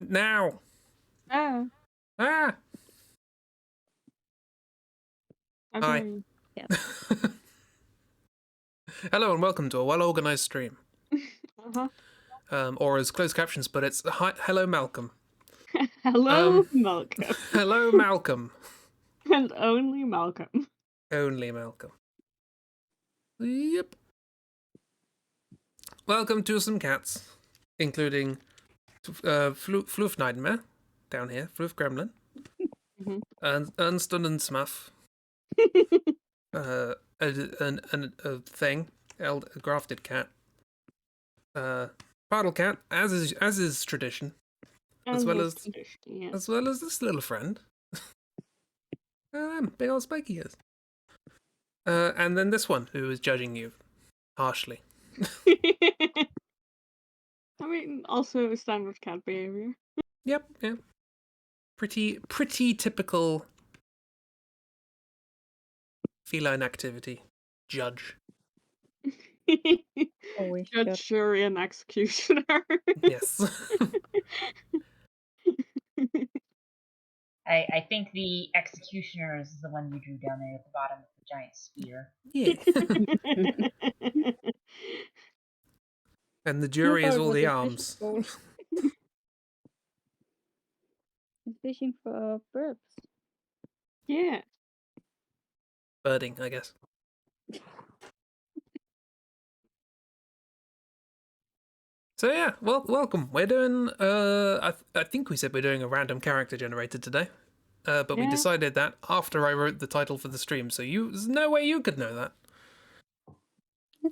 Now. Ah. Ah. Hi. Yeah. Hello and welcome to a well-organized stream. Uh-huh. Or as closed captions put, it's hello Malcolm. Hello, Malcolm. Hello Malcolm. And only Malcolm. Only Malcolm. Yep. Welcome to some cats, including Floof Nightmare down here, Floof Gremlin, and Ernstun and Smuff, a thing, a grafted cat, Paddle Cat, as is tradition, as well as this little friend, big old spiky ears, and then this one who is judging you harshly. I mean, also standard cat behavior. Yep. Pretty typical feline activity. Judge. Always Judge, jury, and executioner. Yes. I think the executioner is the one you drew down there at the bottom of the giant spear. Yeah. And the jury is all the arms. He's fishing for birds. Yeah. Birding, I guess. So yeah, welcome. We're doing I think we said we're doing a random character generator today. But we decided that after I wrote the title for the stream, so there's no way you could know that.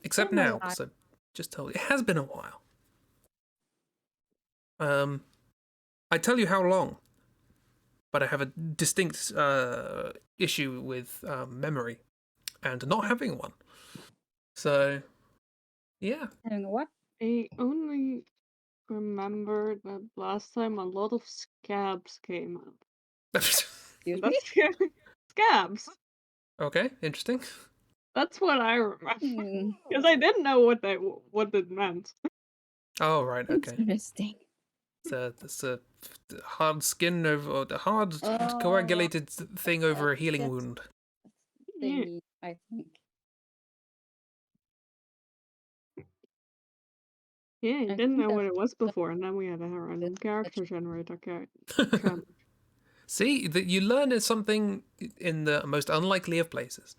Except now, so just tell you. It has been a while. I tell you how long, but I have a distinct issue with memory and not having one. So, yeah. Having what? I only remember that last time a lot of scabs came up. Scabs. Okay, interesting. That's what I remember. Because I didn't know what it meant. Oh, right, okay. Interesting. It's a hard skin over a hard coagulated thing over a healing wound. Thingy, I think. Yeah, I didn't know what it was before, and then we had a random character generator. See, that you learn something in the most unlikely of places.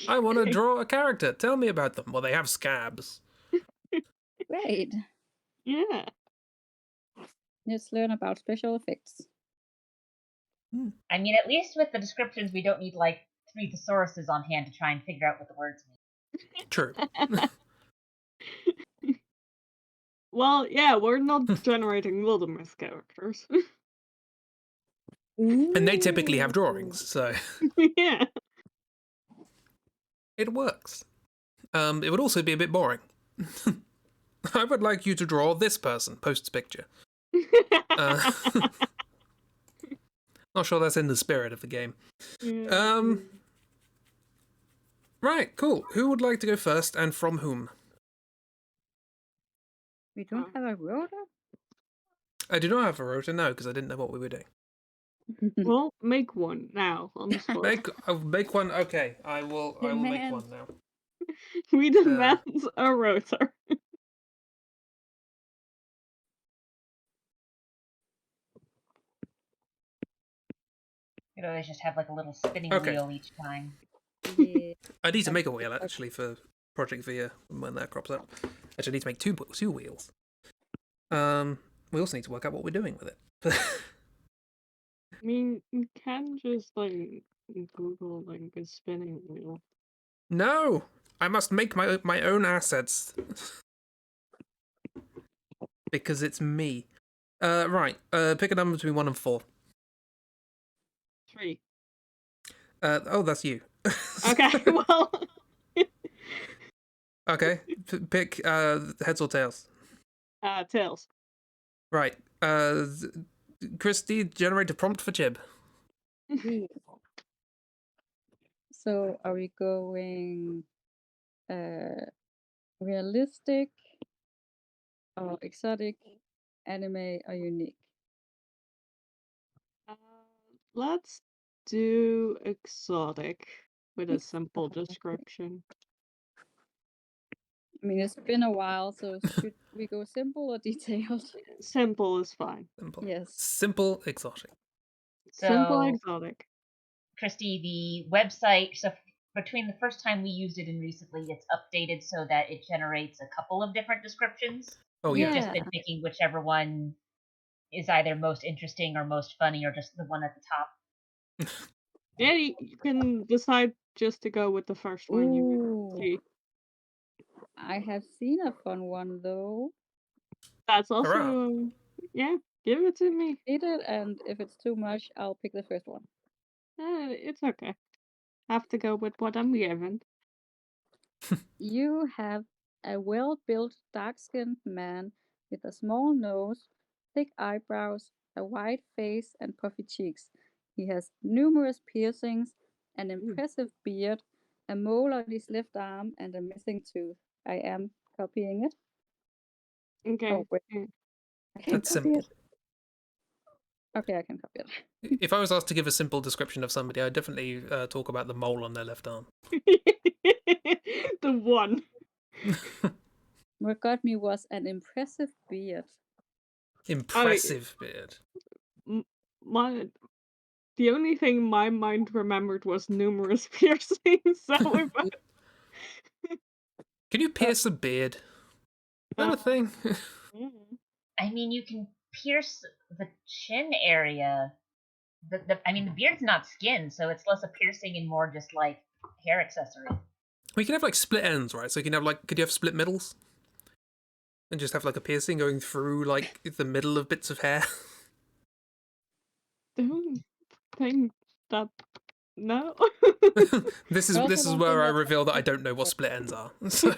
I want to draw a character. Tell me about them. Well, they have scabs. Great. Yeah. Let's learn about special effects. I mean, at least with the descriptions, we don't need like 3 thesauruses on hand to try and figure out what the words mean. True. Well, yeah, we're not generating wilderness characters. And they typically have drawings, so yeah, it works. It would also be a bit boring. I would like you to draw this person, posts picture. Not sure that's in the spirit of the game. Right, cool. Who would like to go first, and from whom? We don't have a rota? I do not have a rota, no, because I didn't know what we were doing. Well, make one now on the spot. Make one. Okay, I will make one now. We demand a rota. You know, they just have like a little spinning wheel each time. Yeah. I need to make a wheel actually for Project Via when that crops up. Actually, I need to make two wheels. We also need to work out what we're doing with it. I mean, you can just like Google like a spinning wheel. No, I must make my own assets because it's me. Right. Pick a number between 1 and 4. 3. Oh, that's you. Okay, well. Okay, pick heads or tails. Tails. Right. Christi, generate a prompt for Chib. So, are we going realistic or exotic, anime or unique? Let's do exotic with a simple description. I mean, it's been a while, so should we go simple or detailed? Simple is fine. Simple. Yes. Simple exotic. Simple So, exotic. Christy, the website, so between the first time we used it and recently, it's updated so that it generates a couple of different descriptions. Oh We've yeah. just been picking whichever one is either most interesting or most funny or just the one at the top. Yeah, you can decide just to go with the first one you Ooh, see. I have seen a fun one though. That's Hurrah. also, yeah, give it to me. Read it, and if it's too much, I'll pick the first one. It's okay. Have to go with what I'm given. You have a well-built, dark-skinned man with a small nose, thick eyebrows, a white face, and puffy cheeks. He has numerous piercings, an impressive beard, a mole on his left arm, and a missing tooth. I am copying it. Okay. Oh, wait. Yeah. I can't That's copy simple. it. Okay, I can copy it. If I was asked to give a simple description of somebody, I'd definitely talk about the mole on their left arm. The one. What got me was an impressive beard. Impressive beard. The only thing my mind remembered was numerous piercings. So Can you pierce a beard? Is that a thing? I mean, you can pierce the chin area. I mean, the beard's not skin, so it's less a piercing and more just like hair accessory. We can have like split ends, right? So you can have like, could you have split middles? And just have like a piercing going through like the middle of bits of hair? don't think that. No. This I also is don't where think I that's reveal that I don't know what split ends are. So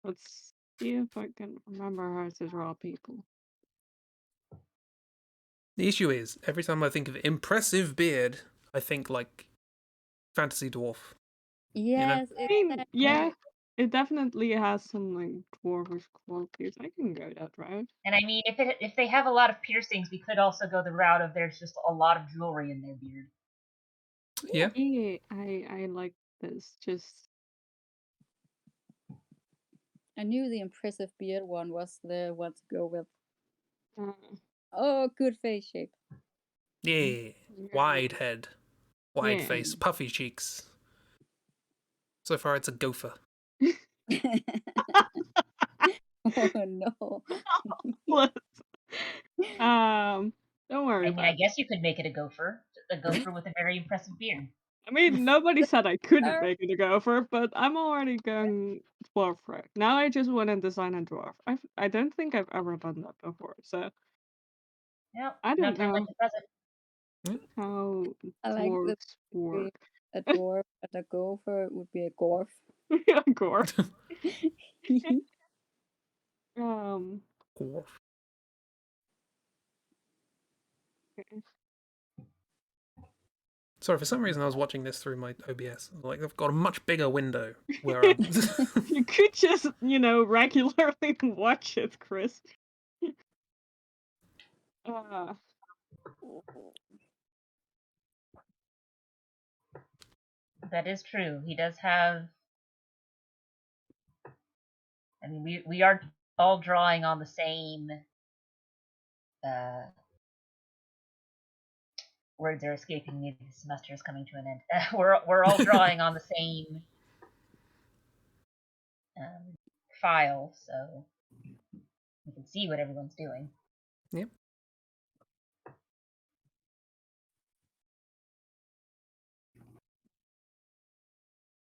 Let's see if I can remember how to draw people. the issue is, every time I think of impressive beard, I think like fantasy dwarf. Yes, I mean, exactly. yeah, it definitely has some like dwarvish qualities. I can go that route. And I mean, if they have a lot of piercings, we could also go the route of there's just a lot of jewelry in their beard. Yeah. Yeah, I like this. Just I knew the impressive beard one was the one to go with. uh, Oh, good face shape. Yeah. Wide head, wide face, puffy cheeks. So far, it's a gopher. Oh no. Don't worry I mean, about I it. guess you could make it a gopher with a very impressive beard. I mean, nobody said I couldn't make it a gopher, but I'm already going dwarf route. Now I just want to design a dwarf. I don't think I've ever done that before, so Yep, I no don't time like know the present. how I like dwarves this. work. A dwarf and a gopher would be a gorf. Yeah, dwarf. Dwarf. Okay. Sorry, for some reason I was watching this through my OBS. Like, I've got a much bigger window where I'm. You could just, regularly watch it, Chris. That is true. He does have. I mean, we are all drawing on the same. Words are escaping me. The semester is coming to an end. We're all drawing on the same file, so we can see what everyone's doing. Yep.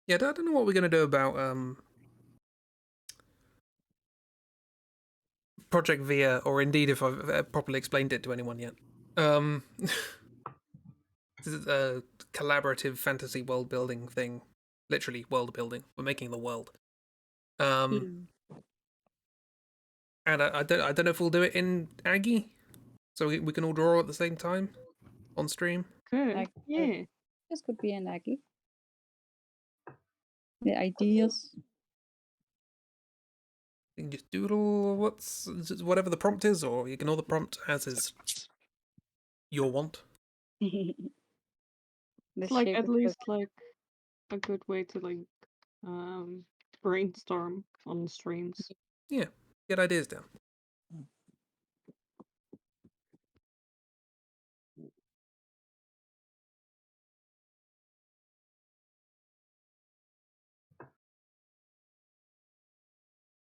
Yeah, I don't know what we're gonna do about Project Via, or indeed if I've properly explained it to anyone yet. This is a collaborative fantasy world building thing. Literally world building. We're making the world. And I don't know if we'll do it in Aggie, so we can all draw at the same time on stream. Good. Yeah. This could be an Aggie. The ideas. You can just doodle whatever the prompt is, or ignore the prompt as is your want. The It's like shape at is least like a good way to like brainstorm on streams. Yeah, get ideas down.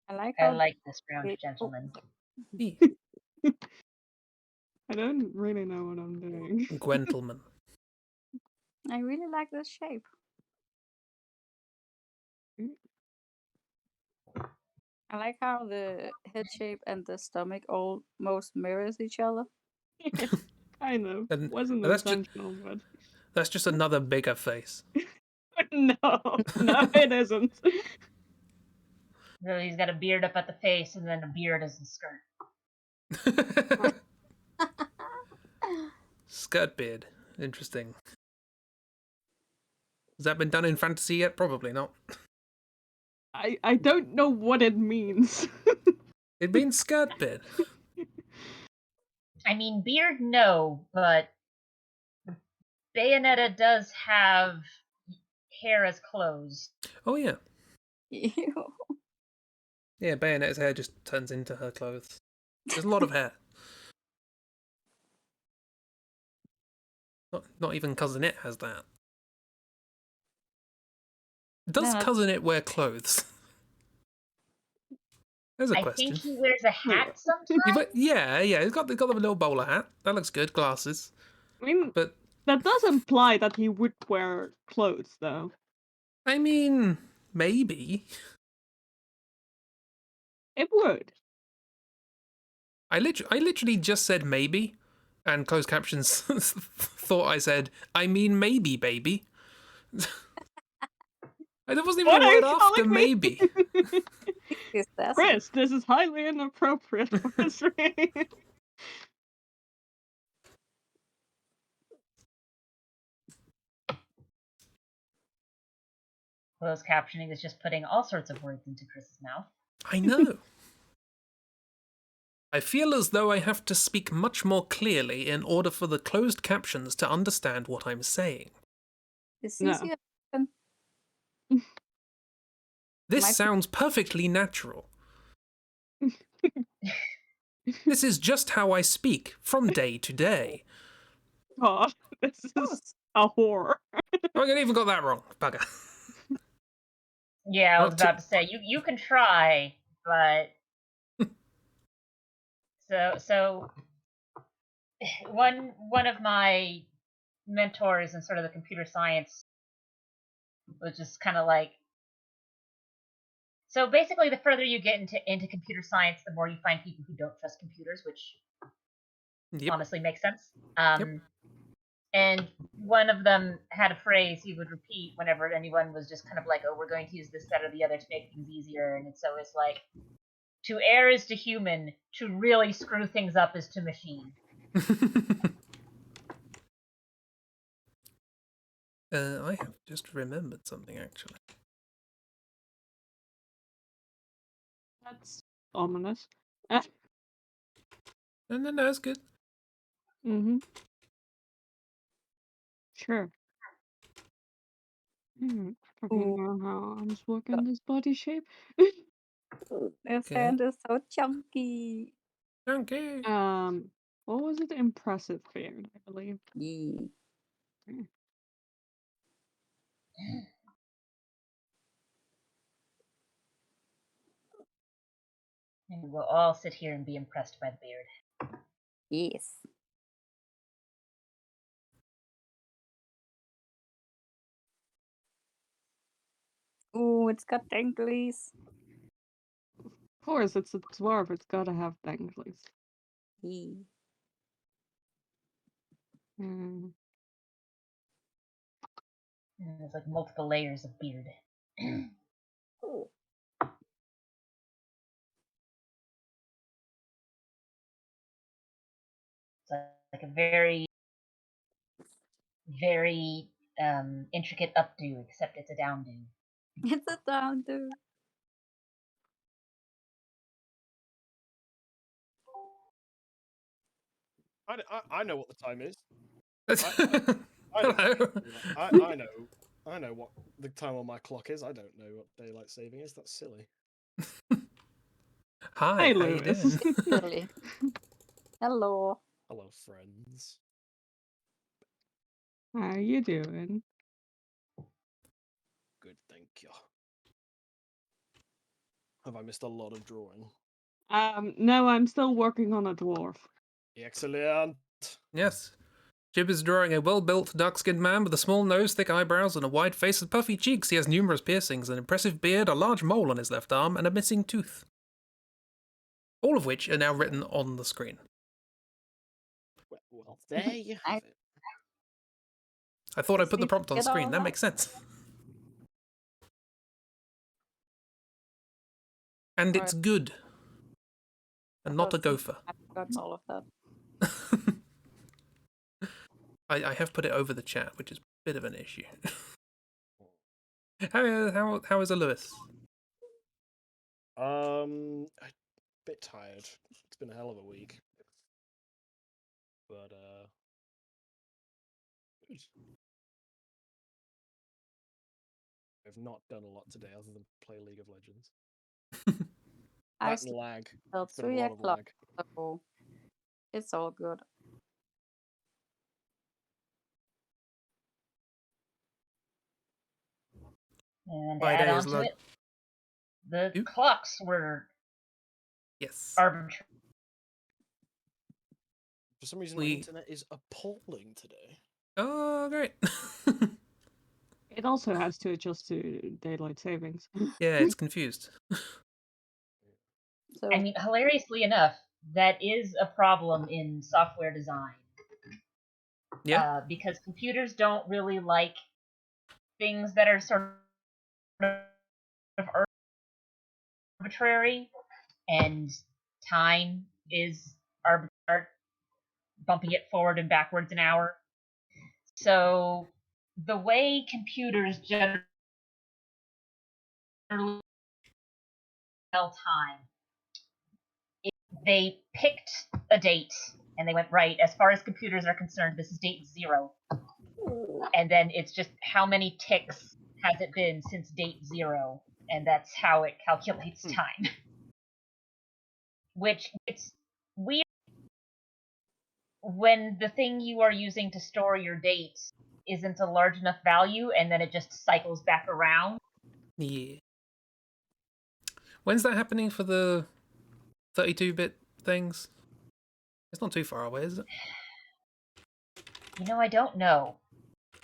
I like I how like this round, it- oh, gentlemen. E. I don't really know what I'm doing. Gwentelman. I really like this shape. I like how the head shape and the stomach almost mirrors each other. Kind of. And Wasn't that's intentional, but That's just another bigger face. no, no, it isn't. So he's got a beard up at the face and then a beard as the skirt. Skirt beard. Interesting. Has that been done in fantasy yet? Probably not. I don't know what it means. It means skirt beard. I mean, beard, no, but Bayonetta does have hair as clothes. Oh yeah. Ew. Yeah, Bayonetta's hair just turns into her clothes. There's a lot of hair. Not even Cousin It has that. Does No, Cousin It wear clothes? There's a I question. think he wears a hat sometimes. Yeah, he's got the little bowler hat. That looks good. Glasses. I mean, But that does imply that he would wear clothes, though. I mean, maybe. It would. I literally just said maybe, and closed captions thought I said, I mean maybe, baby. There wasn't even What a are you word after calling me? maybe. Is that Chris, this is highly inappropriate for a stream. Closed captioning is just putting all sorts of words into Chris's mouth. I know. I feel as though I have to speak much more clearly in order for the closed captions to understand what I'm saying. Is No. easier? This My- sounds perfectly natural. This is just how I speak from day to day. God, this is a horror. Oh, I even got that wrong. Bugger. Yeah, I was Not too- about to say you can try, but so one of my mentors in sort of the computer science was just kind of like, so basically the further you get into computer science, the more you find people who don't trust computers, which honestly makes sense. And one of them had a phrase he would repeat whenever anyone was just kind of like, oh, we're going to use this, that, or the other to make things easier. And so it's like, to err is to human, to really screw things up is to machine. I have just remembered something, actually. That's ominous. No, it's good. Mm-hmm. Sure. Fucking know how I'm working this body shape. His Okay. hand is so chunky. Okay. What was it? Impressive beard, I believe. Yeah. And we'll all sit here and be impressed by the beard. Yes. Ooh, it's got danglies. Of course, it's a dwarf. It's gotta have danglies. Yeah. Mm. And there's like multiple layers of beard. Oh. It's like a very, very intricate updo, except it's a downdo. It's a down, dude. I know what the time is. Hello. I know what the time on my clock is. I don't know what daylight saving is. That's silly. Hi, Hey, how you Lewis. doing? Silly. Hello. Hello, friends. How you doing? Good, thank you. Have I missed a lot of drawing? No, I'm still working on a dwarf. Excellent. Yes. Chib is drawing a well-built, dark-skinned man with a small nose, thick eyebrows, and a wide face with puffy cheeks. He has numerous piercings, an impressive beard, a large mole on his left arm, and a missing tooth. All of which are now written on the screen. Well, there you have it. I thought I Just put the need to prompt on get screen. all That that. makes sense. And it's good. And not a gopher. I've forgotten all of that. I have put it over the chat, which is a bit of an issue. How is a Lewis? A bit tired. It's been a hell of a week. But good. I've not done a lot today other than play League of Legends. I That and sleep lag. till It's been a 3 lot of o'clock, lag. so it's all good. And to My add day on is to low. it, the You? clocks were Yes. arbitrary. For some reason, my internet is appalling today. Oh, great. It also has to adjust to daylight savings. Yeah, it's confused. So I mean, hilariously enough, that is a problem in software design. Yeah. Because computers don't really like things that are sort of arbitrary, and time is arbitrary, bumping it forward and backwards an hour. So the way computers generally tell time, they picked a date and they went, right, as far as computers are concerned, this is date 0. And then it's just how many ticks has it been since date 0, and that's how it calculates time. Which, it's weird when the thing you are using to store your dates isn't a large enough value, and then it just cycles back around. Yeah. When's that happening for the 32-bit things? It's not too far away, is it? You know, I don't know.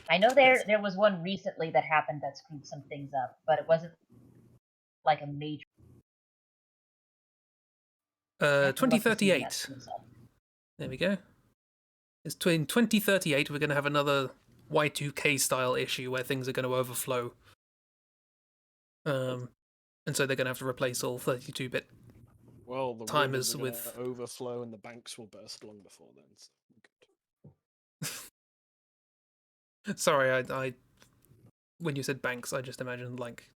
I know there was one recently that happened that screwed some things up, but it wasn't like a major. 2038. There we go. It's in 2038 we're going to have another Y2K style issue where things are going to overflow. And so they're going to have to replace all 32-bit Well, the timers rivers are with overflow and the banks will burst long before then. So Sorry, I when you said banks, I just imagined like,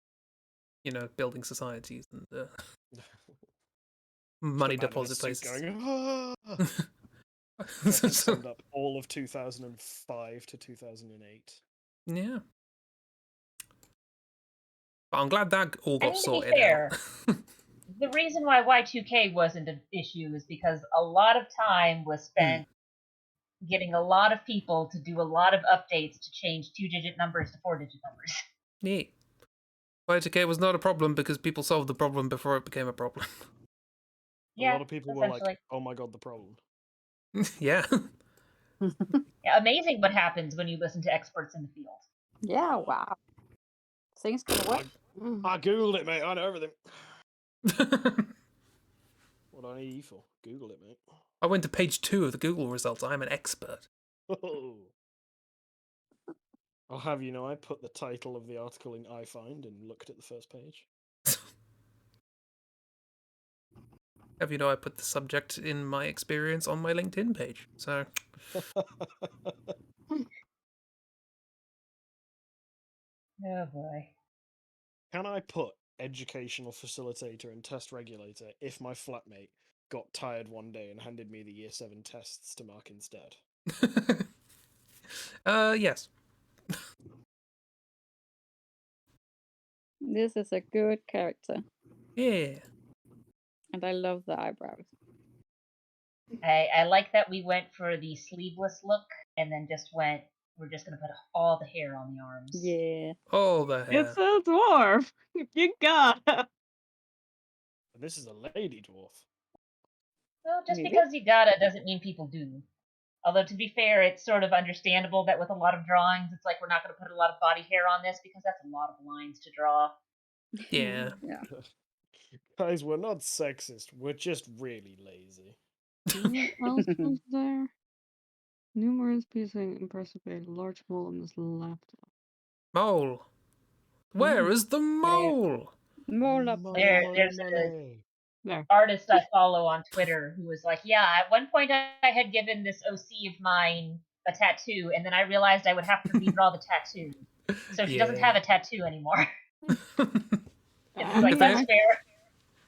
building societies and money deposit places. Going, that summed up all of 2005 to 2008. Yeah. But I'm glad that all got sorted to be fair, out. the reason why Y2K wasn't an issue is because a lot of time was spent getting a lot of people to do a lot of updates to change 2-digit numbers to 4-digit numbers. Yeah. Y2K was not a problem because people solved the problem before it became a problem. A lot of people were like, oh my god, the problem. Yeah. Yeah, amazing what happens when you listen to experts in the field. yeah, wow. Things can work. I googled it, mate. I know everything. What do I need you for? Google it, mate. I went to page 2 of the Google results. I'm an expert. I'll have you know, I put the title of the article in iFind and looked at the first page. Have you know I put the subject in my experience on my LinkedIn page. So Oh boy. Can I put educational facilitator and test regulator if my flatmate got tired one day and handed me the Year 7 tests to mark instead. Yes. This is a good character. Yeah. And I love the eyebrows. I like that we went for the sleeveless look and then just went, we're just going to put all the hair on the arms. Yeah. All the hair. It's a dwarf. You gotta. And this is a lady dwarf. Well, just Really? because you gotta doesn't mean people do. Although, to be fair, it's sort of understandable that with a lot of drawings, it's like we're not going to put a lot of body hair on this because that's a lot of lines to draw. Yeah. Yeah. Guys, we're not sexist. We're just really lazy. What else was there? Numerous pieces impersonate a large mole on his left. Mole. Where is the mole? Mole up There's an artist I follow on Twitter who was like, yeah, at one point I had given this OC of mine a tattoo, and then I realized I would have to redraw the tattoo. So she doesn't have a tattoo anymore. I Like, mean, that's I fair.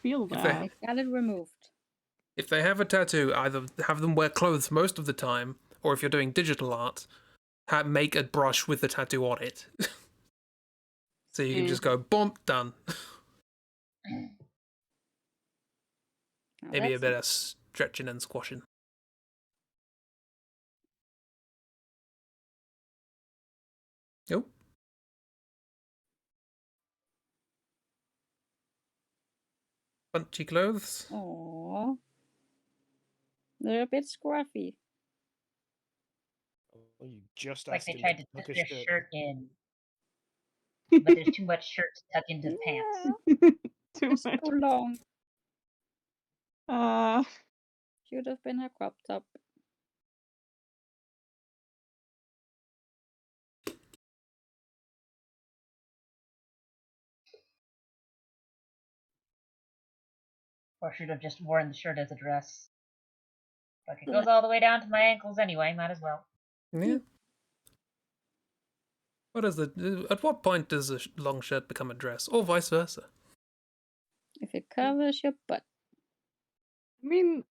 feel If that. I got it removed. If they have a tattoo, either have them wear clothes most of the time, or if you're doing digital art, make a brush with the tattoo on it. So you can just go, bump, done. Now Maybe a that's bit of stretching and squashing. Oh. Bunchy clothes. Aww. They're a bit scruffy. Oh, you just Like asked they him tried to to tuck tuck his their shirt. shirt in, but there's too much shirt to tuck into the pants. Too It's much. too long. Uh, Should have been a crop top. Or should have just worn the shirt as a dress. Like, it goes all the way down to my ankles anyway, might as well. Yeah. At what point does a long shirt become a dress, or vice versa? If it covers your butt. I mean,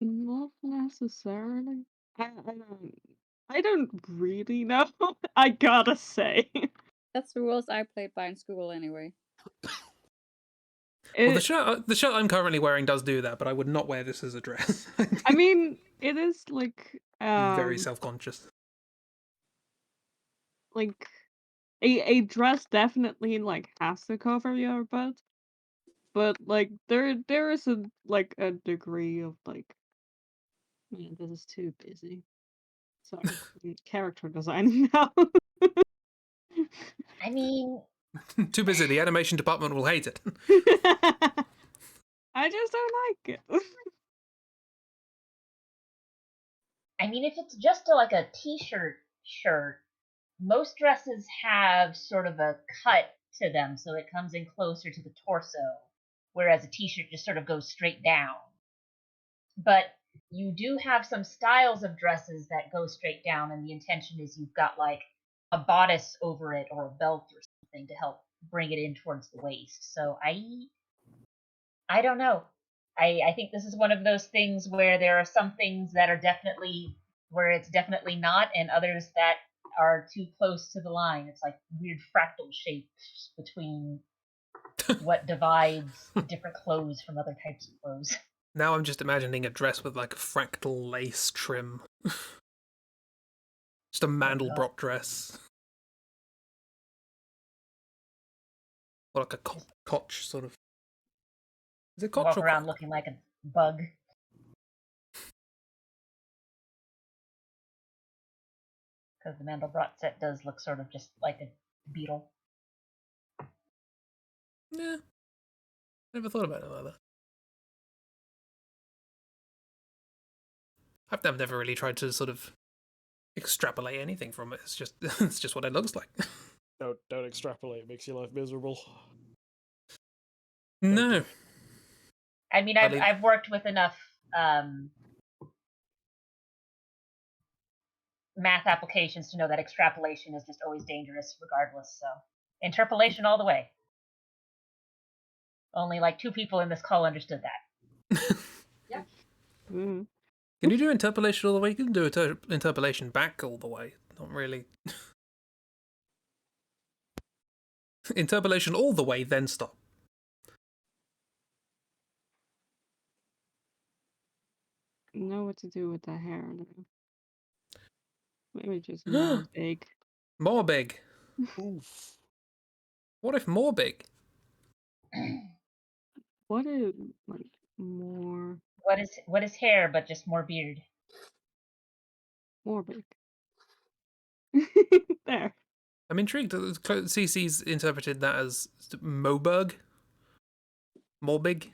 not necessarily. I don't really know. I gotta say. That's the rules I played by in school anyway. Well, the shirt I'm currently wearing does do that, but I would not wear this as a dress. I mean, it is like Very self-conscious. like a dress definitely like has to cover your butt, but like there is a degree of like, man, this is too busy. Sorry, character design now. I mean, Too busy. The animation department will hate it. I just don't like it. if it's just like a t-shirt shirt, most dresses have sort of a cut to them, so it comes in closer to the torso, whereas a t-shirt just sort of goes straight down. But you do have some styles of dresses that go straight down, and the intention is you've got like a bodice over it or a belt or something to help bring it in towards the waist. So I don't know. I think this is one of those things where there are some things that are definitely where it's definitely not, and others that are too close to the line. It's like weird fractal shapes between what divides different clothes from other types of clothes. Now I'm just imagining a dress with like a fractal lace trim. Just a Mandelbrot dress. Or like a Koch sort of. Is it Koch Walk or around Koch? looking like a bug. Because the Mandelbrot set does look sort of just like a beetle. Yeah. Never thought about it like that. I've never really tried to sort of extrapolate anything from it. It's just what it looks like. Don't extrapolate. It makes your life miserable. No. I mean, I've worked with enough math applications to know that extrapolation is just always dangerous regardless, so interpolation all the way. Only like 2 people in this call understood that. Mm. Can you do interpolation all the way? You can do interpolation back all the way. Not really. Interpolation all the way, then stop. Know what to do with the hair now. Maybe just more big. More big. Oof. What if more big? What if like more What is hair but just more beard? big? There. I'm intrigued. CC's interpreted that as Moberg, Morbig,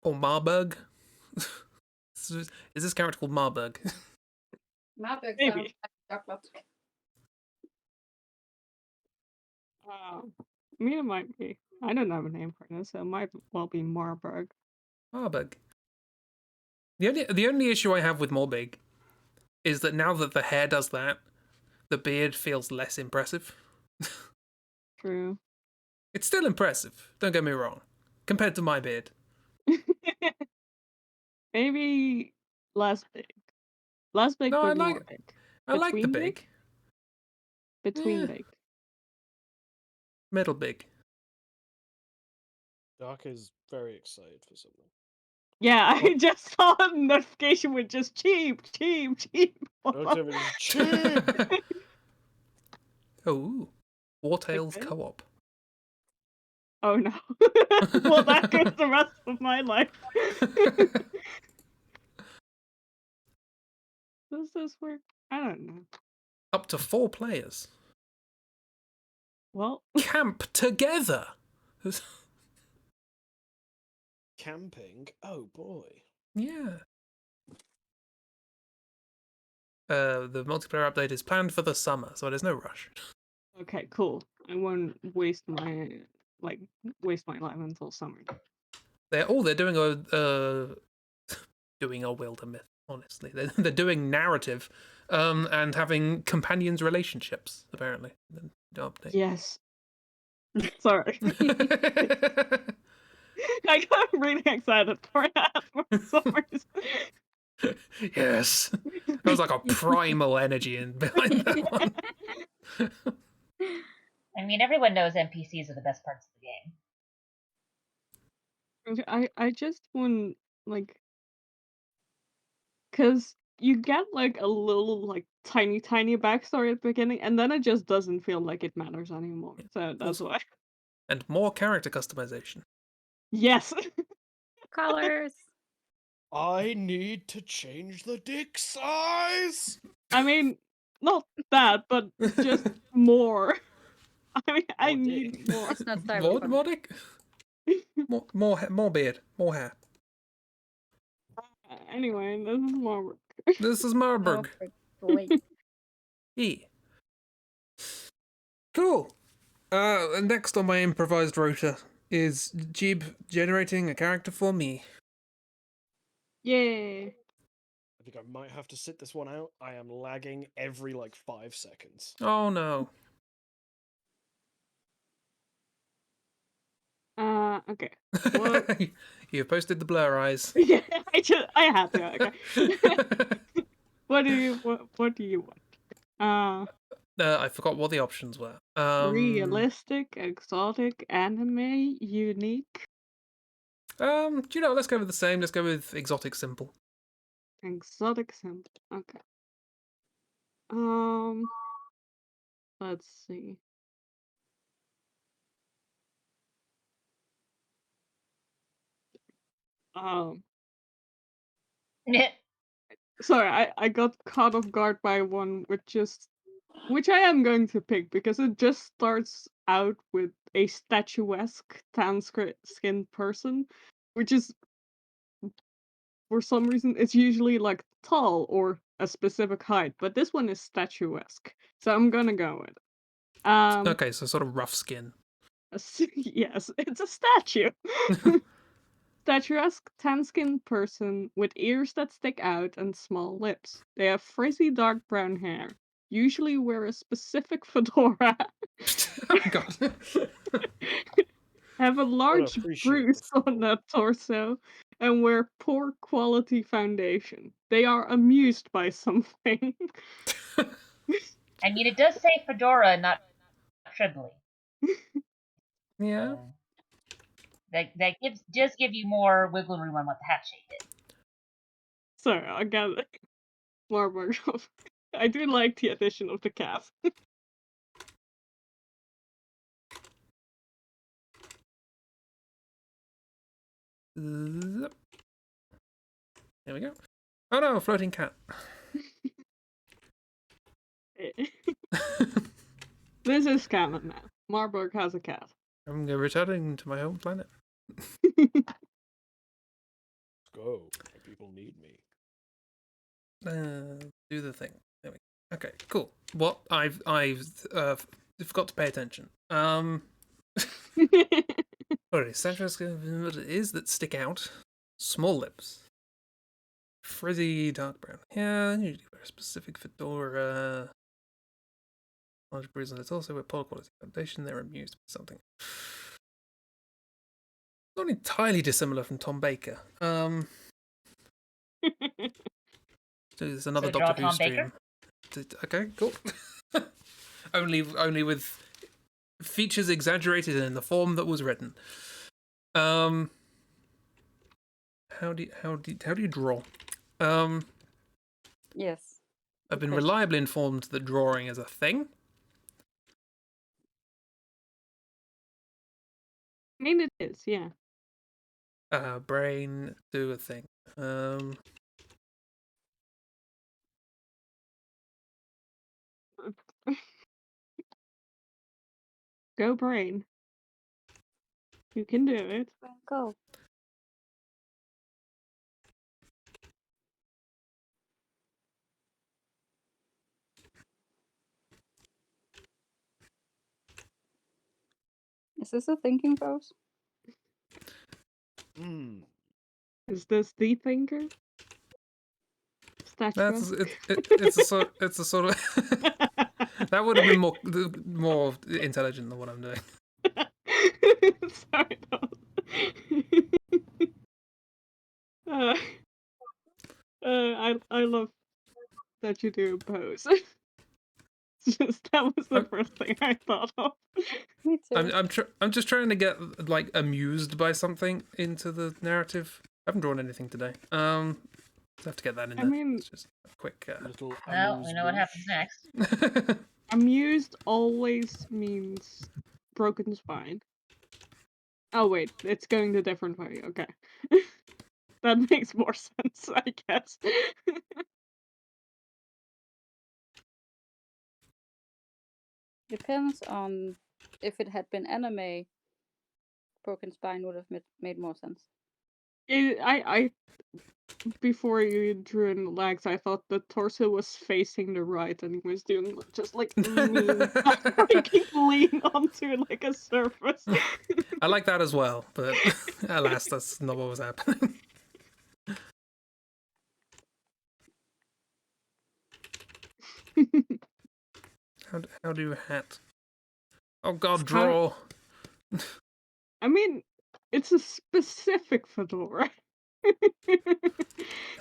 or Marburg. Is this character called Marburg? Marburg Maybe. sounds like chocolate. I mean, it might be. I don't have a name for this, so it might well be Marburg. Marburg. The only issue I have with Morbig is that now that the hair does that, the beard feels less impressive. True. It's still impressive, don't get me wrong, compared to my beard. Maybe less big. Less big, No, but more big. I like the Between big. Between Yeah. big. Middle big. Dark is very excited for something. Yeah, I just saw a notification with just cheap. Relatively cheap. Oh, Wartails Okay. co-op. Oh no. Well, that goes the rest of my life. Does this work? I don't know. Up to 4 players. Well, Camp together. Camping? Oh boy. Yeah. The multiplayer update is planned for the summer, so there's no rush. okay, cool. I won't waste my life until summer. They're doing a wilder myth. Honestly, they're doing narrative, and having companions relationships. Apparently, the update. Yes. Sorry. I got really excited for that for some reason. Yes, there was like a primal energy behind that one. I mean, everyone knows NPCs are the best parts of the game. I just want like, cause you get like a little like tiny backstory at the beginning, and then it just doesn't feel like it matters anymore. So that's Also- why. And more character customization. Yes. Colors. I need to change the dick size. I mean, not that, but just more. I mean, I More need dick. more. It's not More styrofoam. Modic? More beard, more hair. Anyway, this is more work. This is Marburg. Wait. Yeah. Cool. Next on my improvised rota is Jib generating a character for me. Yay. I think I might have to sit this one out. I am lagging every like 5 seconds. Oh no. Okay. Well, You posted the blur eyes. yeah, I had to. Okay. What do you want? I forgot what the options were. Realistic, exotic, anime, unique, Do you know? Let's go with the same. Let's go with exotic simple. exotic simple. Okay. Let's see. Sorry, I got caught off guard by one which I am going to pick because it just starts out with a statuesque tan-skinned person, which is for some reason it's usually like tall or a specific height, but this one is statuesque, so I'm gonna go with it. Okay, so sort of rough skin. Yes, it's a statue. Statuesque tan-skinned person with ears that stick out and small lips. They have frizzy dark brown hair. Usually wear a specific fedora. Oh god. Have a large appreciate bruise the on their torso. and wear poor quality foundation. They are amused by something. I mean, it does say fedora, not tribly. Yeah. That does give you more wiggle room on what the hat shape is. Sorry, I got it. More workshop. I do like the addition of the calf. Zip. There we go. Oh no, floating cat. This is canon now. Marburg has a cat. I'm returning to my home planet. Let's go. My people need me. Do the thing. There we go. Okay, cool. What I've forgot to pay attention. What it is that stick out. Small lips. Frizzy dark brown hair. Usually wear a specific fedora. Large bruise on its also with poor quality foundation. They're amused with something. Not entirely dissimilar from Tom Baker. So there's another So draw Doctor Who Tom stream. Baker? Okay, cool. only with features exaggerated in the form that was written. How do you draw? Yes. I've been question. reliably informed that drawing is a thing. I mean, it is, yeah. Brain do a thing. Go brain. You can do it. Go. Is this a thinking pose? Is this the thinker? That's Statue? it's a sort of that would have been more intelligent than what I'm doing. Sorry. I love that you do a pose. It's just that was the first thing I thought of. Me too. I'm just trying to get like amused by something into the narrative. I haven't drawn anything today. I have to get that in there. I mean, it's just a quick. Little Well, we know what happens next. amused always means broken spine. Oh wait, it's going the different way. Okay. That makes more sense, I guess. Depends on if it had been anime. Broken spine would have made more sense. I before you drew in the legs, I thought the torso was facing the right, and he was doing just like mean, freaking lean onto like a surface. I like that as well, but alas, that's not what was happening. How do you hat? Oh God, draw. I mean, it's a specific fedora.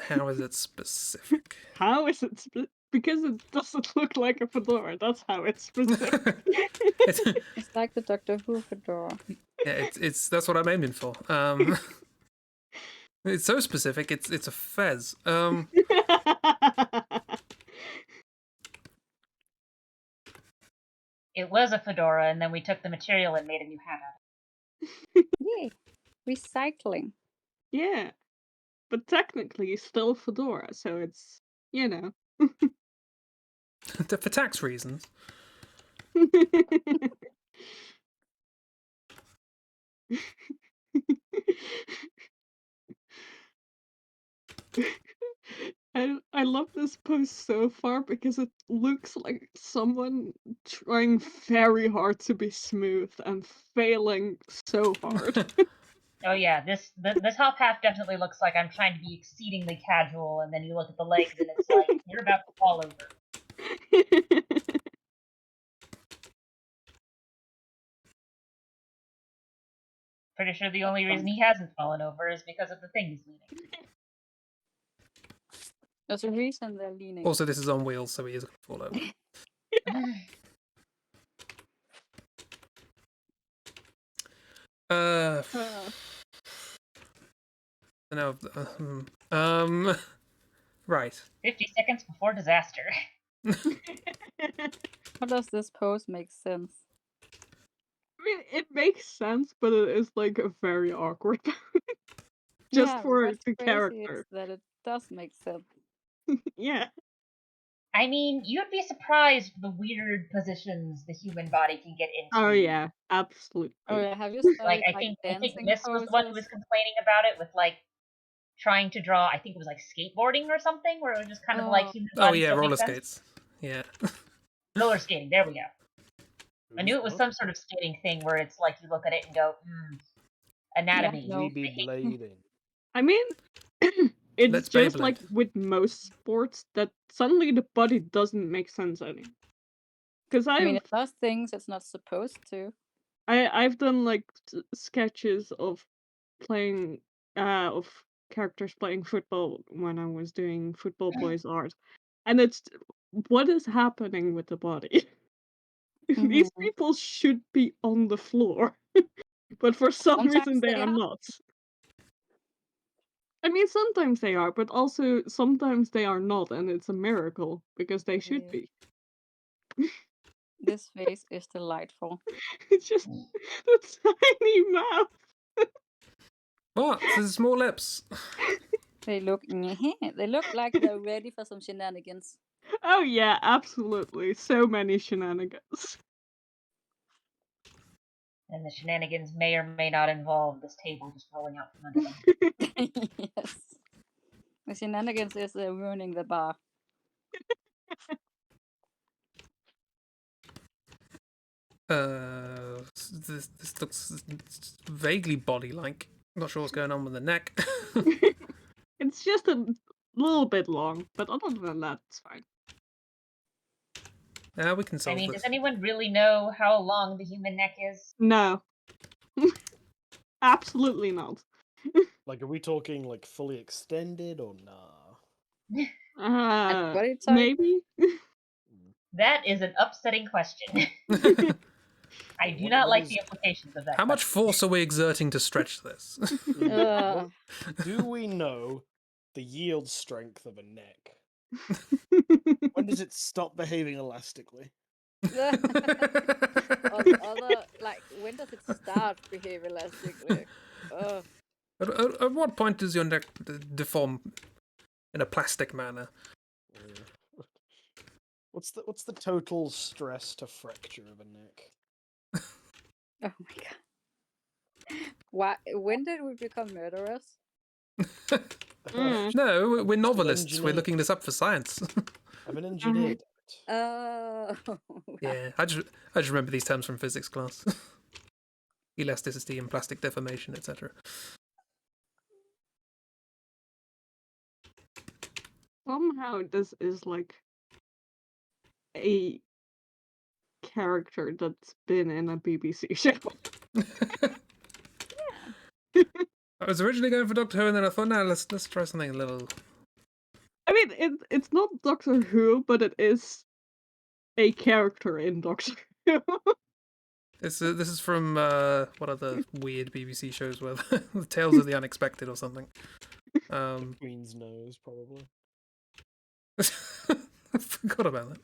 How is it specific? How is it because it doesn't look like a fedora. That's how it's specific. It's like the Doctor Who fedora. Yeah, it's that's what I'm aiming for. It's so specific. It's a fez. It was a fedora, and then we took the material and made a new hat out of it. Yay! Recycling. Yeah, but technically still fedora, so it's, you know. For tax reasons. I love this post so far because it looks like someone trying very hard to be smooth and failing so hard. Oh yeah, this top half definitely looks like I'm trying to be exceedingly casual, and then you look at the legs and it's like you're about to fall over. Pretty sure the only reason he hasn't fallen over is because of the thing he's leaning. There's a reason they're leaning. Also, this is on wheels, so he is going to fall over. Right. 50 seconds before disaster. How does this pose make sense? I mean, it makes sense, but it is like a very awkward just Yeah, for what's the crazy character. is that it does make sense. Yeah. I mean, you'd be surprised the weird positions the human body can get into. Oh yeah, absolutely. Oh yeah, have you Like studied I think dancing Miss was the one who was poses? complaining about it with like trying to draw. I think it was like skateboarding or something, where it was just kind of like human Oh bodies yeah, don't roller make sense. skates. Yeah. Roller skating. There we go. I knew it was What? some sort of skating thing where it's like you look at it and go, anatomy. No. We be blading. I mean, it's Let's just Beyblade. like with most sports that suddenly the body doesn't make sense anymore. Because I mean, it does things it's not supposed to. I've done like sketches of playing of characters playing football when I was doing football boys art, and it's what is happening with the body. These Mhm. people should be on the floor, but for some reason Sometimes they they are are. not. I mean, sometimes they are, but also sometimes they are not, and it's a miracle because they should Yeah. be. This face is delightful. It's just the tiny mouth. What? There's small lips. They look like they're ready for some shenanigans. Oh yeah, absolutely. So many shenanigans. And the shenanigans may or may not involve this table just rolling out from under them. Yes. The shenanigans is ruining the bar. This looks vaguely body-like. Not sure what's going on with the neck. It's just a little bit long, but other than that, it's fine. Yeah, we can solve I mean, this. does anyone really know how long the human neck is? No. Absolutely not. Like, are we talking like fully extended or nah? What are you talking? Maybe? That is an upsetting question. I do What- not what like is- the implications of that. How much question. force are we exerting to stretch this? What- do we know the yield strength of a neck? When does it stop behaving elastically? Like, when does it start to behave elastically? At what point does your neck deform in a plastic manner? What's the total stress to fracture of a neck? Oh my god. Why? When did we become murderers? No, we're novelists. We're engineer. looking this up for science. I'm an engineer. Oh. Yeah, I just remember these terms from physics class. Elasticity and plastic deformation, etc. Somehow this is like a character that's been in a BBC show. I was originally going for Doctor Who, and then I thought, no, let's try something a little. I mean, it's not Doctor Who, but it is a character in Doctor Who. This is from what are the weird BBC shows where the Tales of the Unexpected or something. Queen's nose, probably. I forgot about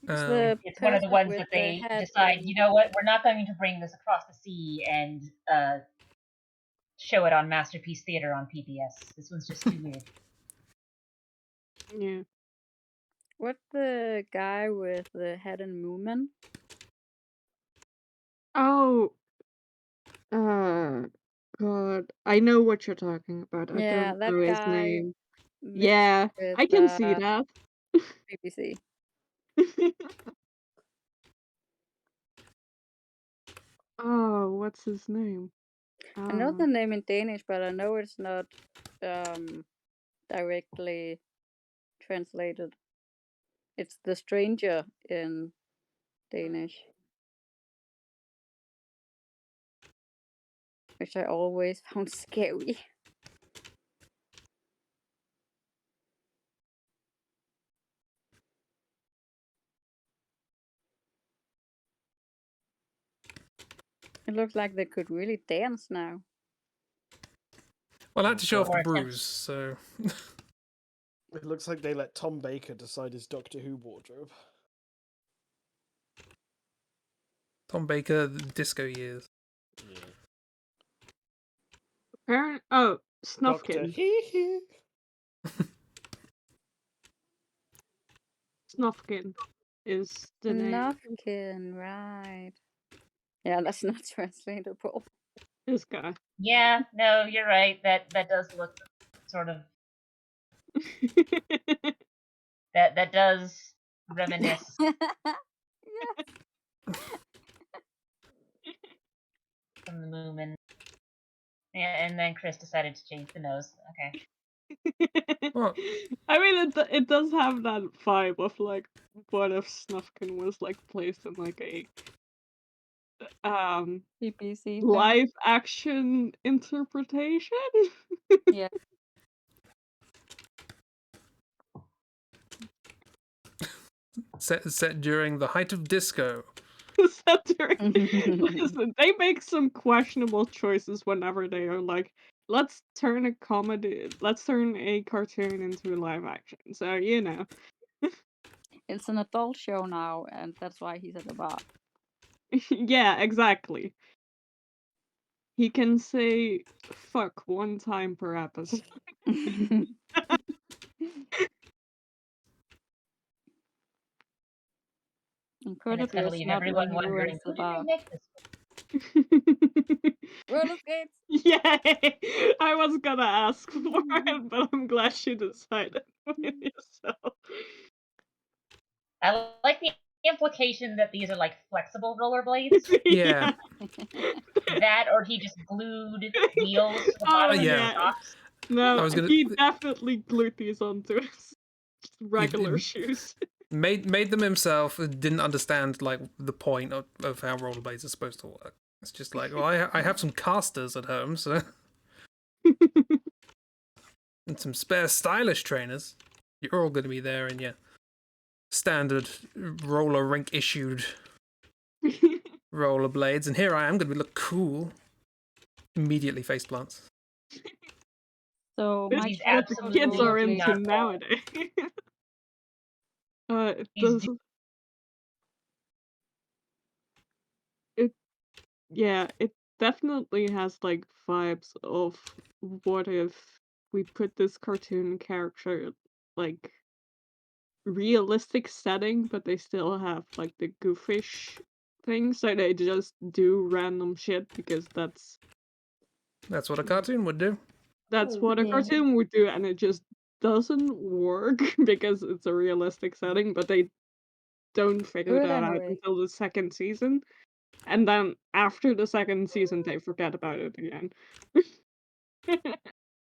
that. It's one of the ones with that the they head decide, in- you know what, we're not going to bring this across the sea and show it on Masterpiece Theater on PBS. This one's just too weird. Yeah. What the guy with the head and movement? Oh. God. I know what you're talking about. I Yeah, don't that know his guy name. mixed Yeah, with, I can see that. BBC. Oh, what's his name? I know the name in Danish, but I know it's not directly translated. It's the stranger in Danish. which I always found scary. It looks like they could really dance now. Well, I had to show off the Or attempt. bruise, so It looks like they let Tom Baker decide his Doctor Who wardrobe. Tom Baker, the disco years. Yeah. Oh, Doctor Snufkin. Hee Hee. Snufkin is the name. Snufkin, right. Yeah, that's not translatable. This guy. Yeah, no, you're right. That does look sort of that does reminisce. Yes. From the Moomin. Yeah, and then Chris decided to change the nose. Okay. Well, I mean, it does have that vibe of like, what if Snufkin was like placed in like a BBC thing. live action interpretation? Yeah. set during the height of disco. Listen, they make some questionable choices whenever they are like, let's turn a cartoon into a live action. So, you know. It's an adult show now, and that's why he's at the bar. Yeah, exactly. He can say fuck one time per episode. And And it's gonna Curtis leave not everyone when he wondering, ruins who the did bar. they make this for? Roller skates! Yay! I was gonna ask for it, but I'm glad she decided for it yourself. I like the implication that these are like flexible rollerblades. Yeah. That, or he just glued wheels to the bottom of yeah. his socks. No, I was gonna- he definitely glued these onto his regular He- shoes. Made them himself. Didn't understand like the point of how rollerblades are supposed to work. It's just like, well, I have some casters at home, so and some spare stylish trainers. You're all going to be there in your standard roller rink issued rollerblades, and here I am going to look cool. Immediately face plants. So This my is He's what the child kids are probably- into not nowadays. It He's does. Yeah, it definitely has like vibes of what if we put this cartoon character like realistic setting, but they still have like the goofish thing, so they just do random shit because that's That's what a cartoon would do. what a Yeah. cartoon would do, and it just doesn't work because it's a realistic setting, but they don't figure Good that out anyway. until the second season. And then after the second season, they forget about it again.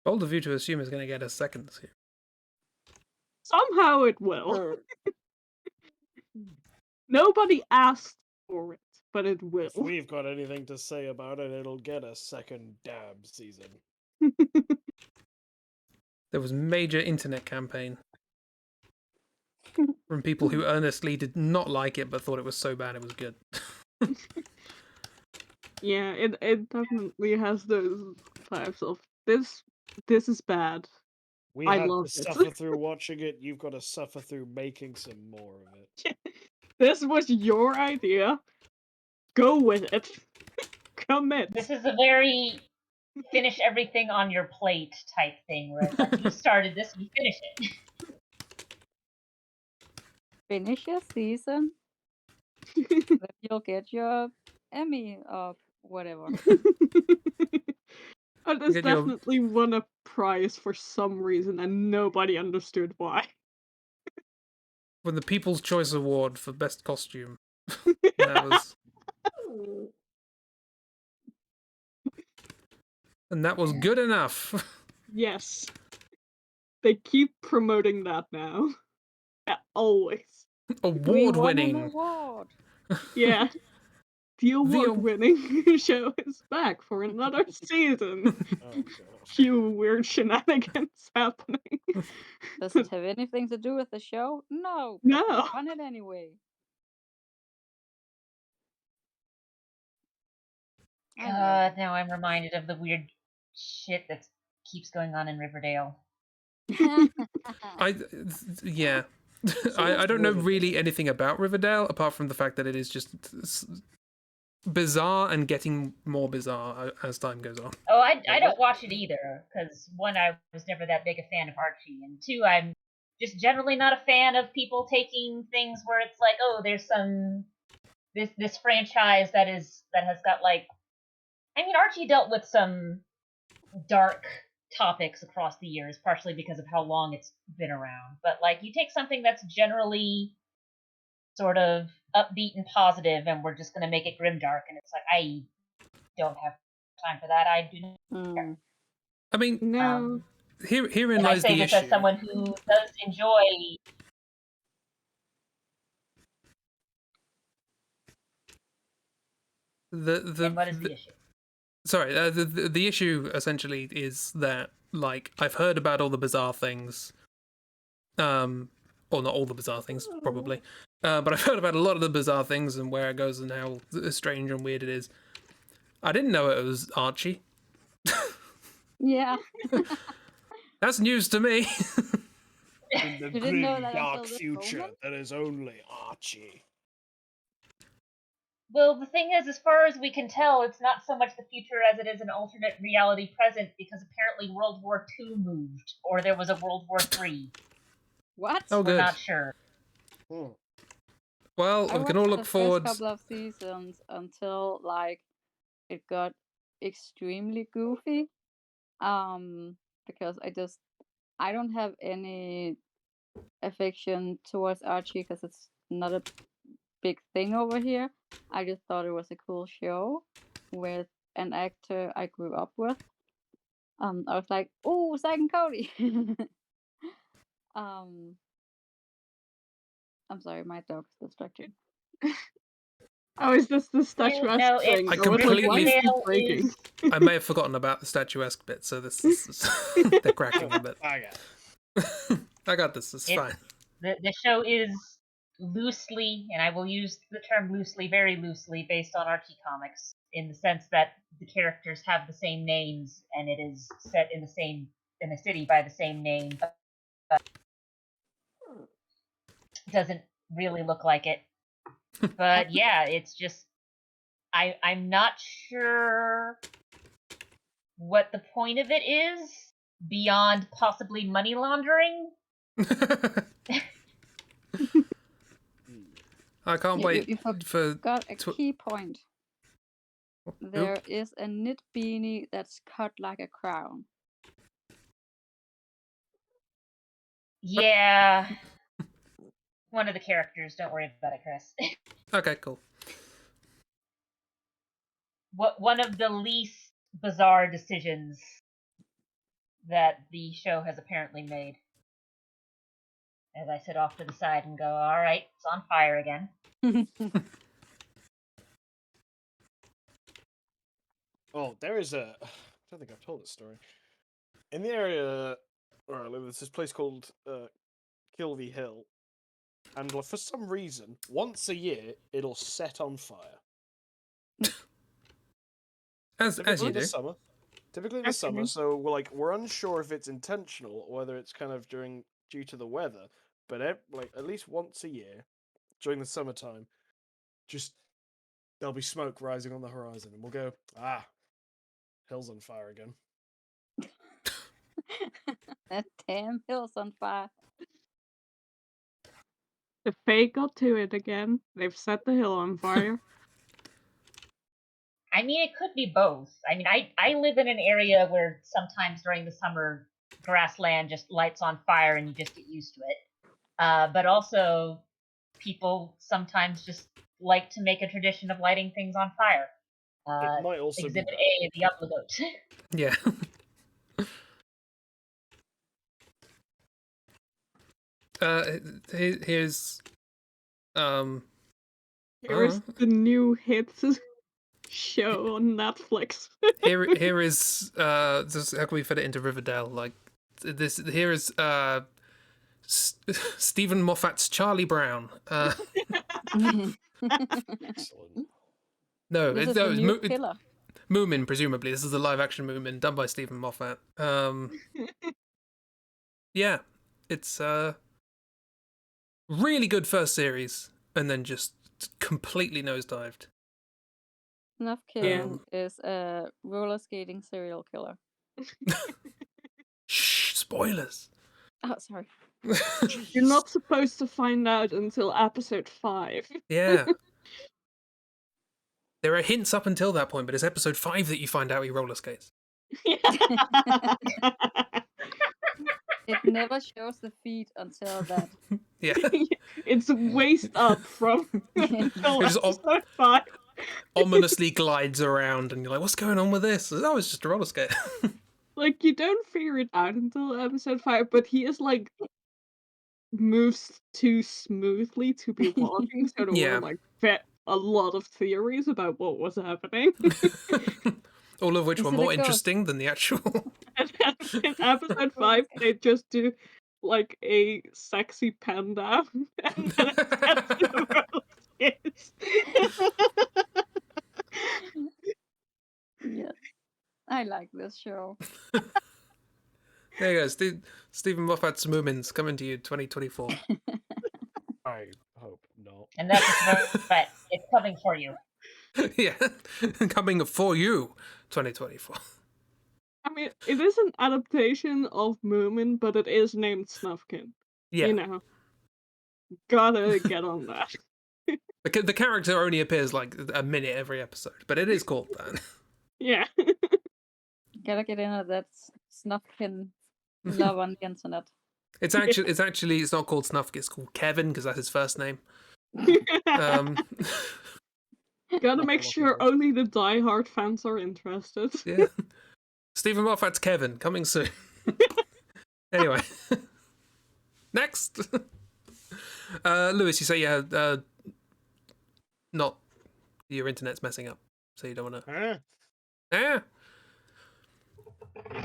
Bold of you to assume is going to get a second series. Somehow it will. Nobody asked for it, but it will. If we've got anything to say about it, it'll get a second dab season. There was major internet campaign from people who earnestly did not like it but thought it was so bad it was good. Yeah, it definitely has those vibes of this is bad. We I had love to it. suffer through watching it. You've got to suffer through making some more of it. This was your idea. Go with it. Commit. This is a very finish everything on your plate type thing, where it's like, you started this, you finish it. Finish your season, then you'll get your Emmy or whatever. And this Get your- definitely won a prize for some reason, and nobody understood why. Won the People's Choice Award for Best Costume. That was... And that was good enough. Yes. They keep promoting that now. Yeah, always. We won an Award-winning. award. Yeah. The award-winning show is back for another season. Oh gosh. Few weird shenanigans happening. Does it have anything to do with the show? No. But No. it's fun it anyway. I know. God, now I'm reminded of the weird shit that keeps going on in Riverdale. Yeah. So I what's don't know Riverdale? really anything about Riverdale apart from the fact that it is just bizarre and getting more bizarre as time goes on. Oh, I don't watch it either, because one, I was never that big a fan of Archie, and two, I'm just generally not a fan of people taking things where it's like, oh, there's this franchise that has got like, I mean, Archie dealt with some dark topics across the years, partially because of how long it's been around. But like, you take something that's generally sort of upbeat and positive, and we're just going to make it grimdark, and it's like, I don't have time for that. I do not care. I mean, No. herein And I lies say the this issue. as someone who does enjoy. And what is the issue? Sorry, the issue essentially is that, like, I've heard about all the bizarre things, or not all the bizarre things, probably, but I've heard about a lot of the bizarre things and where it goes and how strange and weird it is. I didn't know it was Archie. Yeah. That's news to me. In the didn't know grim, that dark until this future, moment? there is only Archie. Well, the thing is, as far as we can tell, it's not so much the future as it is an alternate reality present, because apparently World War II moved, or there was a World War III. What? Oh, We're good. not sure. Well, I we can all watched look the forward. first couple of seasons until like it got extremely goofy. Because I don't have any affection towards Archie because it's not a big thing over here. I just thought it was a cool show with an actor I grew up with. I was like, oh, Zack and Cody. I'm sorry, my dog's distracted. Oh, is this the statuesque No, thing? I I was like, why is it Riverdale breaking? is I may have forgotten about the statuesque bit, so this is they're cracking a bit. I got it. I got this. It's fine. the show is loosely, and I will use the term loosely, very loosely, based on Archie comics, in the sense that the characters have the same names, and it is set in a city by the same name, but doesn't really look like it. But yeah, it's just I'm not sure what the point of it is beyond possibly money laundering. I can't wait You for. got a key point. There is a knit beanie that's cut like a crown. Yeah. One of the characters, don't worry about it, Chris. Okay, cool. One of the least bizarre decisions that the show has apparently made. As I sit off to the side and go, alright, it's on fire again. Oh, there is a. I don't think I've told this story. In the area where I live, there's this place called Kilvey Hill, and for some reason, once a year, it'll set on fire. As you in the do. summer. Typically in the summer, so we're unsure if it's intentional or whether it's kind of due to the weather. But at least once a year, during the summertime, just there'll be smoke rising on the horizon, and we'll go, hill's on fire again. That damn hill's on fire. The Fae got to it again. They've set the hill on fire. I mean, it could be both. I mean, I live in an area where sometimes during the summer, grassland just lights on fire and you just get used to it. But also, people sometimes just like to make a tradition of lighting things on fire. It might also Exhibit be A, the upload. Yeah. Here's Here is the new hit show on Netflix. Here is this, how can we fit it into Riverdale? Like this. Here is Stephen Moffat's Charlie Brown. Excellent. No, This is no, the new killer. Moomin, presumably. This is the live action Moomin done by Stephen Moffat. Yeah, it's really good first series, and then just completely nosedived. Snufkin is a roller skating serial killer. Shh, spoilers. Oh, sorry. You're not supposed to find out until episode 5. Yeah. There are hints up until that point, but it's episode 5 that you find out he roller skates. It never shows the feet until that. Yeah. It's waist up from until It's episode 5. Ominously glides around, and you're like, what's going on with this? Oh, it's just a roller skate. Like, you don't figure it out until episode 5, but he is like moves too smoothly to be walking, so there Yeah. were like a lot of theories about what was happening. All of which were Is it more a ghost? interesting than the actual. And then in episode 5, they just do like a sexy pen down, and then it gets to the world kids. Yeah. I like this show. There you go. Stephen Moffat's Moomins coming to you 2024. I hope not. And that's but it's coming for you. Yeah. Coming for you 2024. I mean, it is an adaptation of Moomin, but it is named Snufkin. Yeah. You know. Gotta get on that. The character only appears like a minute every episode, but it is called that. Yeah. Gotta get in on that Snufkin love on the internet. It's not called Snufkin, it's called Kevin, because that's his first name. Gotta make sure only the diehard fans are interested. Yeah. Stephen Moffat's Kevin, coming soon. Anyway. Next. Lewis, you say not your internet's messing up, so you don't want to. Huh?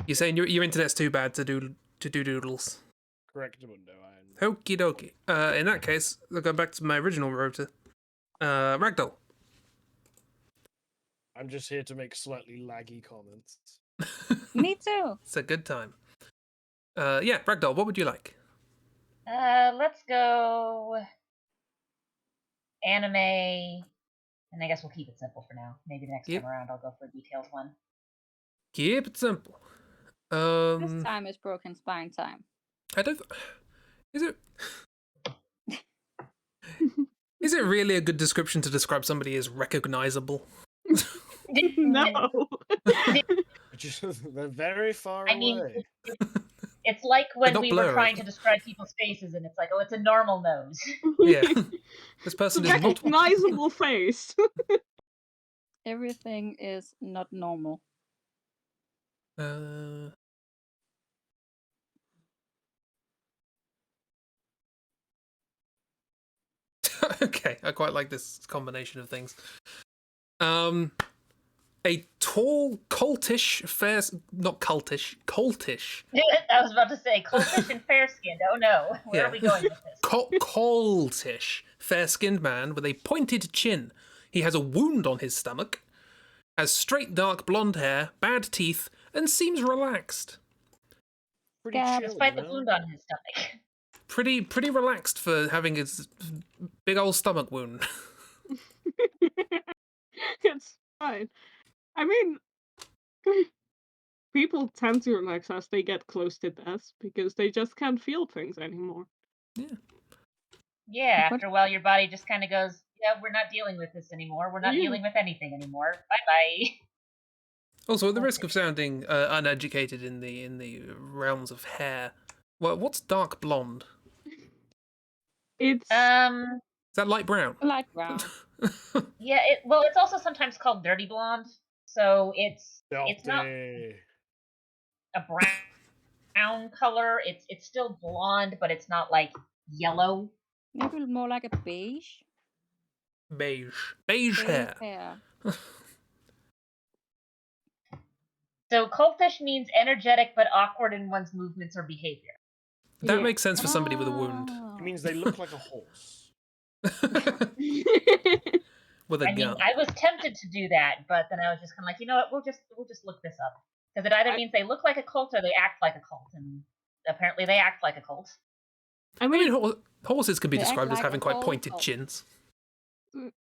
You're saying your internet's too bad to do doodles. Correct, Mundo. Okie dokie. In that case, I'll go back to my original rotor. Ragdoll. I'm just here to make slightly laggy comments. Me too. It's a good time. Yeah, Ragdoll, what would you like? Let's go anime, and I guess we'll keep it simple for now. Maybe the next time around I'll go for a detailed one. Keep it simple. This time is Broken Spine time. I don't. Is it? Is it really a good description to describe somebody as recognizable? No. They're very far away. I mean, it's like when we were trying to describe people's faces, and it's like, oh, it's a normal nose. Yeah, this person is not recognizable face. Everything is not normal. Okay, I quite like this combination of things. A tall, cultish, not cultish, coltish. I was about to say cultish and fair-skinned. Oh no, where are we going with this? Coltish, fair-skinned man with a pointed chin. He has a wound on his stomach, has straight dark blonde hair, bad teeth, and seems relaxed. Pretty Yeah, chill, Despite you the know? wound on his stomach. Pretty relaxed for having his big old stomach wound. It's fine. I mean, people tend to relax as they get close to death because they just can't feel things anymore. Yeah, after a while your body just kind of goes, yeah, we're not dealing with this anymore. We're not Yeah. dealing with anything anymore. Bye-bye. Also, at the risk of sounding uneducated in the realms of hair, what's dark blonde? It's Is that light brown? Light brown. Yeah, it's also sometimes called dirty blonde. So it's not Dirty. a brown color. It's still blonde, but it's not like yellow. Maybe more like a beige. Beige Beige hair. hair. So cultish means energetic but awkward in one's movements or behavior. That makes sense for somebody with a wound. It means they look like a horse. With a I mean, gun. I was tempted to do that, but then I was just kind of like, you know what? We'll just look this up because it either means they look like a cult or they act like a cult, and apparently they act like a cult. I mean, horses can be They act described as like having a quite whole pointed cult. chins.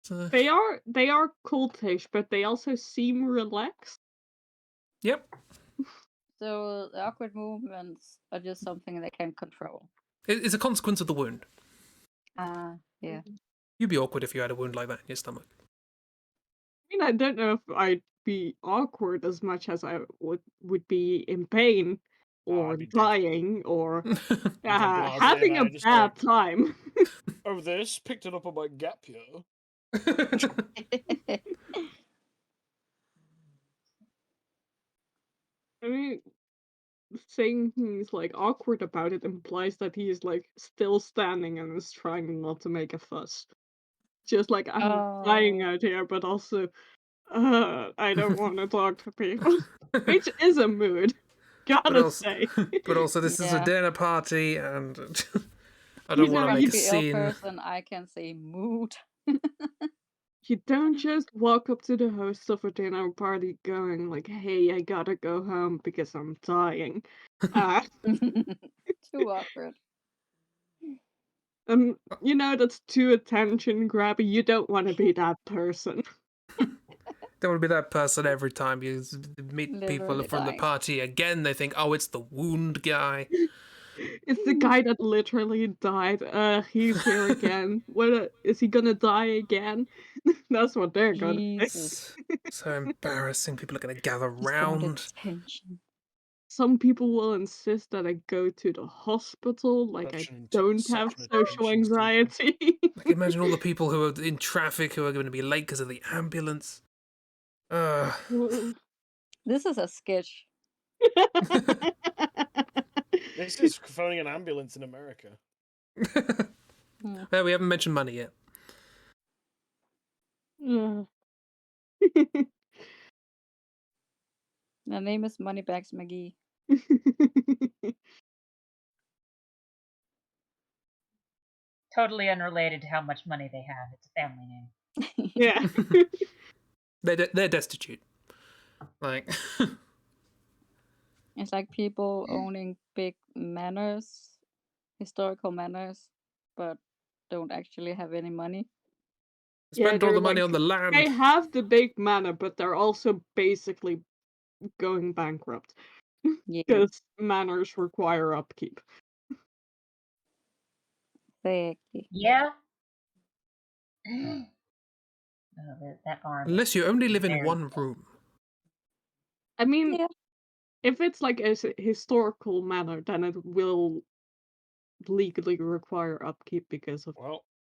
So, They are cultish, but they also seem relaxed. yep. So the awkward movements are just something they can control. It's a consequence of the wound. Yeah. You'd be awkward if you had a wound like that in your stomach. I mean, I don't know if I'd be awkward as much as I would be in pain or I'd be dying or blasé having a about it, just bad like, time. oh, this picked it up on my gap year. I mean, saying he's like awkward about it implies that he is like still standing and is trying not to make a fuss. Just like I'm dying out here, but also I don't want to talk to people, which is a mood. Gotta say. But also, this is a Yeah. dinner party, and I You don't want know, to make a Grumpy ill scene. person, I can say mood. You don't just walk up to the host of a dinner party going like, "Hey, I gotta go home because I'm dying." Too awkward. You know that's too attention grabby. You don't want to be that person. Don't want to be that person every time you meet people Literally from the dying. party again. They think, oh, it's the wound guy. It's the guy that literally died. He's here again. What is he gonna die again? That's what they're gonna think. Jesus. So embarrassing. People are going to gather Just wanted round. attention. Some people will insist that I go to the hospital, like I don't have social anxiety. Like, imagine all the people who are in traffic who are going to be late because of the ambulance. This is a sketch. This is phoning an ambulance in America. Well, we haven't mentioned money yet. The name is Moneybags McGee. Totally unrelated to how much money they have. It's a family name. Yeah. They're destitute. Like, It's like people owning big manors, historical manors, but don't actually have any money. spend all the money on the land. They have the big manor, but they're also basically going bankrupt. Because manors require upkeep. Exactly. Yeah. That arm. Unless you only live in one room. I mean, if it's like a historical manor, then it will legally require upkeep because of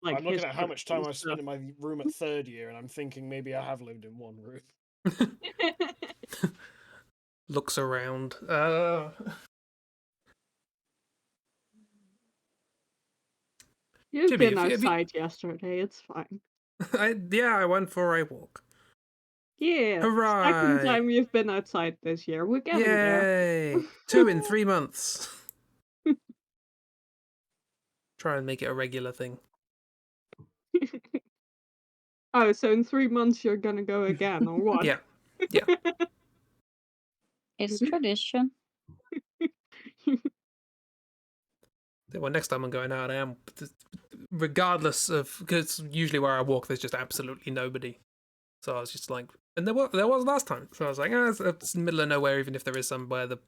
like I'm looking at how much time historical I've spent stuff. in my room at third year, and I'm thinking maybe I have lived in one room. Looks around. You've Chibi, been have you- outside yesterday, it's fine. I went for a walk. Yeah. Hooray! Second time you've been outside this year. We're getting there. Yay! 2 in 3 months. Try and make it a regular thing. Oh, so in 3 months you're gonna go again, or what? Yeah. It's tradition. Well, next time I'm going out, I am, regardless of, because usually where I walk, there's just absolutely nobody. So I was just like, and there was last time. So I was like, it's in the middle of nowhere. Even if there is somewhere, the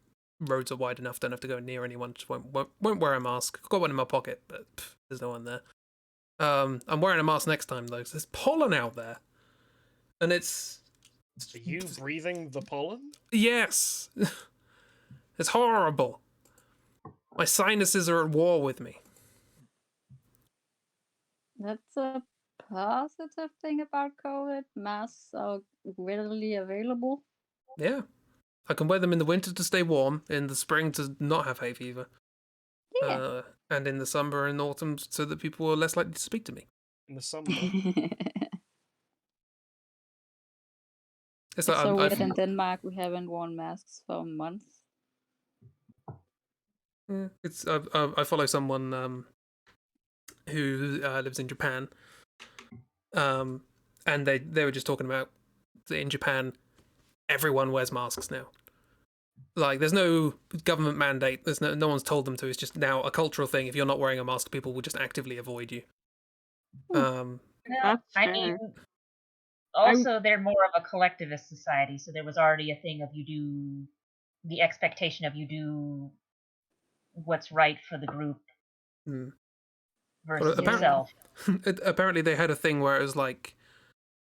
roads are wide enough. Don't have to go near anyone. Just won't wear a mask. I've got one in my pocket, but there's no one there. I'm wearing a mask next time though, because there's pollen out there, and it's. Are you breathing the pollen? Yes. It's horrible. My sinuses are at war with me. That's a positive thing about COVID. Masks are readily available. Yeah. I can wear them in the winter to stay warm, in the spring to not have hay fever. And in the summer and autumn so that people are less likely to speak to me. In the summer? It's It's like so weird I've, in Denmark we haven't worn masks for months. it's I follow someone who lives in Japan, and they were just talking about that in Japan everyone wears masks now. Like, there's no government mandate. There's no one's told them to. It's just now a cultural thing. If you're not wearing a mask, people will just actively avoid you. No, That's I fair. mean, also they're more of a collectivist society, so there was already a thing of the expectation of you do what's right for the group versus yourself. Apparently, they had a thing where it was like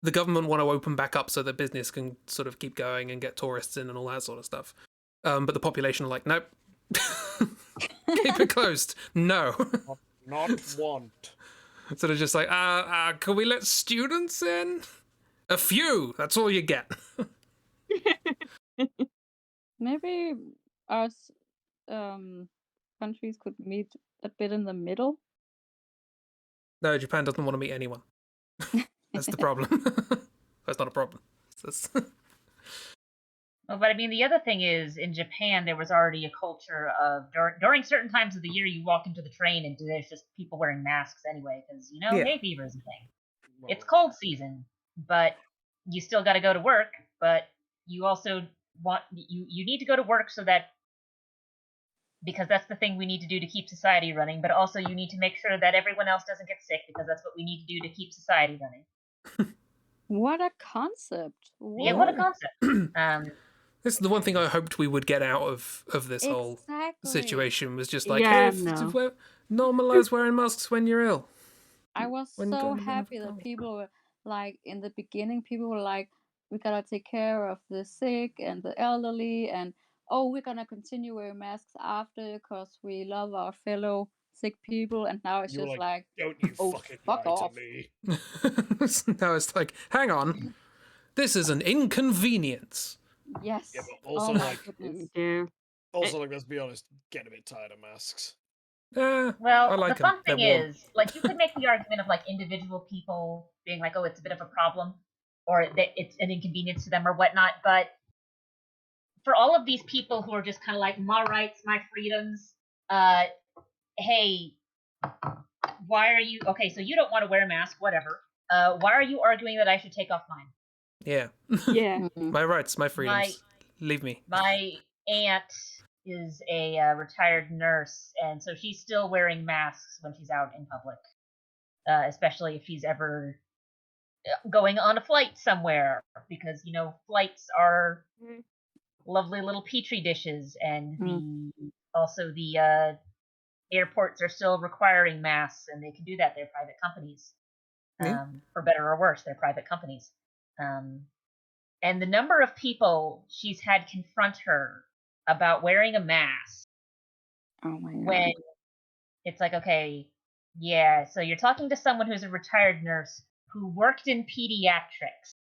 the government want to open back up so that business can sort of keep going and get tourists in and all that sort of stuff. But the population are like, nope, keep it closed. No. Not want. So they're just like, can we let students in? A few. That's all you get. Maybe us countries could meet a bit in the middle. No, Japan doesn't want to meet anyone. That's the problem. That's not a problem. Well, but I mean, the other thing is, in Japan, there was already a culture of during certain times of the year, you walk into the train and there's just people wearing masks anyway, because hay fever is a thing. It's cold season, but you still got to go to work. But you also you need to go to work because that's the thing we need to do to keep society running. But also, you need to make sure that everyone else doesn't get sick, because that's what we need to do to keep society running. What a concept! Yeah, what a concept. This is the one thing I hoped we would get out of this whole situation, was just like, normalize wearing masks when you're ill. I was so happy that people were like, in the beginning, people were like, we gotta take care of the sick and the elderly, and we're gonna continue wearing masks after because we love our fellow sick people. And now it's just like, don't you fucking fuck lie off. to me. Now it's like, hang on, this is an inconvenience. Yes. Yeah, but also also, let's be honest, get a bit tired of masks. Well, like the fun them. thing is, like, you could make the argument of like individual people being like, oh, it's a bit of a problem, or that it's an inconvenience to them or whatnot. But for all of these people who are just kind of like, my rights, my freedoms, hey, why are you okay? So you don't want to wear a mask, whatever. Why are you arguing that I should take off mine? Yeah. Yeah. My rights, my freedoms. Leave me. My aunt is a retired nurse, and so she's still wearing masks when she's out in public, especially if she's ever going on a flight somewhere, because flights are lovely little petri dishes, and also the airports are still requiring masks, and they can do that. They're private companies, for better or worse. They're private companies. And the number of people she's had confront her about wearing a mask. Oh my God. When it's like, okay, yeah, so you're talking to someone who's a retired nurse who worked in pediatrics.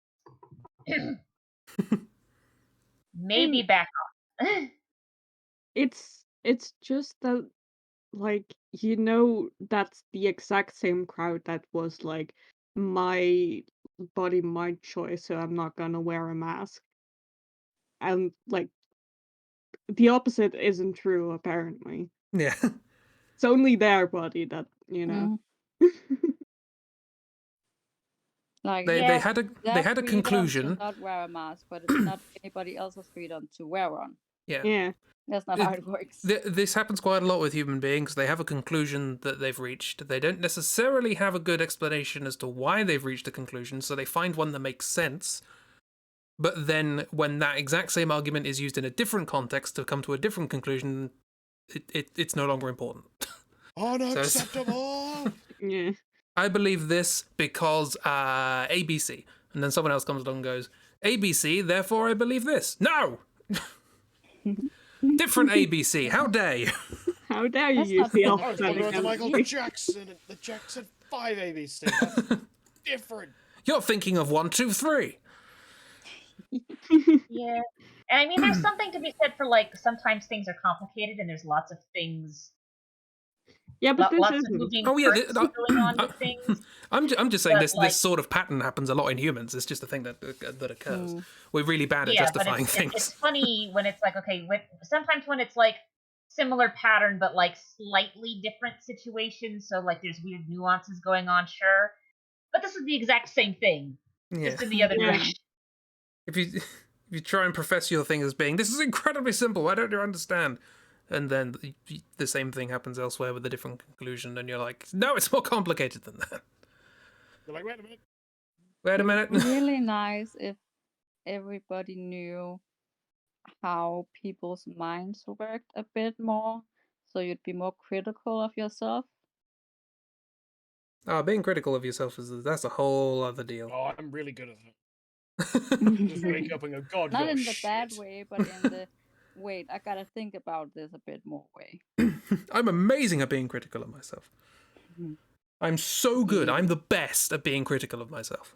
Maybe back off. It's just that, like, that's the exact same crowd that was like, my body, my choice, so I'm not gonna wear a mask. And like, the opposite isn't true, apparently. Yeah. It's only their body that, Like, they had a conclusion. to not wear a mask, but it's not anybody else's freedom to wear one. Yeah. That's not how it works. This happens quite a lot with human beings. They have a conclusion that they've reached. They don't necessarily have a good explanation as to why they've reached a conclusion, so they find one that makes sense. But then when that exact same argument is used in a different context to come to a different conclusion, it's no longer important. Unacceptable! Yeah. I believe this because ABC. And then someone else comes along and goes, ABC, therefore I believe this. No! Different ABC. How dare you? How dare you That's use not the fair. I was alphabet talking about the against Michael me. Jackson and the Jackson 5 ABC. That's different. You're thinking of 1, 2, 3. Yeah. And I mean, there's something to be said for, like, sometimes things are complicated and there's lots of things Yeah, but this lots of isn't. moving Oh yeah, parts going on with things. I'm just saying But, this like- this sort of pattern happens a lot in humans. It's just a thing that occurs. We're really bad at Yeah, but justifying it's things. funny when it's like, okay, sometimes when it's like similar pattern but like slightly different situations, so like there's weird nuances going on, sure. But this is the exact same thing, Yeah. just in the other Yeah. direction. If you try and profess your thing as being, this is incredibly simple, why don't you understand? And then the same thing happens elsewhere with a different conclusion, and you're like, no, it's more complicated than that. You're like, wait a minute. Wait a minute. Really nice if everybody knew how people's minds worked a bit more, so you'd be more critical of yourself. Being critical of yourself that's a whole other deal. Oh, I'm really good at it. Just wake up and go, God, Not you're in the shit. bad way, but in the wait, I gotta think about this a bit more way. I'm amazing at being critical of myself. I'm so good. I'm the best at being critical of myself.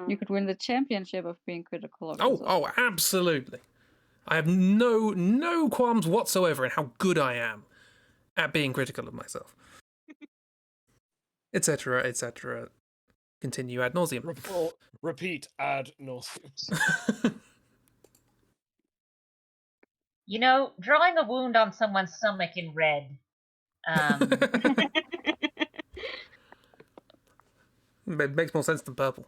You could win the championship of being critical of yourself. Oh, absolutely. I have no qualms whatsoever in how good I am at being critical of myself. Etc., etc. Continue ad nauseum. Repeat ad nauseum. You know, drawing a wound on someone's stomach in red. It makes more sense than purple.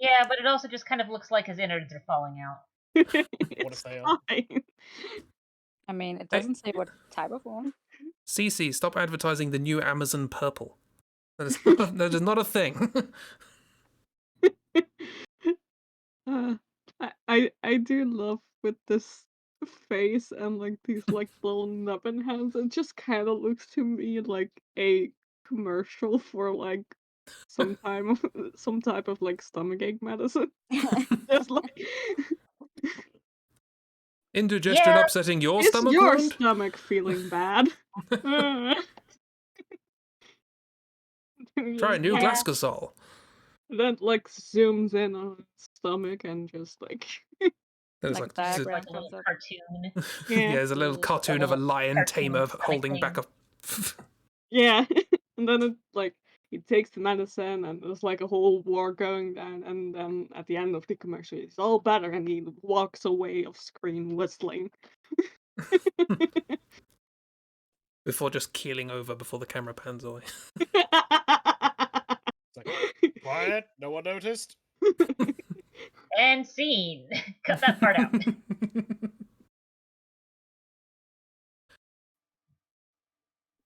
Yeah, but it also just kind of looks like his innards are falling out. What if they are? I mean, it doesn't say what type of wound. CC, stop advertising the new Amazon purple. That is not a thing. I do love with this face and like these like little nubbin hands. It just kind of looks to me like a commercial for like some type of like stomachache medicine. Just like Indigestion Yeah, upsetting your is stomach your wound? stomach feeling bad? Try a new Yeah. Glasgosol. Then like zooms in on his stomach and just like There's Like like, a Like diagram a comes little up. cartoon. yeah, there's a little cartoon of a lion cartoon tamer stomach holding thing. back a. yeah. And then it like he takes the medicine and there's like a whole war going down, and then at the end of the commercial he's all better and he walks away off screen whistling. Before just keeling over before the camera pans away. It's like, quiet, no one noticed. And scene. Cut that part out.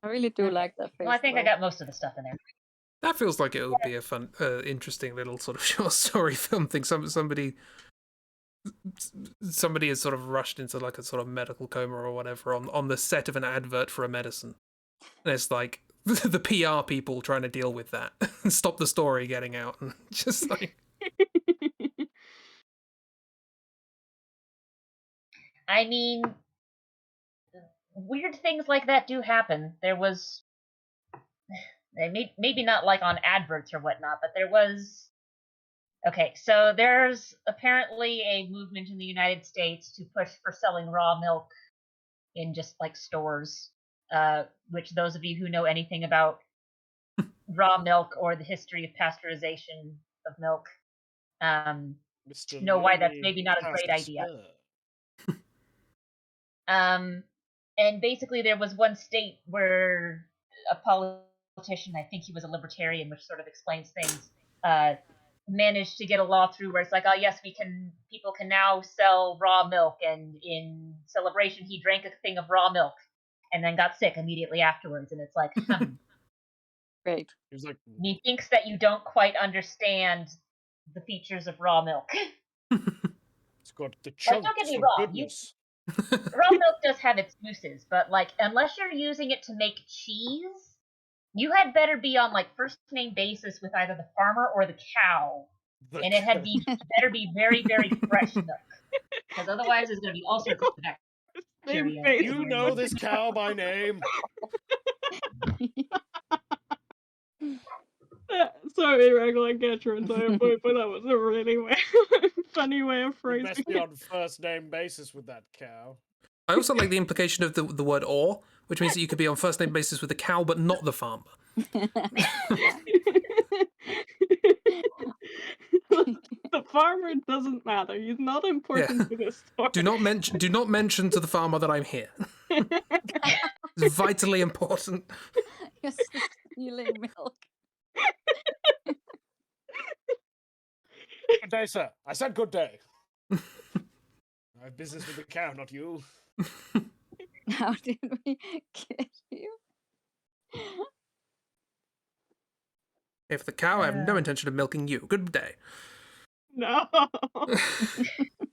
I really do like that face. Well, I think I though. got most of the stuff in there. That feels like it would be a fun, interesting little sort of short story film thing. Somebody is sort of rushed into like a sort of medical coma or whatever on the set of an advert for a medicine. And it's like the PR people trying to deal with that and stop the story getting out, and just like I mean, weird things like that do happen. There was, maybe not like on adverts or whatnot, but there was. Okay, so there's apparently a movement in the United States to push for selling raw milk in just like stores, which those of you who know anything about raw milk or the history of pasteurization of milk know why that's maybe not a great idea. And basically there was one state where a politician, I think he was a libertarian, which sort of explains things, managed to get a law through where it's like, oh yes, people can now sell raw milk, and in celebration he drank a thing of raw milk and then got sick immediately afterwards, and it's like, Great. He was like, he thinks that you don't quite understand the features of raw milk. it's got the chunks don't get me of wrong, goodness. Raw milk does have its uses, but like unless you're using it to make cheese, you had better be on like first name basis with either the farmer or the cow, and it had better be very very fresh milk, because otherwise there's going to be all sorts of bacteria. You know this cow by name. Sorry, Ragdoll, I get your entire point, but that was a really weird. funny way of You phrasing must be it. on first name basis with that cow. I also like the implication of the word "or," which means that you could be on first name basis with the cow, but not the farmer. The farmer doesn't matter. He's not important to this story. Do not mention to the farmer that I'm here. It's vitally important. You're stealing milk. Good day, sir. I said good day. I have business with the cow, not you. How did we get you? If the cow, I have no intention of milking you. Good day. No.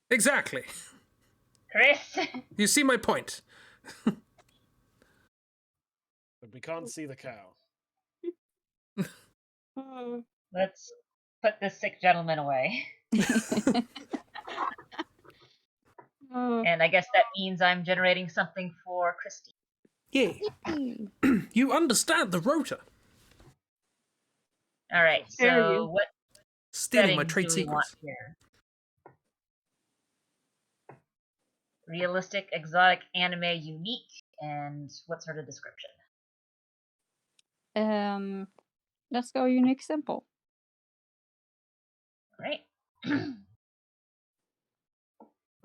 Exactly. Chris. You see my point. But we can't see the cow. Let's put this sick gentleman away. And I guess that means I'm generating something for Christi. Yay. You understand the rota. All right, so what Stealing my settings trade do we want secrets. here? Realistic, exotic, anime, unique, and what sort of description? Let's go unique simple. All right.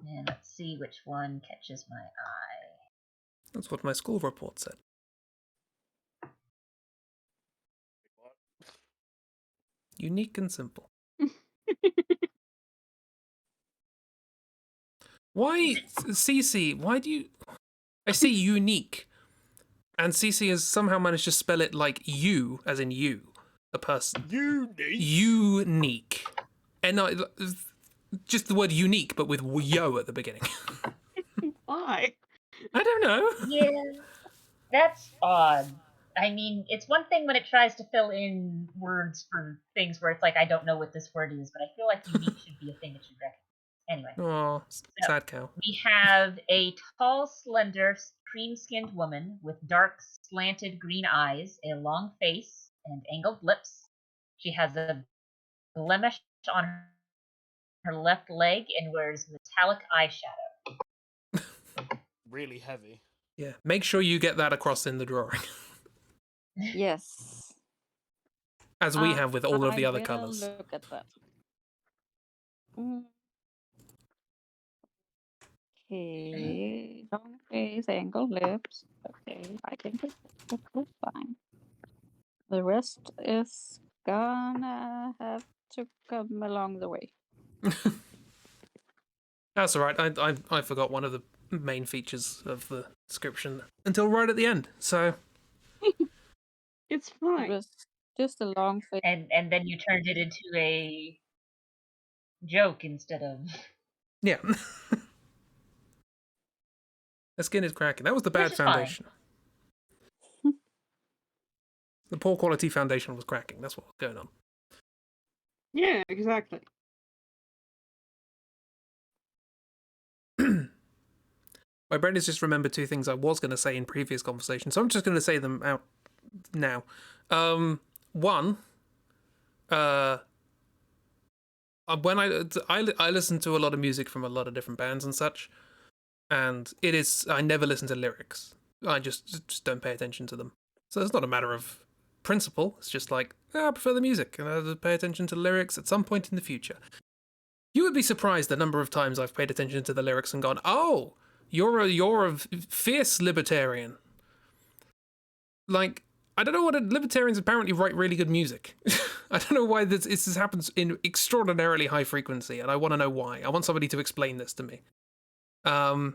And let's see which one catches my eye. That's what my school report said. Unique and simple. Why, CC, why do you... I see unique. And CC has somehow managed to spell it like you, as in you, a person. Unique? Unique. And just the word unique, but with yo at the beginning. Why? I don't know. Yeah, that's odd. I mean, it's one thing when it tries to fill in words for things where it's like, I don't know what this word is, but I feel like unique should be a thing that you recognize. Anyway. Oh, sad cow. We have a tall, slender, cream-skinned woman with dark, slanted green eyes, a long face, and angled lips. She has a blemish on her left leg and wears metallic eyeshadow. Really heavy. Yeah, make sure you get that across in the drawing. Yes. As we have with all of the other will colours. Look at that. Okay, long face, angled lips. Okay, I think it looks fine. The rest is gonna have to come along the way. That's all right. I forgot one of the main features of the description until right at the end. So It's It fine. was just a long face. And then you turned it into a joke instead of... yeah. The skin is cracking. That was the bad is fine. foundation. The poor quality foundation was cracking. That's what was going on. Yeah, exactly. My brain has just remembered two things I was going to say in previous conversations, so I'm just going to say them out now. One, when I listen to a lot of music from a lot of different bands and such, and I never listen to lyrics. I just don't pay attention to them. So it's not a matter of principle. It's just like, I prefer the music, and I'll pay attention to the lyrics at some point in the future. You would be surprised the number of times I've paid attention to the lyrics and gone, oh, you're a fierce libertarian. Like, I don't know what libertarians apparently write really good music. I don't know why this happens in extraordinarily high frequency, and I want to know why. I want somebody to explain this to me. But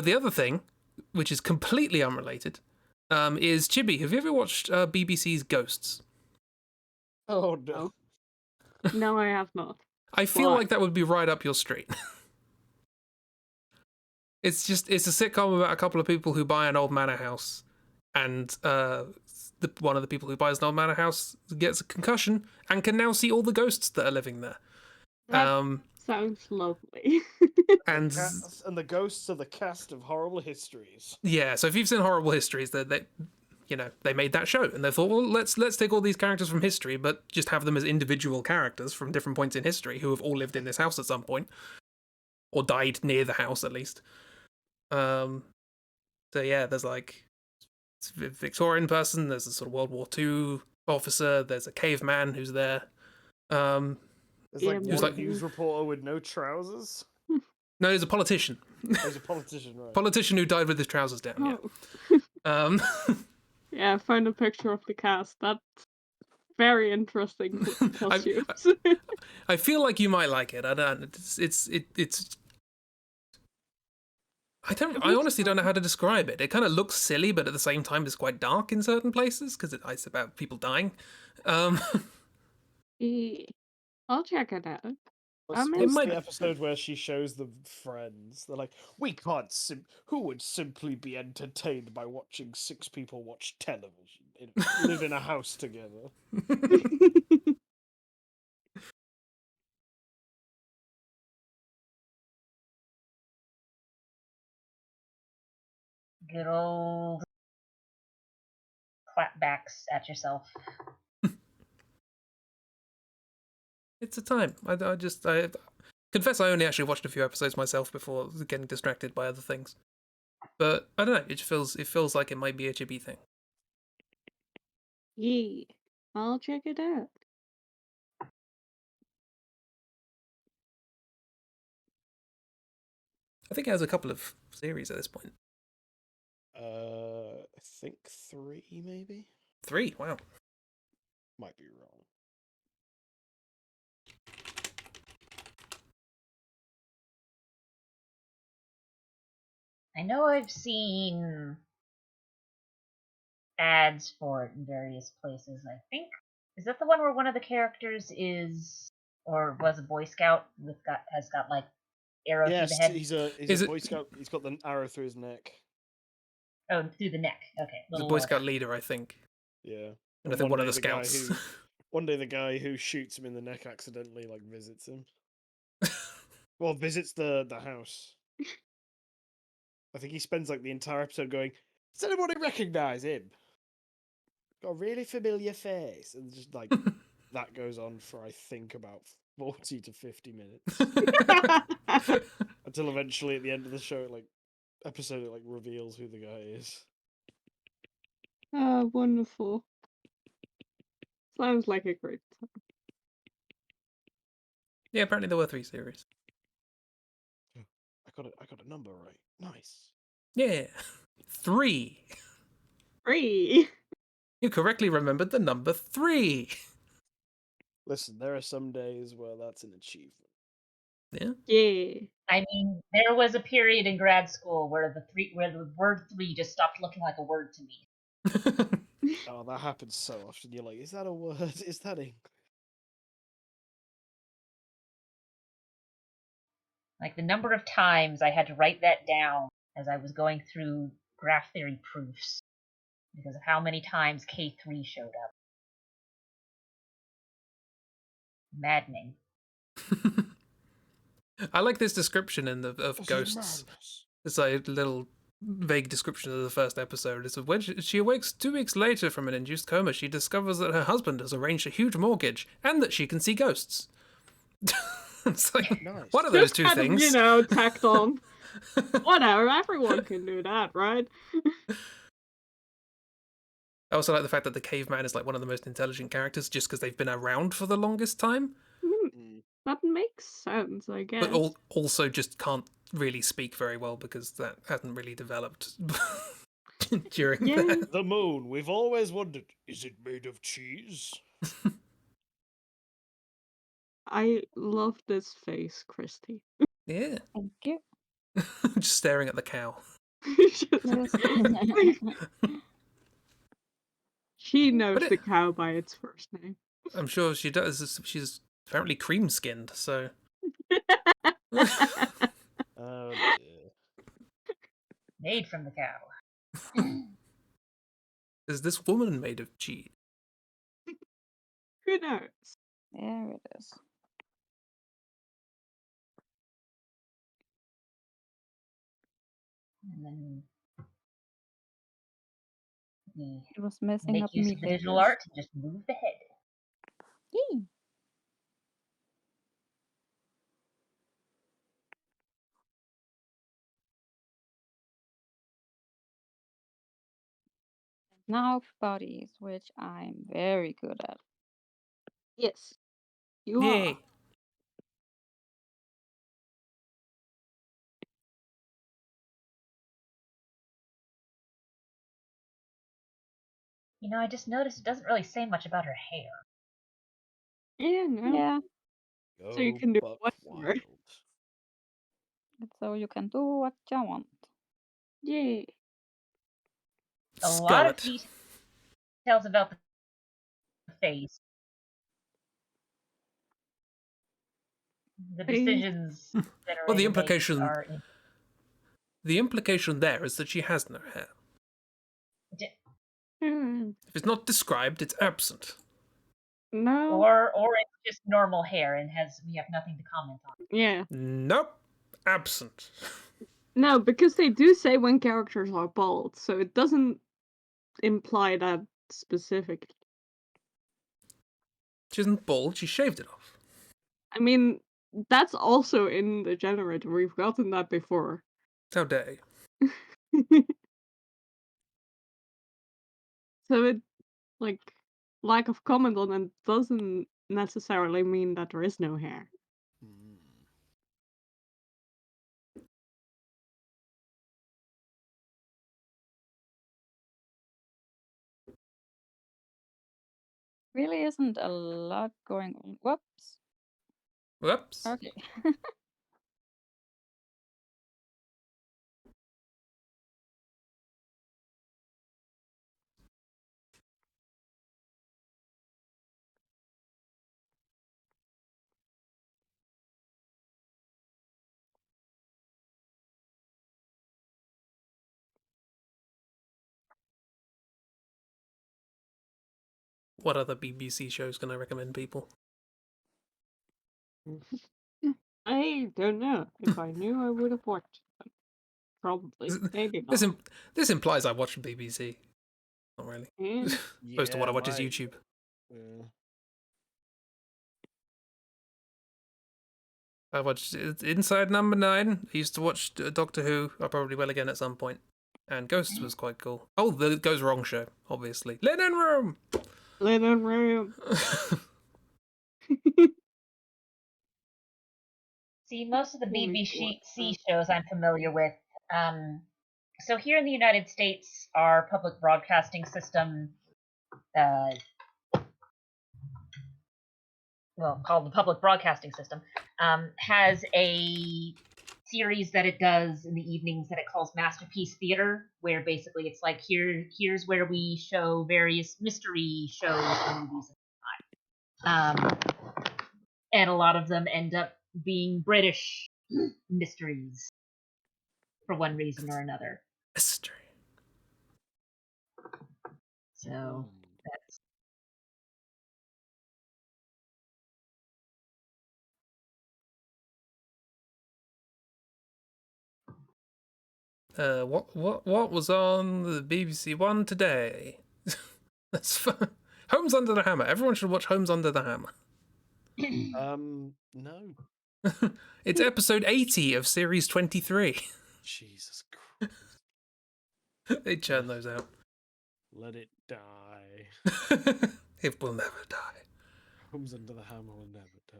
the other thing, which is completely unrelated, is Chibi. Have you ever watched BBC's Ghosts? Oh no. No, I have not. I feel Why? like that would be right up your street. It's a sitcom about a couple of people who buy an old manor house, and one of the people who buys an old manor house gets a concussion and can now see all the ghosts that are living there. Sounds lovely. And The ghosts are the cast of Horrible Histories. yeah, so if you've seen Horrible Histories, they made that show and they thought, well, let's take all these characters from history, but just have them as individual characters from different points in history who have all lived in this house at some point, or died near the house at least. So yeah, there's like a Victorian person, there's a sort of World War II officer, there's a caveman who's there. There's like Yeah, one news reporter with no trousers. No, he's a politician. Oh, he's a politician, right? Politician who died with his trousers down. Oh. Yeah. Yeah, I found a picture of the cast. That's very interesting costumes. I feel like you might like it. I don't. It's. I honestly don't know how to describe it. It kind of looks silly, but at the same time, it's quite dark in certain places because it's about people dying. Yeah, I'll check it out. What's the episode where she shows them Friends? They're like, we can't. Who would simply be entertained by watching 6 people watch television, live in a house together? Good old clapbacks at yourself. It's a time. I confess I only actually watched a few episodes myself before getting distracted by other things. But I don't know. It feels like it might be a Chibi thing. Yeah, I'll check it out. I think it has a couple of series at this point. I think 3 maybe. 3. Wow. Might be wrong. I know I've seen ads for it in various places. I think is that the one where one of the characters is or was a Boy Scout has got like arrow through the head. He's a Boy Scout. He's got the arrow through his neck. Oh, through the neck. Okay. The Boy Scout leader, I think. Yeah. And I think one of the scouts. One day the guy who shoots him in the neck accidentally visits him. Well, visits the house. I think he spends the entire episode going, does anybody recognise him? Got a really familiar face. And just that goes on for I think about 40 to 50 minutes. Until eventually at the end of the show, episode, it reveals who the guy is. Oh, wonderful. Sounds like a great time. Yeah, apparently there were 3 series. I got a number right. Nice. Yeah. 3. 3. You correctly remembered the number 3. Listen, there are some days where that's an achievement. Yeah. Yeah. I mean, there was a period in grad school where the word 3 just stopped looking like a word to me. Oh, that happens so often. You're like, is that a word? Is that English? Like the number of times I had to write that down as I was going through graph theory proofs because of how many times K3 showed up. Maddening. I like this description of ghosts. It's a little vague description of the first episode. It's when she awakes 2 weeks later from an induced coma, she discovers that her husband has arranged a huge mortgage and that she can see ghosts. It's like, nice. What are those two things? Tacked on. Whatever, everyone can do that, right? I also like the fact that the caveman is one of the most intelligent characters just because they've been around for the longest time. That makes sense, I guess. But also just can't really speak very well because that hasn't really developed during that. The moon, we've always wondered, is it made of cheese? I love this face, Christi. Yeah. Thank you. Just staring at the cow. She knows the cow by its first name. I'm sure she does. She's apparently cream-skinned, so... Oh, dear. Made from the cow. Is this woman made of cheese? Who knows? There it is. And then We It was messing make up use me of the digital fingers. art and just move the head. Yee. Now bodies, which I'm very good at. Yes, you Yay. are. You know, I just noticed it doesn't really say much about her hair. Yeah, no. Yeah, So you Go can do buck whatever. wild. so you can do what you want. Yay. A lot of Scarlet. details about the face. The Face. decisions Well, the generator makes implication are there is that she has no hair. Hmm. If it's not described, it's absent. No. or it's just normal hair and we have nothing to comment on. Yeah. Nope. Absent. No, because they do say when characters are bald, so it doesn't imply that specifically. She isn't bald, she shaved it off. I mean, that's also in the generator. We've gotten that before. How dare you? So it, like, lack of comment on it doesn't necessarily mean that there is no hair. Mm. Really isn't a lot going on. Whoops. Whoops. Okay. What other BBC shows can I recommend people? I don't know. If I knew, I would have watched them. Probably. Maybe not. This implies I watch BBC. Not really. Yeah. Most of what I watch is my- YouTube. Yeah. I watched Inside Number 9. I used to watch Doctor Who. I probably will again at some point. And Ghosts was quite cool. Oh, the Goes Wrong show, obviously. Linen Room! Linen room. See, most of the Holy BBC shows I'm familiar with. So here in the United States, our public broadcasting system, called the public broadcasting system, has a series that it does in the evenings that it calls Masterpiece Theater, where basically it's like here's where we show various mystery shows and movies at the time. And a lot of them end up being British mysteries for one reason or another. Mystery. So that's What was on the BBC One today? That's fun. Homes Under the Hammer. Everyone should watch Homes Under the Hammer. No. It's episode 80 of series 23. Jesus Christ. They churn those out. Let it die. It will never die. Homes Under the Hammer will never die.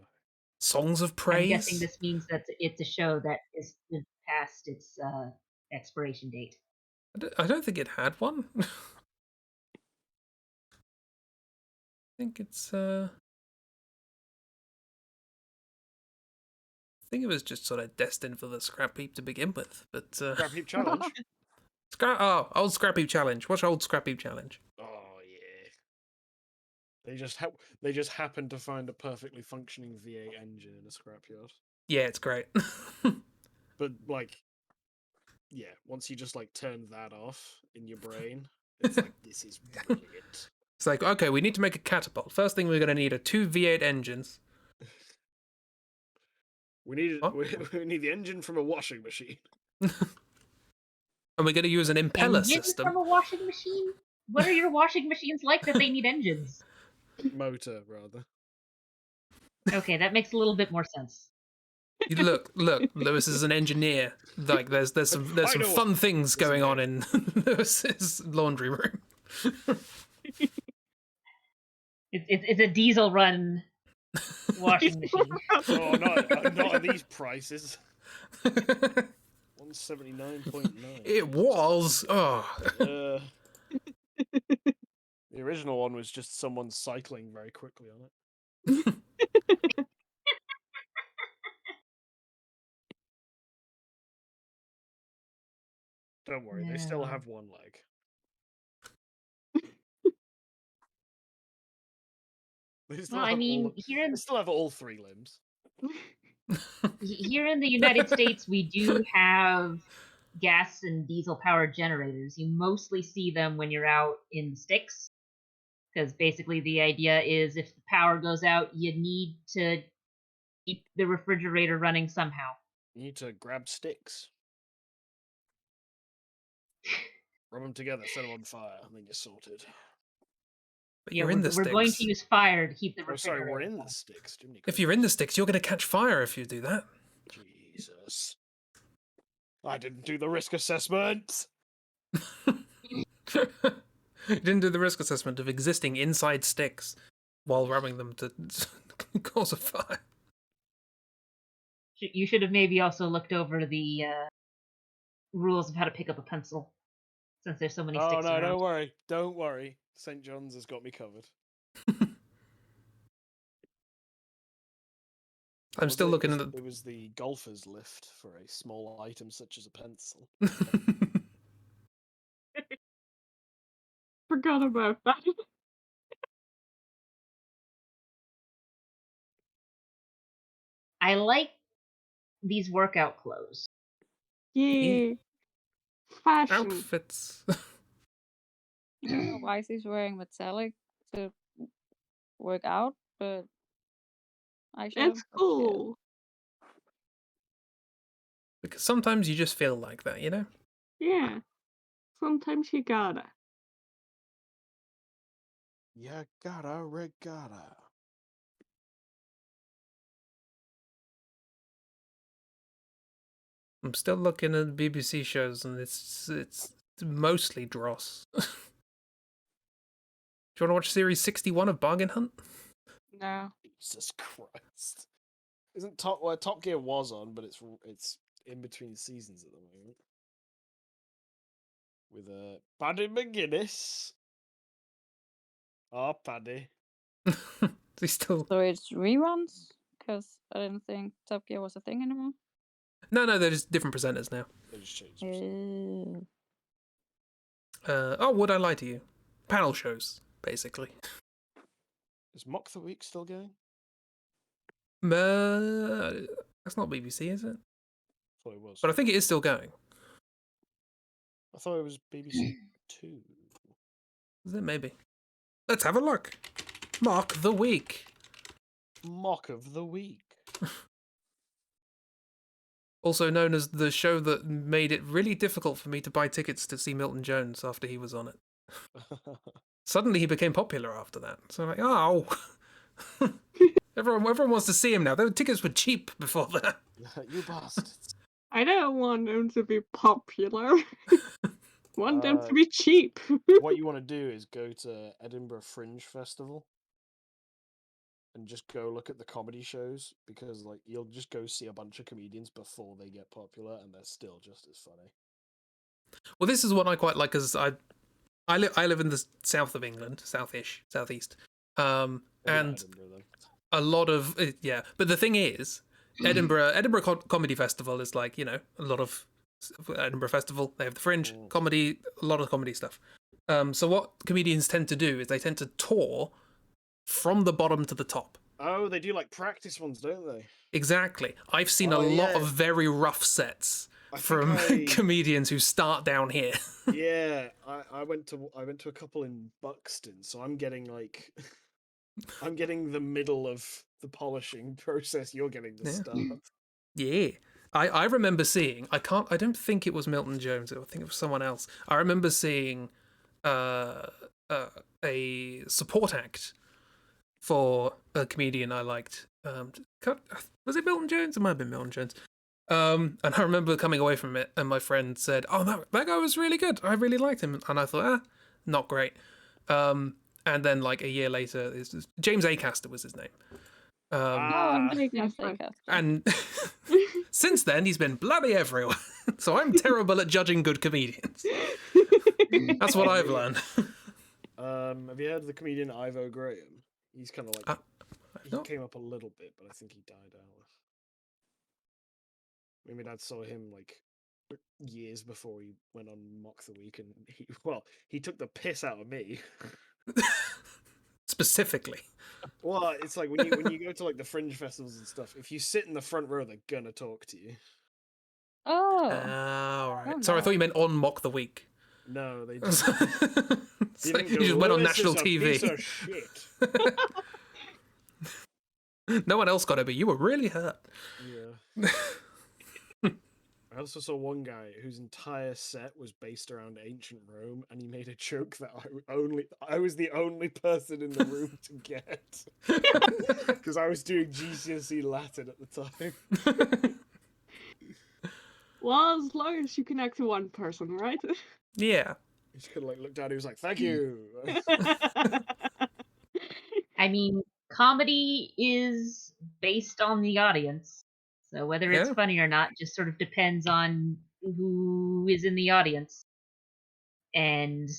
Songs of I'm Praise. guessing this means that it's a show that is past its expiration date. I don't think it had one. I think it's I think it was just sort of destined for the scrap heap to begin with. But Scrap Heap Challenge. old scrap heap challenge. Watch old scrap heap challenge. Oh yeah. They just happened to find a perfectly functioning V8 engine in a scrapyard. Yeah, it's great. But like, yeah, once you just like turn that off in your brain, it's like this is brilliant. It's like, okay, we need to make a catapult. First thing we're going to need are 2 V8 engines. We need What? we need the engine from a washing machine. And we're going to use an impeller Engine system. from a washing machine? What are your washing machines like that they need engines? Motor, rather. Okay, that makes a little bit more sense. Look, Lewis is an engineer. Like there's some fun things going on in Lewis's laundry room. It's a diesel run washing machine. Oh, not at these prices. 179.9. It was. Oh. The original one was just someone cycling very quickly on it. Don't worry, they still have one leg. They still have all 3 limbs. Here in the United States, we do have gas and diesel powered generators. You mostly see them when you're out in the sticks, because basically the idea is if the power goes out, you need to keep the refrigerator running somehow. You need to grab sticks, rub them together, set them on fire, and then you're sorted. But you're in the sticks. We're going to use fire to keep the refrigerator. Sorry, we're in the sticks. If you're in the sticks, you're going to catch fire if you do that. Jesus. I didn't do the risk assessment. You didn't do the risk assessment of existing inside sticks while rubbing them to cause a fire. You should have maybe also looked over the rules of how to pick up a pencil, since there's so many sticks around. Don't worry. St. John's has got me covered. I'm still looking at the... It was the golfer's lift for a small item such as a pencil. Forgot about that. I like these workout clothes. Yeah. Fashion. Outfits. I don't know why he's wearing metallic to work out, but It's cool. Because sometimes you just feel like that, you know? Yeah. Sometimes you gotta. You gotta regatta. I'm still looking at BBC shows, and it's mostly dross. Do you want to watch series 61 of Bargain Hunt? No. Jesus Christ! Isn't Top Gear was on, but it's in between seasons at the moment. With Paddy McGuinness. Oh, Paddy. So it's reruns? Because I didn't think Top Gear was a thing anymore. No, they're just different presenters now. They just changed. Would I lie to you? Panel shows, basically. Is Mock the Week still going? That's not BBC, is it? I thought it was. But I think it is still going. I thought it was BBC 2. Is it? Maybe. Let's have a look. Mock the Week. Mock of the Week. Also known as the show that made it really difficult for me to buy tickets to see Milton Jones after he was on it. Suddenly he became popular after that. So I'm like, oh. everyone wants to see him now. The tickets were cheap before that. You bastards. I don't want them to be popular. Want them to be cheap. What you want to do is go to Edinburgh Fringe Festival and just go look at the comedy shows, because like you'll just go see a bunch of comedians before they get popular, and they're still just as funny. Well, this is what I quite like, because I live in the south of England, southeast, and a lot of But the thing is, Edinburgh Comedy Festival is like, you know, a lot of Edinburgh Festival. They have the Fringe comedy, a lot of comedy stuff. So what comedians tend to do is they tend to tour from the bottom to the top. Oh, they do like practice ones, don't they? Exactly. I've seen a lot of very rough sets from comedians who start down here. Yeah, I went to a couple in Buxton, so I'm getting like I'm getting the middle of the polishing process. You're getting the start. Yeah. I remember seeing, I don't think it was Milton Jones, I think it was someone else. I remember seeing a support act for a comedian I liked. Was it Milton Jones? It might have been Milton Jones. And I remember coming away from it, and my friend said, "Oh, that guy was really good. I really liked him." And I thought, not great. And then like a year later, James Acaster was his name. James Acaster. And since then, he's been bloody everywhere. So I'm terrible at judging good comedians. That's what I've learned. Have you heard of the comedian Ivo Graham? He's kind of like he came up a little bit, but I think he died out. My dad saw him like years before he went on Mock the Week, and he took the piss out of me. Specifically. Well, it's like when you go to like the fringe festivals and stuff. If you sit in the front row, they're gonna talk to you. Oh. All right. Oh, Sorry, I no. thought you meant on Mock the Week. No, they didn't. So you just went on national TV. Piece of shit. No one else got it, but you were really hurt. Yeah. I also saw one guy whose entire set was based around ancient Rome, and he made a joke that I was the only person in the room to get, because I was doing GCSE Latin at the time. Well, as long as you connect to one person, right? Yeah. He just kind of like looked down. He was like, "Thank you." I mean, comedy is based on the audience. So whether it's Yeah. funny or not just sort of depends on who is in the audience. And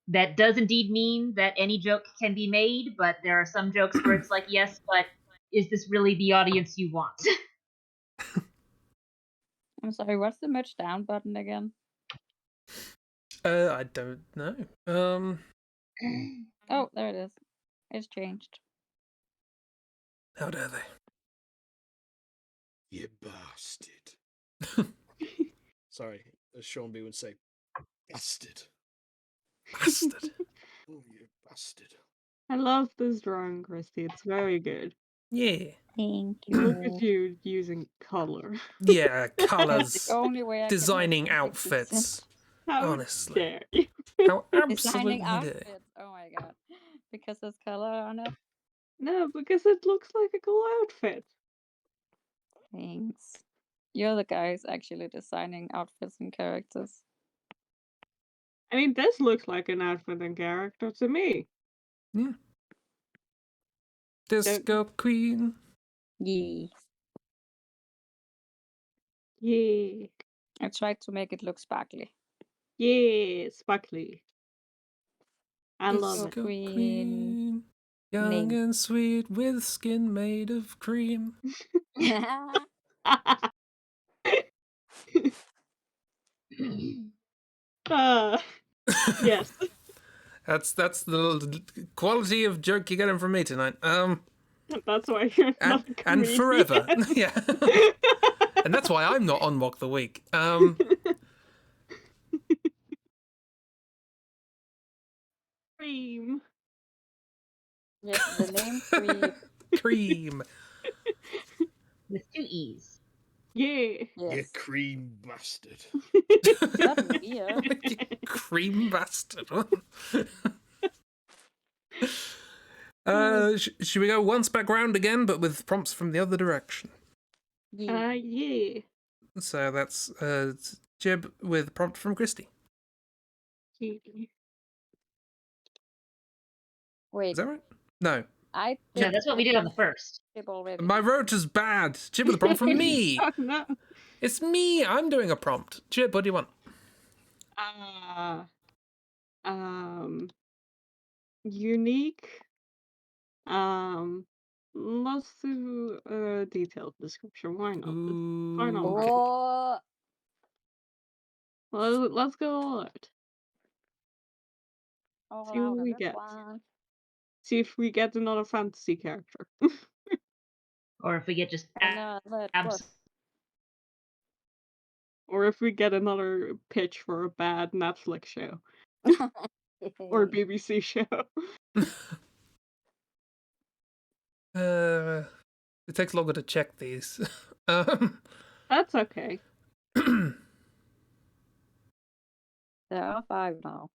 that does indeed mean that any joke can be made, but there are some jokes where it's like, yes, but is this really the audience you want? I'm sorry, what's the merge down button again? I don't know. Oh, there it is. It's changed. How dare they? You bastard. Sorry, as Sean B would say, bastard. Bastard. Oh, you bastard. I love this drawing, Christy. It's very good. Yeah. Thank Look you. at you using color. Yeah, That's colours. the only way I can Designing make it make sense. outfits. How Honestly. dare you? How absolutely Designing dare. outfits. Oh my god. Because there's color on it. No, because it looks like a cool outfit. Thanks. You're the guy who's actually designing outfits and characters. I mean, this looks like an outfit and character to me. Disco Queen. Yeah. Yeah. I tried to make it look sparkly. Yeah, sparkly. I love it. Disco Queen. Young Link. and sweet with skin made of cream. Yes. That's the quality of joke you're getting from me tonight. That's why you're not a and comedian. forever. Yeah. And that's why I'm not on Mock the Week. Cream. Yes, the name Creed. Cream. With 2 E's. Yeah. You Yes. cream bastard. That's weird. You cream bastard. Should we go once back round again, but with prompts from the other direction? Yeah. Yeah. So that's Chib with prompt from Christi. Yeah. Wait, Is that right? No. I No, that's what we did on the first. Chib already. My rotor's bad. Chib with a prompt from me. Oh no. It's me. I'm doing a prompt. Chib, what do you want? Unique. Let's do a detailed description. Why not? Why not? Okay. Oh, Well, let's go all out. all See what out on we this get. one. See if we get another fantasy character. Or if we get just Another abs- Or if we get another pitch for a bad Netflix show. Or BBC show. It takes longer to check these. That's okay. There are 5 now.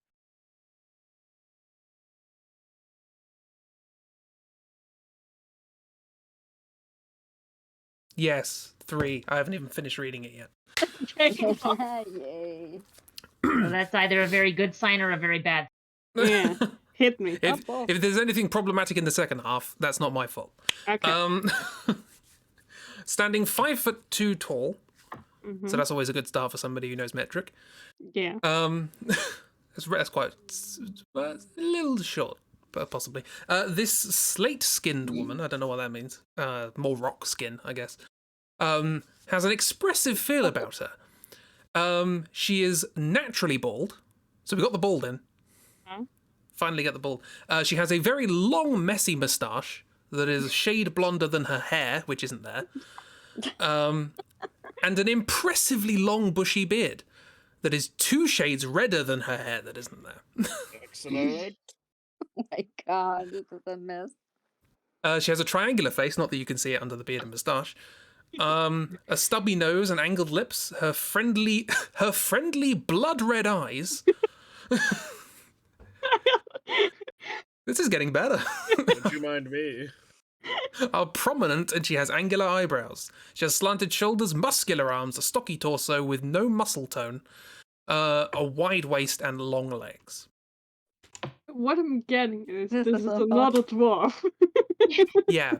Yes, 3. I haven't even finished reading it yet. Yay. So that's either a very good sign or a very bad. Yeah. Hit me. If there's anything problematic in the second half, that's not my fault. Okay. Standing 5'2" tall, Mhm. so that's always a good start for somebody who knows metric. Yeah. That's quite a little short, but possibly. This slate-skinned woman, I don't know what that means. More rock skin, I guess. Has an expressive feel about her. She is naturally bald, so we got the bald in. Huh? Finally get the bald. She has a very long, messy moustache that is a shade blonder than her hair, which isn't there. And an impressively long, bushy beard that is 2 shades redder than her hair that isn't there. Excellent. Oh my god, this is a mess. She has a triangular face, not that you can see it under the beard and moustache. A stubby nose and angled lips. Her friendly blood red eyes. This is getting better. Don't you mind me? Are prominent, and she has angular eyebrows. She has slanted shoulders, muscular arms, a stocky torso with no muscle tone, a wide waist, and long legs. What I'm getting is This this is is a not a dwarf. Yeah.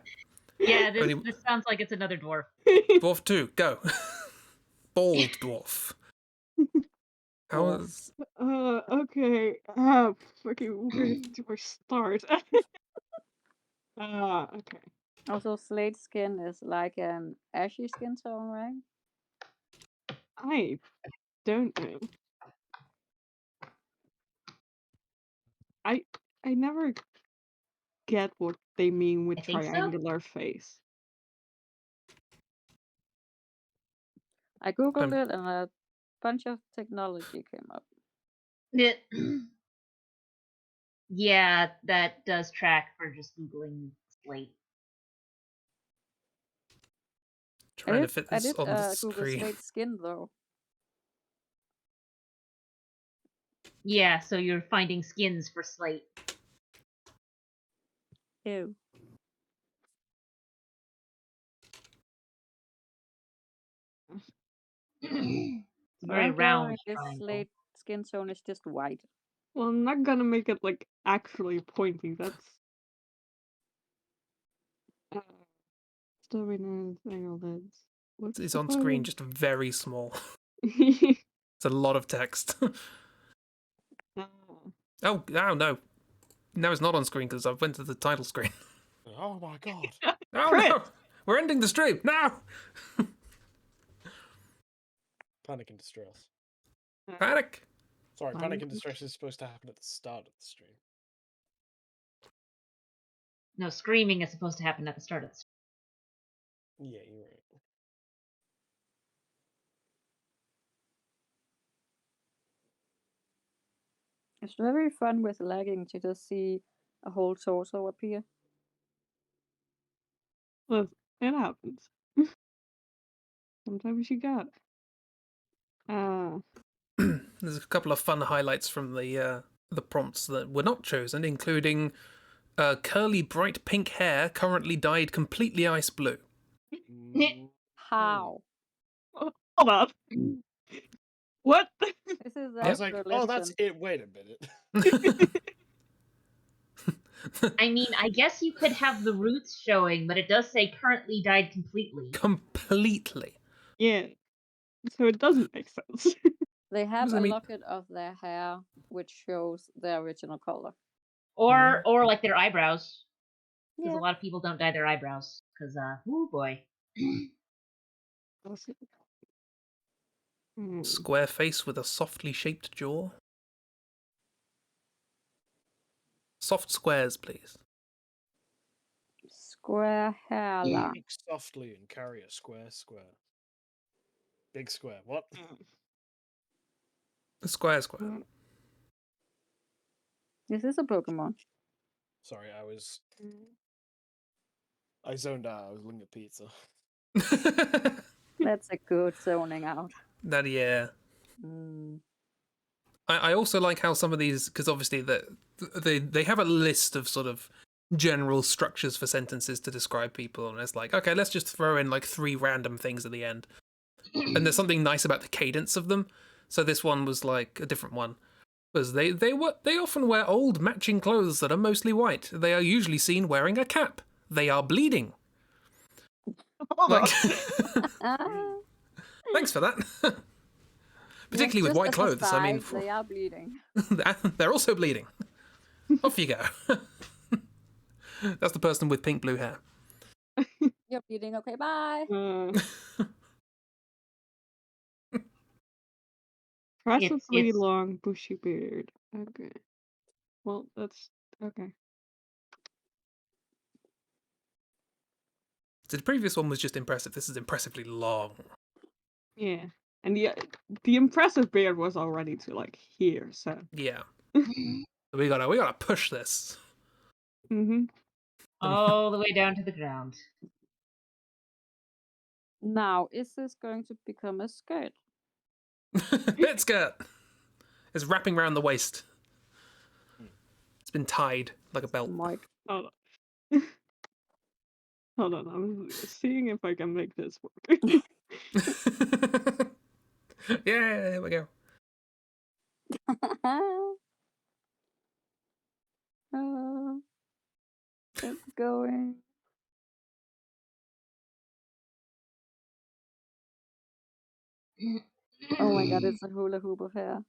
Yeah, this, Only- this sounds like it's another dwarf. Dwarf 2, go. Bald dwarf. How is... Okay. Fucking where do I start? Okay. Also, slate skin is like an ashy skin tone, right? I don't know. I never get what they mean with I think so. triangular face. I googled it and a bunch of technology came up. Yeah, that does track for just Googling slate. Trying to fit this on the Google screen. slate skin though. Yeah, so you're finding skins for slate. Ew. Very My round this triangle. slate skin tone is just white. Well, I'm not gonna make it like actually pointy. That's stubby nose, angled lids. What's It's the on screen, bottom? just very small. It's a lot of text. Oh no. No, it's not on screen because I went to the title screen. Oh my god. Oh Chris! no! We're ending the stream! No! Panic and distress. Panic! Sorry, panic and Panic. distress is supposed to happen at the start of the stream. No, screaming is supposed to happen at the start of the stream. Yeah, you're right. It's very fun with lagging to just see a whole torso appear. Well, it happens. Sometimes you got it. There's a couple of fun highlights from the prompts that were not chosen, including curly bright pink hair currently dyed completely ice blue. How? Hold up. What? This is I was like, actual oh, that's legend. it. Wait a minute. I mean, I guess you could have the roots showing, but it does say currently dyed completely. Completely. Yeah. So it doesn't make sense. They have does that a mean? locket of their hair which shows their original color. Or like their eyebrows. Because Yeah. a lot of people don't dye their eyebrows. Because, oh boy. Square face with a softly shaped jaw. Soft squares, please. Square hairline. Speak softly and carry a square. Big square. What? Square. This is a Pokemon. Sorry, I zoned out. I was looking at pizza. That's a good zoning out. That, yeah. Mm. I also like how some of these, because obviously they have a list of sort of general structures for sentences to describe people, and it's like, okay, let's just throw in like 3 random things at the end. And there's something nice about the cadence of them. So this one was like a different one. Because they often wear old matching clothes that are mostly white. They are usually seen wearing a cap. They are bleeding. Hold Like, Ah, thanks for that. yes, Particularly with just white as a clothes. I mean, side, they are bleeding. they're also bleeding. Off you go. That's the person with pink blue hair. You're bleeding. Okay, bye. Impressively it's long, bushy beard. Okay. Well, that's okay. So the previous one was just impressive. This is impressively long. Yeah, and the impressive beard was already to like here. So Yeah. We gotta push this. all the way down to the ground. Now, is this going to become a skirt? Pit skirt. It's wrapping around the waist. It's been tied like a belt. Moik. Hold on. Hold on, I'm seeing if I can make this work. Yeah, here we go. Oh, it's going. Oh my god, it's a hula hoop of hair.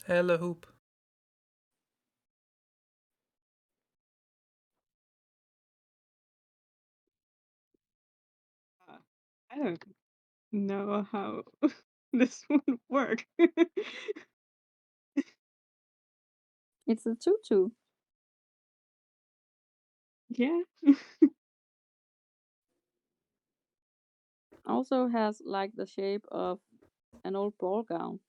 Hella hoop. I don't know how this would work. It's a tutu. Yeah. Also has like the shape of an old ball gown.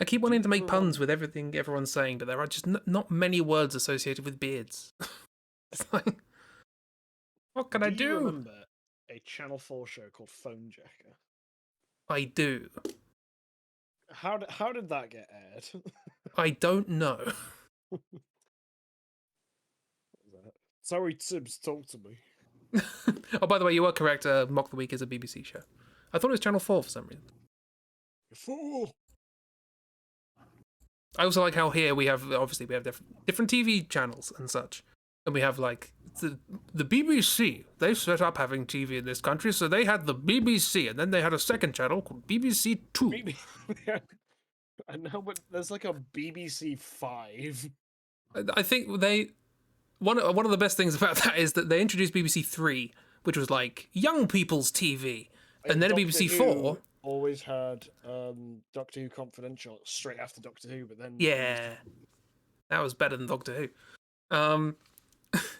I keep wanting to make ever puns want- with everything everyone's saying, but there are just not many words associated with beards. It's like, what can I Do you do? remember a Channel 4 show called Phone Jacker? I do. How did that get aired? I don't know. Sorry, Tibbs, talk to me. Oh, by the way, you were correct. Mock the Week is a BBC show. I thought it was Channel 4 for some reason. You fool! I also like how here we have different TV channels and such, and we have like the BBC. They set up having TV in this country, so they had the BBC, and then they had a second channel called BBC Two. And now, but there's like a BBC 5. I think one of the best things about that is that they introduced BBC Three, which was like young people's TV, and then Doctor BBC Who Four. Always had Doctor Who Confidential straight after Doctor Who, but then Yeah, that was better than Doctor Who.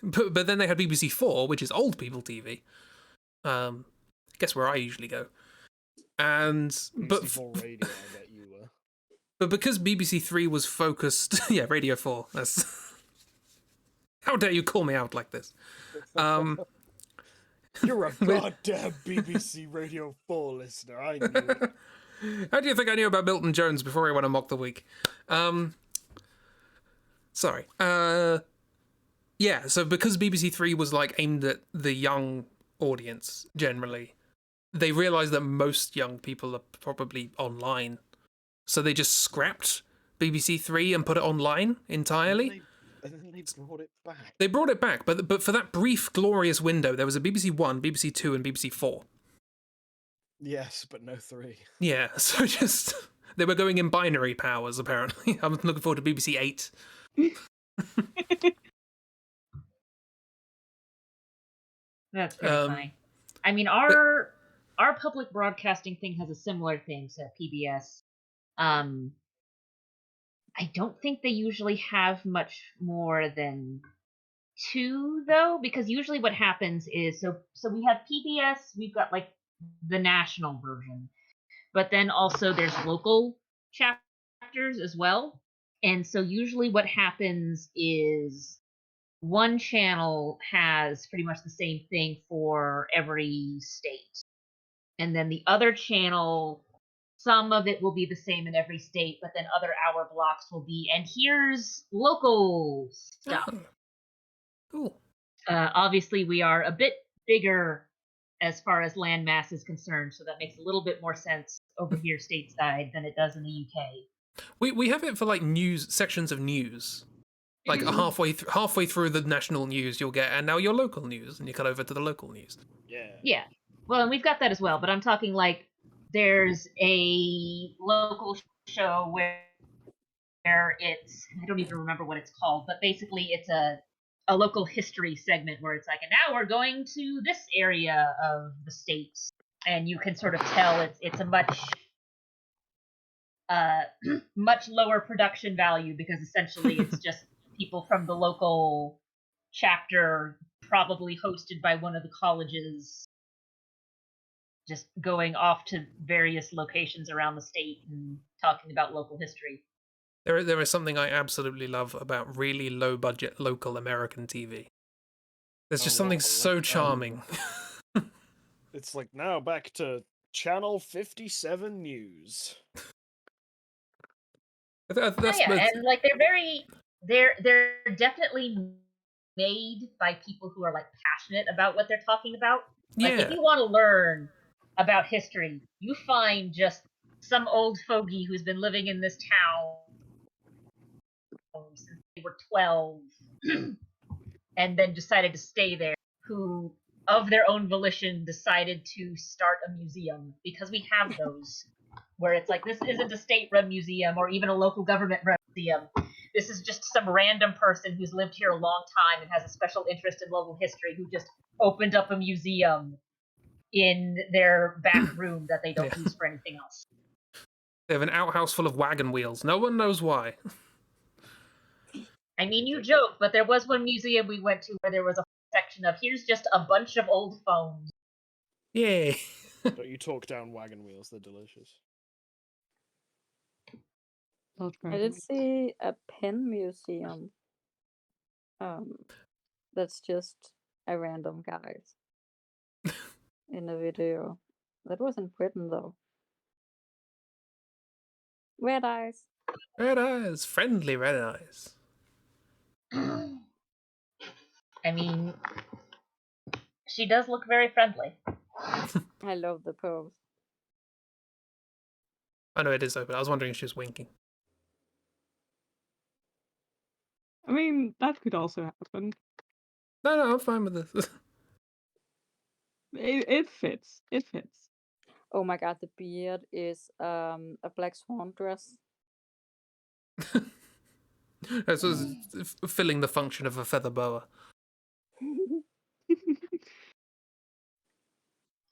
But then they had BBC Four, which is old people TV. Guess where I usually go. And BBC4 Radio, I bet you were. but because BBC Three was focused, yeah, Radio 4. That's how dare you call me out like this? You're a goddamn BBC Radio 4 listener. I knew it. How do you think I knew about Milton Jones before I went on Mock the Week? Sorry. Yeah, so because BBC Three was like aimed at the young audience generally, they realized that most young people are probably online. So they just scrapped BBC Three and put it online entirely. And then they brought it back. They brought it back, but for that brief, glorious window, there was a BBC One, BBC Two, and BBC Four. Yes, but no 3. Yeah, so just they were going in binary powers. Apparently, I'm looking forward to BBC 8. That's pretty funny. I mean, our public broadcasting thing has a similar thing to PBS. I don't think they usually have much more than 2 though, because usually what happens is so we have PBS, we've got like the national version, but then also there's local chapters as well. And so usually what happens is one channel has pretty much the same thing for every state. And then the other channel some of it will be the same in every state, but then other hour blocks will be, and here's local stuff. Oh, cool. Obviously, we are a bit bigger as far as land mass is concerned, so that makes a little bit more sense over here stateside than it does in the UK. We have it for like news sections of news. Like halfway through the national news, you'll get, and now your local news, and you cut over to the local news. Yeah. Well, and we've got that as well, but I'm talking like there's a local show where it's, I don't even remember what it's called, but basically it's a local history segment where it's like, and now we're going to this area of the states, and you can sort of tell it's a much much lower production value because essentially it's just people from the local chapter, probably hosted by one of the colleges, just going off to various locations around the state and talking about local history. There is something I absolutely love about really low budget local American TV. There's just something so charming. It's like, now back to Channel 57 News. And like they're definitely made by people who are like passionate about what they're talking about. Like if you want to learn about history, you find just some old fogey who's been living in this town since they were 12 and then decided to stay there, who of their own volition decided to start a museum, because we have those where it's like, this isn't a state-run museum or even a local government-run museum. This is just some random person who's lived here a long time and has a special interest in local history who just opened up a museum in their back room that they don't use for anything else. They have an outhouse full of wagon wheels. No one knows why. I mean, you joke, but there was one museum we went to where there was a section of, here's just a bunch of old phones. Yay. Don't you talk down wagon wheels, they're delicious. I did see a pen museum. That's just a random guy in a video. That was in Britain, though. Red eyes. Red eyes. Friendly red eyes. I mean, she does look very friendly. I love the pose. I know it is open. I was wondering if she was winking. I mean, that could also happen. No, I'm fine with this. It fits. It fits. Oh my god, the beard is a black swan dress. This was filling the function of a feather boa.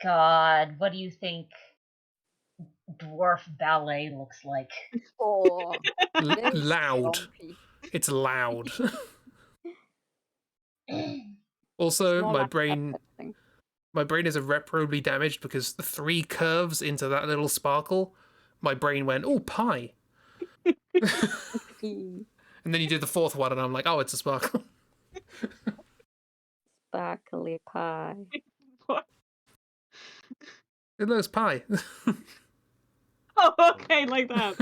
God, what do you think dwarf ballet looks like? Oh, loud. Lumpy. It's loud. Also, my brain is irreparably damaged because the 3 curves into that little sparkle, my brain went, oh, pie. And then you did the 4th one, and I'm like, oh, it's a sparkle. Sparkly pie. What? It looks pie. Oh, okay, like that.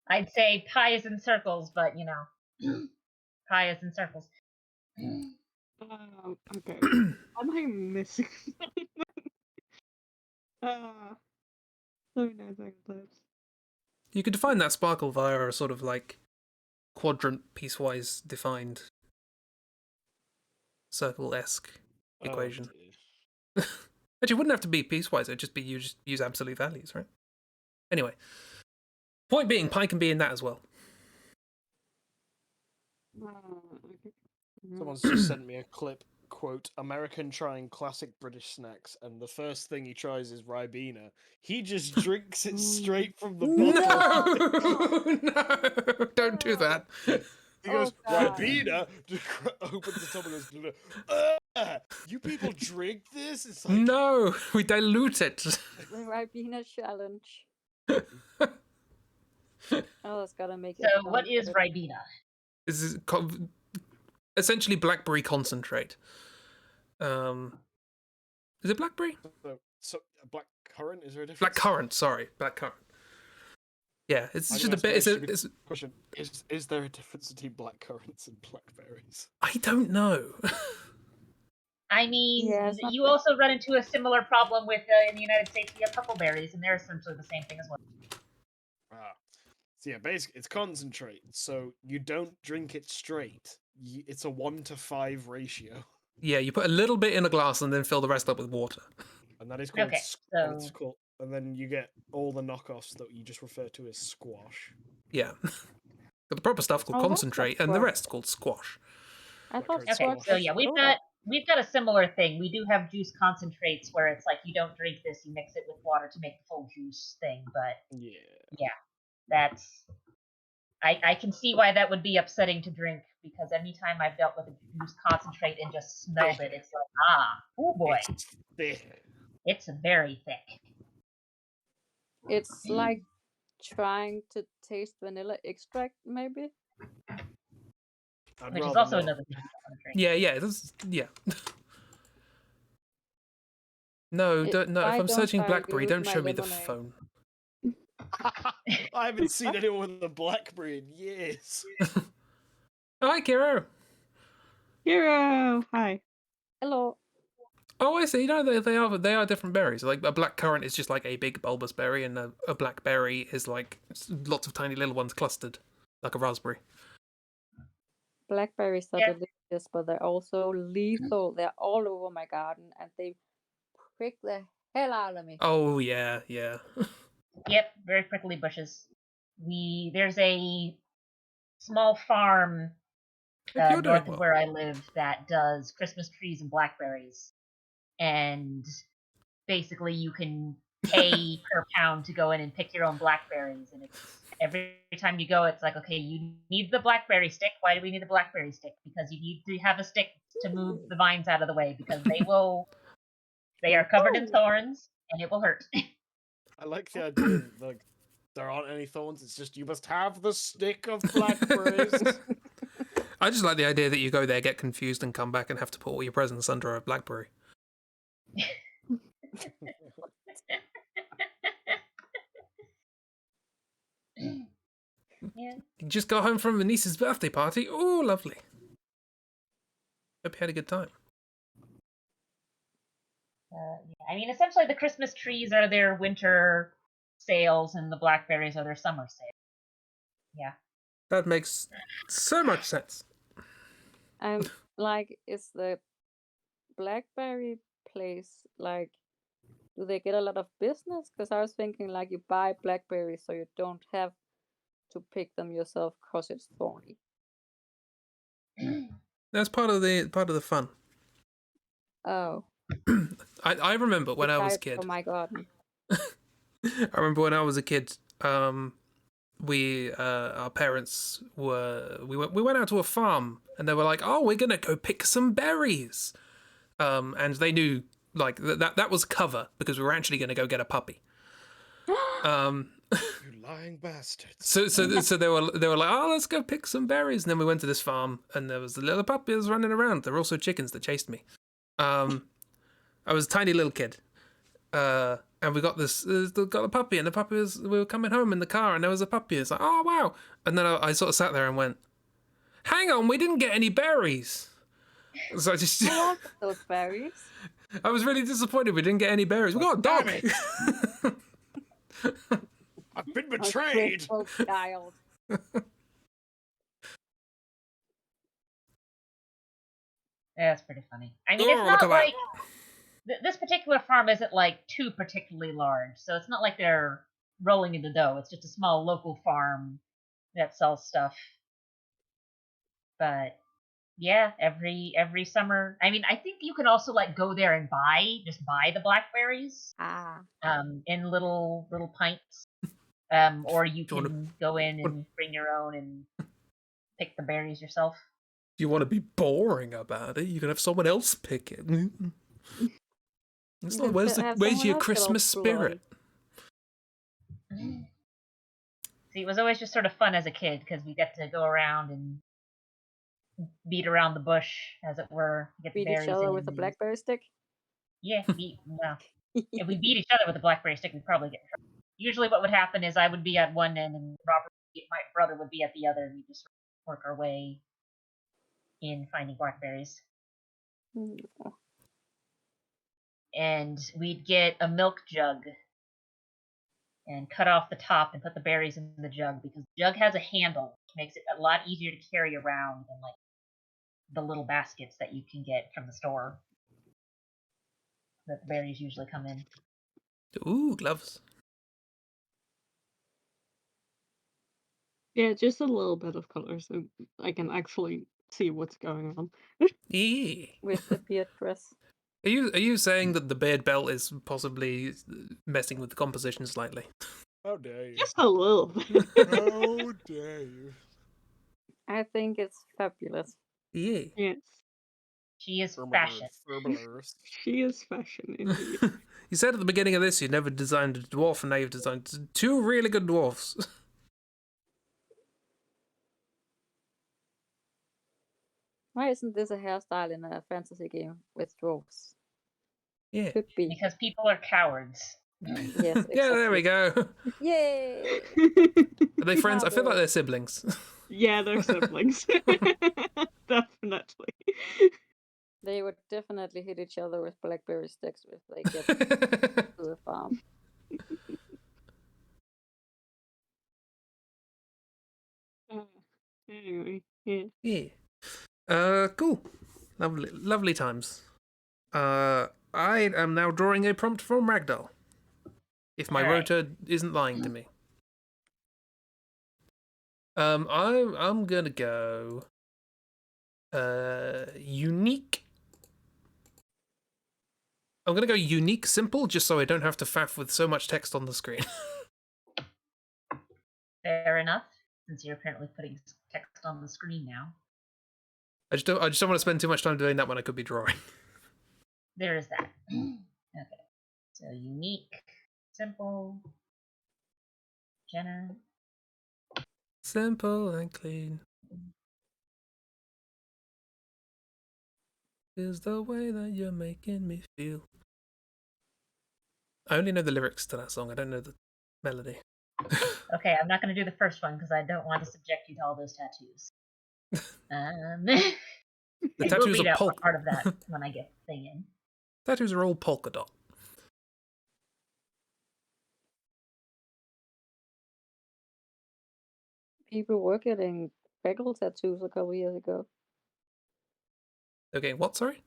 I'd say pie is in circles, but you know, pie is in circles. Okay. Am I missing something? Let me know if I can play it. You could define that sparkle via a sort of like quadrant piecewise defined circle-esque equation. But you wouldn't have to be piecewise, it'd just be you just use absolute values, right? Anyway. Point being, pie can be in that as well. Someone's just sent me a clip, quote, American trying classic British snacks, and the first thing he tries is Ribena. He just drinks it straight from the bottle. No, don't do that. He goes, Ribena, opens the top and goes, you people drink this? It's like, no, we dilute it. The Ribena challenge. Oh, that's gotta make it. So, what is Ribena? This is essentially blackberry concentrate. Is it blackberry? So black currant? Is there a difference? Black currant, sorry, black currant. Yeah, it's I'm just gonna a bit. ask a very It's stupid question. Is there a difference between black currants and blackberries? I don't know. I mean, Yeah, it's not you also run into a similar problem with in the United States. We have huckleberries, and they're essentially the same thing as well. Ah, so yeah, basically it's concentrate. So you don't drink it straight. It's a 1-to-5 ratio, Yeah, you put a little bit in a glass and then fill the rest up with water. and that is called. Okay, It's so called, and then you get all the knockoffs that you just refer to as squash. Yeah. But the proper stuff called Oh, that's concentrate, not and the squash. rest called squash. I thought Okay, okay, squash so was yeah, we've soda. got a similar thing. We do have juice concentrates where it's like you don't drink this, you mix it with water to make the full juice thing. But Yeah. that's I can see why that would be upsetting to drink, because anytime I've dealt with a juice concentrate and just smelled it, it's like, oh boy, It's thick. it's very thick. It's like trying to taste vanilla extract, maybe. I'd Which is rather also not. another thing I want to drink. Yeah. No, If no. If I I'm don't searching dilute BlackBerry, don't my show me the lemonade. phone. I haven't seen anyone with a BlackBerry in years. Hi, Kiro. Hero, hi. Hello. Oh, I see. No, they are different berries. Like a black currant is just like a big bulbous berry, and a blackberry is like lots of tiny little ones clustered, like a raspberry. Blackberries are Yeah. delicious, but they're also lethal. They're all over my garden, and they prick the hell out of me. Oh yeah, yeah. Yep, very prickly bushes. There's a small farm Hope you're doing north of well. where I live that does Christmas trees and blackberries, and basically you can pay per pound to go in and pick your own blackberries, and it's every time you go, it's like, okay, you need the blackberry stick. Why do we need the blackberry stick? Because you need to have a stick to move the vines out of the way, because they are covered in thorns and it will hurt. I like the idea that like there aren't any thorns. It's just you must have the stick of blackberries. I just like the idea that you go there, get confused, and come back and have to put all your presents under a blackberry. Yeah. You just got home from a niece's birthday party. Oh, lovely. Hope you had a good time. Yeah. I mean, essentially, the Christmas trees are their winter sales, and the blackberries are their summer sales. Yeah. That makes so much sense. I'm like, is the blackberry place like? Do they get a lot of business? Because I was thinking like you buy blackberries so you don't have to pick them yourself because it's thorny. That's part of the fun. Oh. I remember when I was a kid. Oh my garden. I remember when I was a kid. Our parents we went out to a farm and they were like, "Oh, we're gonna go pick some berries," and they knew like that was cover because we were actually gonna go get a puppy. You lying bastards. So they were like, "Oh, let's go pick some berries," and then we went to this farm and there was the little puppies running around. There were also chickens that chased me. I was a tiny little kid. And we got got a puppy, and the puppy we were coming home in the car, and there was a puppy. It's like, oh wow! And then I sort of sat there and went, "Hang on, we didn't get any berries." So I just, I want those berries. I was really disappointed we didn't get any berries. We got a dog. I've been betrayed. Oh, child. That's pretty funny. I mean, it's not like this particular farm isn't like too particularly large, so it's not like they're rolling in the dough. It's just a small local farm that sells stuff. But yeah, every summer. I mean, I think you can also like go there and buy the blackberries. In little pints. Or you can go in and bring your own and pick the berries yourself. If you want to be boring about it, you can have someone else pick it. It's like, where's your Christmas spirit? See, it was always just sort of fun as a kid because we got to go around and beat around the bush, as it were, get the Beat berries each other in with a blackberry stick? Yeah, well, If we beat each other with a blackberry stick, we'd probably get in trouble. Usually what would happen is I would be at one end and my brother would be at the other, and we just work our way in finding blackberries. And we'd get a milk jug and cut off the top and put the berries in the jug, because the jug has a handle, which makes it a lot easier to carry around than like the little baskets that you can get from the store that the berries usually come in. Ooh, gloves. Yeah, just a little bit of color so I can actually see what's going on. Yeah. With the beard dress. Are you saying that the beard belt is possibly messing with the composition slightly? How dare you? Just a little bit. How dare you? I think it's fabulous. Yeah. Yes. She is fashion. She is fashion indeed. You said at the beginning of this you never designed a dwarf, and now you've designed 2 really good dwarfs. Why isn't this a hairstyle in a fantasy game with dwarves? Yeah. Could be. Because people are cowards. Yes, exactly. Yeah, there we go. Yay! Are they friends? I feel like Bravo. they're siblings. Yeah, they're siblings. Definitely. They would definitely hit each other with blackberry sticks if they get to the farm. Anyway, yeah. Yeah. Cool. Lovely times. I am now drawing a prompt from Ragdoll. If my Alright. rotor isn't lying to me. I'm gonna go unique. I'm gonna go unique simple, just so I don't have to faff with so much text on the screen. Fair enough, since you're apparently putting text on the screen now. I just don't want to spend too much time doing that when I could be drawing. There is that. Okay. So unique, simple, Jenna. Simple and clean is the way that you're making me feel. I only know the lyrics to that song. I don't know the melody. Okay, I'm not going to do the first one because I don't want to subject you to all those tattoos. The I will tattoos read are out part of that when I get the thing in. Tattoos are all polka dot. People were getting freckle tattoos a couple years ago. Okay, what? Sorry.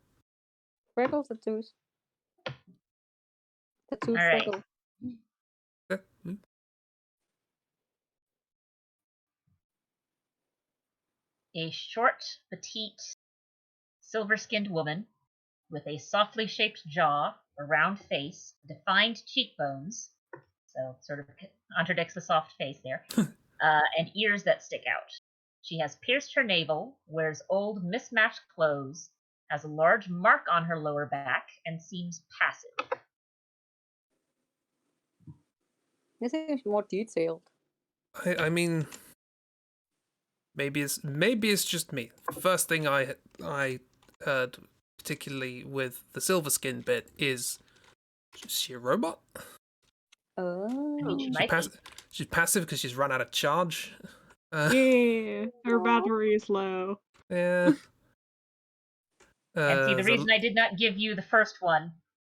Freckle tattoos. Tattooed All right. freckle. A short, petite, silver-skinned woman with a softly shaped jaw, a round face, defined cheekbones, so sort of contradicts the soft face there, and ears that stick out. She has pierced her navel, wears old mismatched clothes, has a large mark on her lower back, and seems passive. This is more detailed. I mean, maybe it's just me. The first thing I heard, particularly with the silver skin bit, is she a robot? Oh. I mean, she might be. She's passive because she's run out of charge. Yeah, her battery is low. Yeah. And see, the reason I did not give you the first one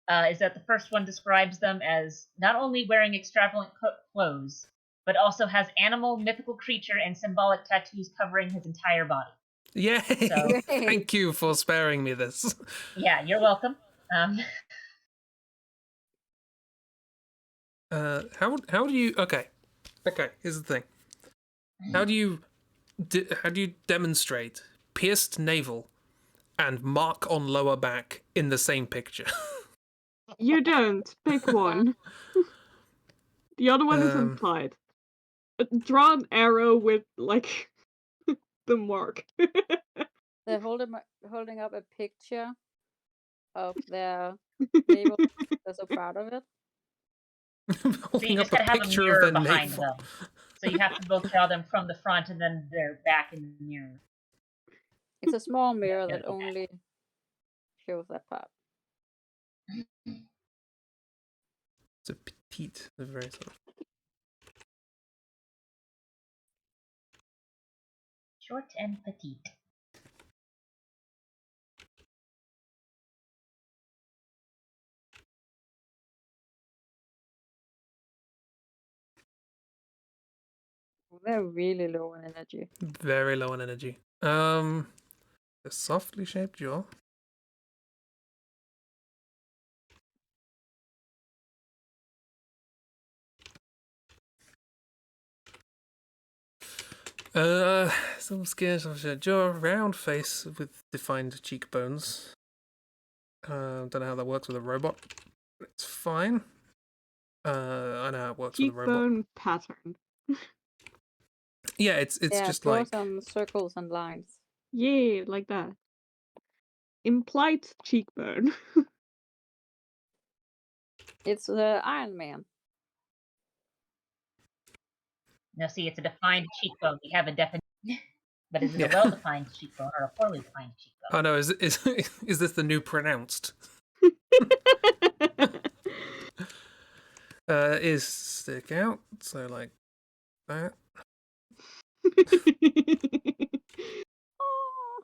is that the first one describes them as not only wearing extravagant clothes, but also has animal, mythical creature, and symbolic tattoos covering his entire body. Yay! So, thank you for sparing me this. Yeah, you're welcome. How do you? Okay, here's the thing. How do you demonstrate pierced navel and mark on lower back in the same picture? You don't. Pick one. The other one is implied. Draw an arrow with, like, the mark. They're holding up a picture of their navel. They're so proud of it. Holding so up a picture of their behind navel. them. So you have to both draw them from the front and then their back in the mirror. It's a small mirror that only shows that part. So petite, the very sort of. Short and petite. They're really low on energy. Very low on energy. A softly shaped jaw. Some skin, some jaw, round face with defined cheekbones. Don't know how that works with a robot. But it's fine. I know how it works with a robot. Cheekbone pattern. Yeah, it's just draw like some circles and lines. Yeah, like that. Implied cheekbone. It's the Iron Man. Now, see, it's a defined cheekbone. We have a definition, but is it Yeah. a well-defined cheekbone or a poorly defined cheekbone? I know. Is this the new pronounced? Is stick out, so like that. Oh.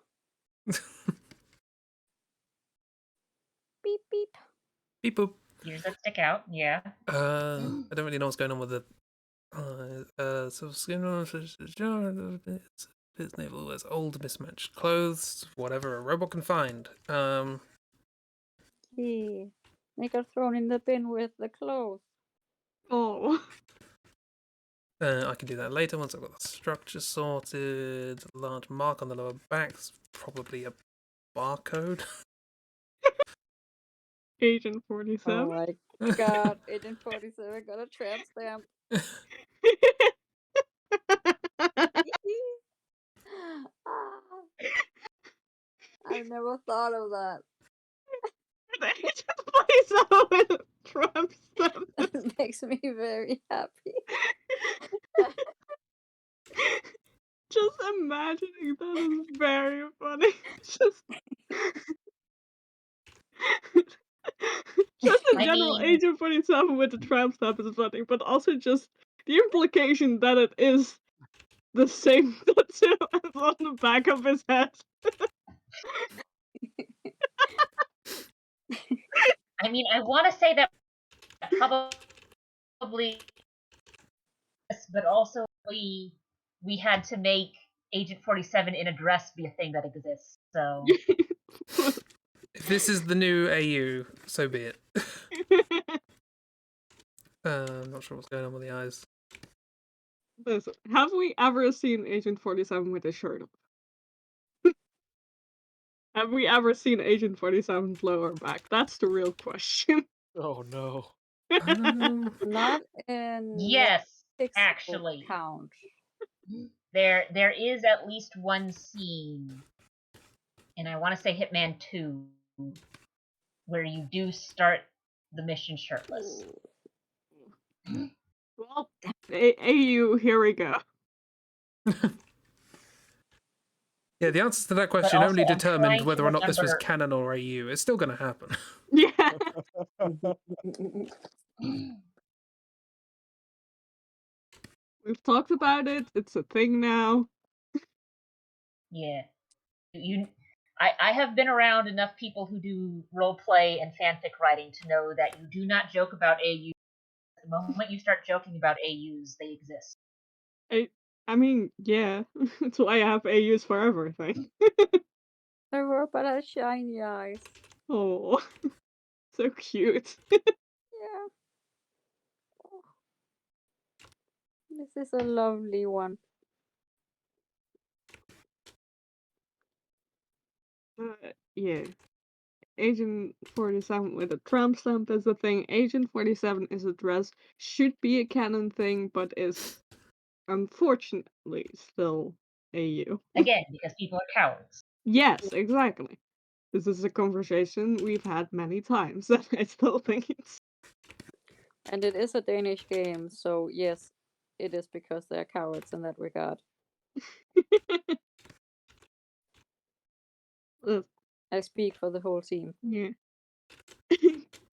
Beep beep. Beep boop. Ears that stick out, yeah. I don't really know what's going on with the so skin his navel wears old mismatched clothes, whatever a robot can find. Yeah. They got thrown in the bin with the clothes. Oh. I can do that later once I've got the structure sorted. A large mark on the lower back, probably a barcode. Agent 47. Oh my god, Agent 47 got a tramp stamp. I've never thought of that. The Agent 47 with a tramp stamp. That makes me very happy. Just imagining that is very funny. Just in general, Agent 47 with the tramp stamp is funny, but also just the implication that it is the same tattoo as on the back of his head. I mean, I want to say that probably, but also we had to make Agent 47 in a dress be a thing that exists. So If this is the new AU, so be it. I'm not sure what's going on with the eyes. Listen, have we ever seen Agent 47 with a shirt on? Have we ever seen Agent 47's lower back? That's the real question. Oh no. Not in yes, pixel actually, count. there is at least one scene, and I want to say Hitman 2, where you do start the mission shirtless. Well, AU, here we go. Yeah, the answer to that question also, only I'm determined trying to whether or not this was remember- canon or AU. It's still going to happen. Yeah. We've talked about it. It's a thing now. Yeah. I have been around enough people who do roleplay and fanfic writing to know that you do not joke about AUs. The moment you start joking about AUs, they exist. I mean, yeah. That's why I have AUs for everything. The robot has shiny eyes. Oh, so cute. Yeah. Oh. This is a lovely one. Yeah. Agent 47 with a tramp stamp is a thing. Agent 47 is a dress. Should be a canon thing, but is unfortunately still AU. Again, because people are cowards. Yes, exactly. This is a conversation we've had many times, and I still think it's. And it is a Danish game, so yes, it is because they're cowards in that regard. I speak for the whole team. Yeah.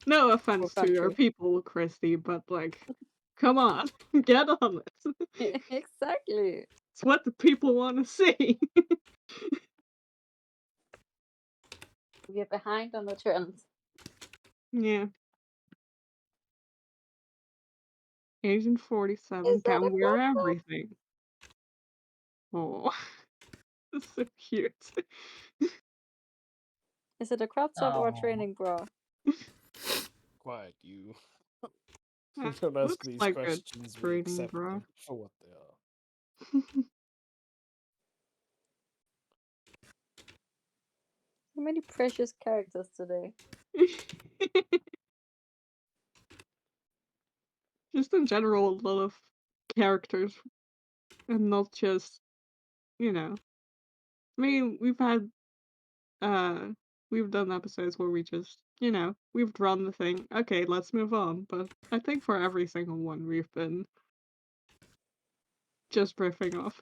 No Poor offense to your country. people, Christy, but like, come on, get on it. Exactly. It's what the people want to see. We're behind on the trends. Yeah. Agent 47 Is that can a wear crop top? everything. Oh, that's so cute. Is it a crop top or a Aw. training bra? Quiet, you. That Don't ask looks these like a questions. We training accept bra. them for what they are. So many precious characters today. Just in general, a lot of characters, and not just, you know. I mean, we've done episodes where we just, we've drawn the thing. Okay, let's move on. But I think for every single one, we've been just riffing off,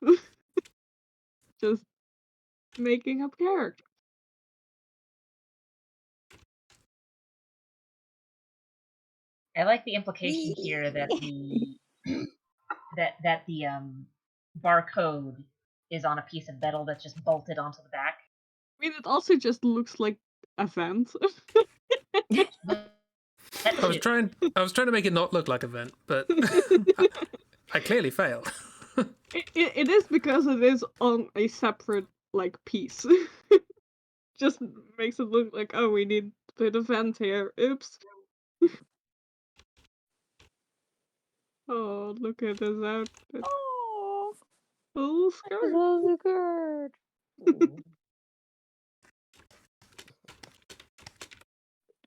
just making up characters. I like the implication here that the that the barcode is on a piece of metal that's just bolted onto the back. I mean, it also just looks like a vent. I was trying to make it not look like a vent, but I clearly failed. It is because it is on a separate like piece. Just makes it look like, oh, we need to put a vent here. Oops. Oh, look at his outfit. Oh, Full skirt. so good.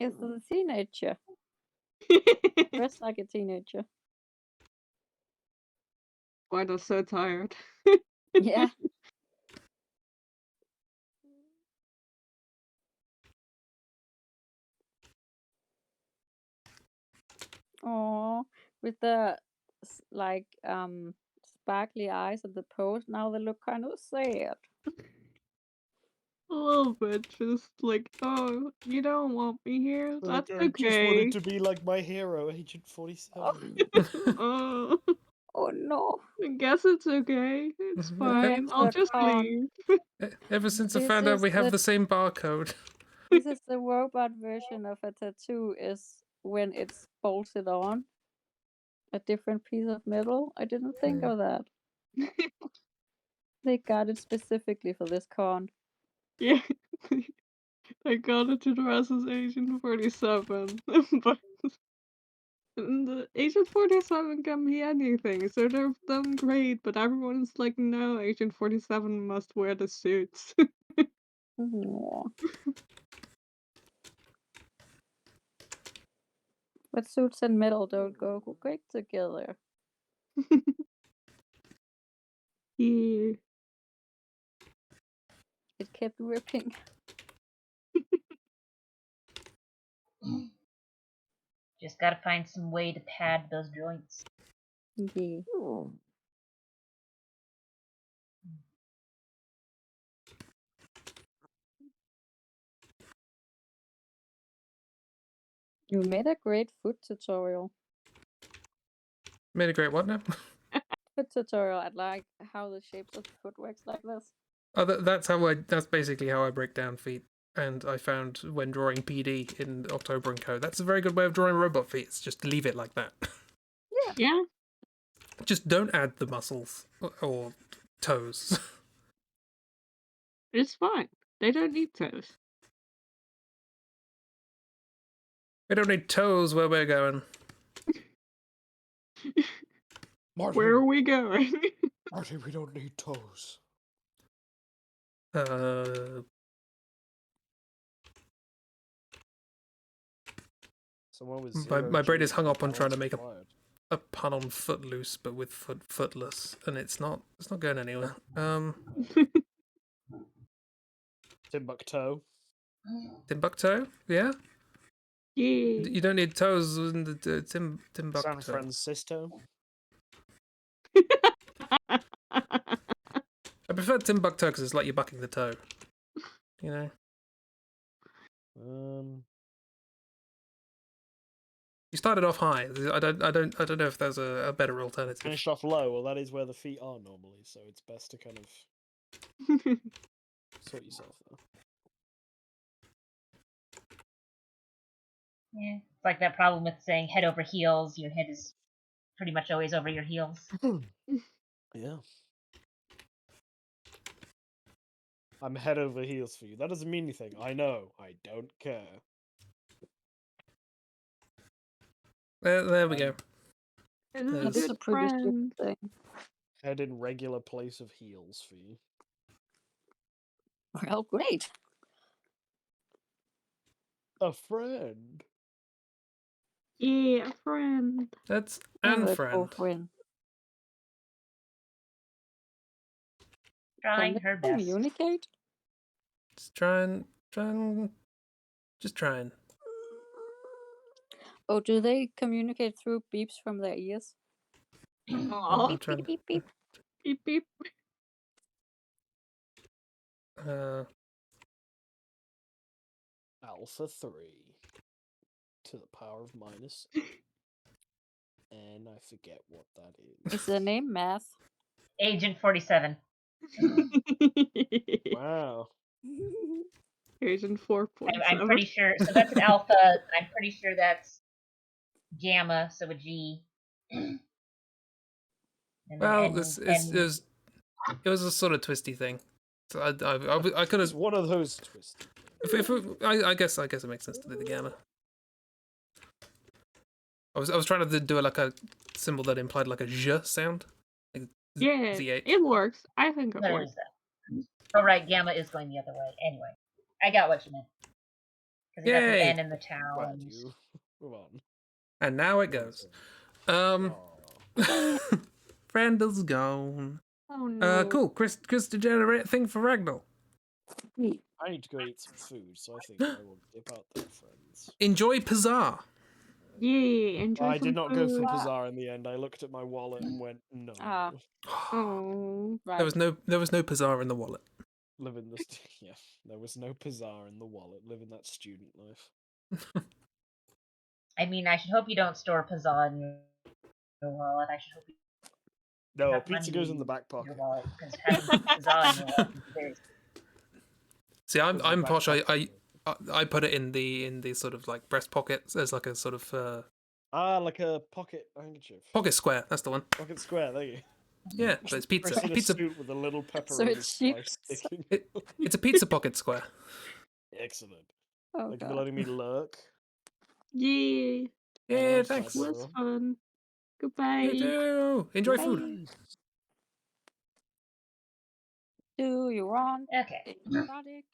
It's a teenager. Dressed like a teenager. Why they're so tired. Yeah. Oh, with the like sparkly eyes of the pose, now they look kind of sad. A little bit, just like, oh, you don't want me here? That's I just wanted okay. to be like my hero, Agent 47. Oh, Oh no. I guess it's okay. It's fine. I'll Enter just con. leave. Ever since I This found out is we have the- the same barcode. This is the robot version of a tattoo is when it's bolted on a different piece of metal. I didn't think of that. They got it specifically for this con. Yeah. I got it to dress as Agent 47. But the Agent 47 can be anything, so they're done great, but everyone's like, no, Agent 47 must wear the suits. Aw. But suits and metal don't go great together. Yeah. It kept ripping. Just gotta find some way to pad those joints. Yeah. You made a great foot tutorial. Made a great what now? Foot tutorial. I like how the shapes of the foot works like this. Oh, that's basically how I break down feet. And I found when drawing PD in October and Co. That's a very good way of drawing robot feet. It's just leave it like that. Yeah. Just don't add the muscles or toes. It's fine. They don't need toes. We don't need toes where we're going. Marty, Where are we going? Marty, we don't need toes. Someone with My brain is G hung up on trying to balance make required. a pun on footloose, but with footless, and it's not going anywhere. Timbuktu. Timbuktu, yeah. Yeah. You don't need toes in the San Timbuktu. Francisco. I prefer Timbuktu because it's like you're bucking the toe. You know. You started off high. I don't know if there's a better alternative. Finished off low. Well, that is where the feet are normally, so it's best to kind of sort yourself there. Yeah, it's like that problem with saying head over heels. Your head is pretty much always over your heels. Yeah. I'm head over heels for you. That doesn't mean anything. I know. I don't care. There we go. It is a There's- That's a good pretty stupid friend. thing. Head in regular place of heels for you. Well, great. A friend. Yeah, a friend. That's Well, and they friend. both win. Trying Can her they best. communicate? Just trying, just trying. Oh, do they communicate through beeps from their ears? Aw. I'm trying. Beep, beep. Beep beep. Alpha 3 to the power of minus. And I forget what that is. Is the name Math? Agent 47. Wow. Agent 4.7. I'm pretty sure. So that's an alpha. I'm pretty sure that's gamma, so a G. And Well, then it was a sort of twisty thing. So I could It's have. one of those twists. I guess it makes sense to do the gamma. I was trying to do like a symbol that implied like a j sound. Like Yeah, ZH. it works. I think it What works. is that? Oh, right, gamma is going the other way. Anyway, I got what you meant. Because you got the Yay. N in the tau. Glad And... you. Move on. And now it goes. Aw. Friend is gone. Oh no. Cool. Chris degenerate thing for Ragdoll. I need to go eat some food, so I think I will dip out there, friends. Enjoy Pizzar. Yeah, enjoy I some did not go for food. Bazaar in the end. I looked at my wallet and went, no. Ah. Oh. Right. There was no Pizzar in the wallet. Living this, yeah, there was no Bazaar in the wallet. Living that student life. I mean, I should hope you don't store pizza in your wallet. I should hope you No, have pizza money goes in the back in your pocket. wallet, because having pizza in your wallet is very... See, Goes in the I'm back posh. pocket. I put it in the sort of like breast pocket as like a sort of Like a pocket handkerchief. pocket square. That's the one. Pocket square, there you go. Yeah, but it's pizza. Chris in a Pizza. suit with a little So pepperoni it's cheap. slice sticking. It's a pizza pocket square. Excellent. Oh, Thank you for God. letting me lurk. Yeah. Yeah, Bye, thanks. bye, Was bye. fun. Goodbye. You too. Enjoy food. Bye. Do you want Okay, exotic?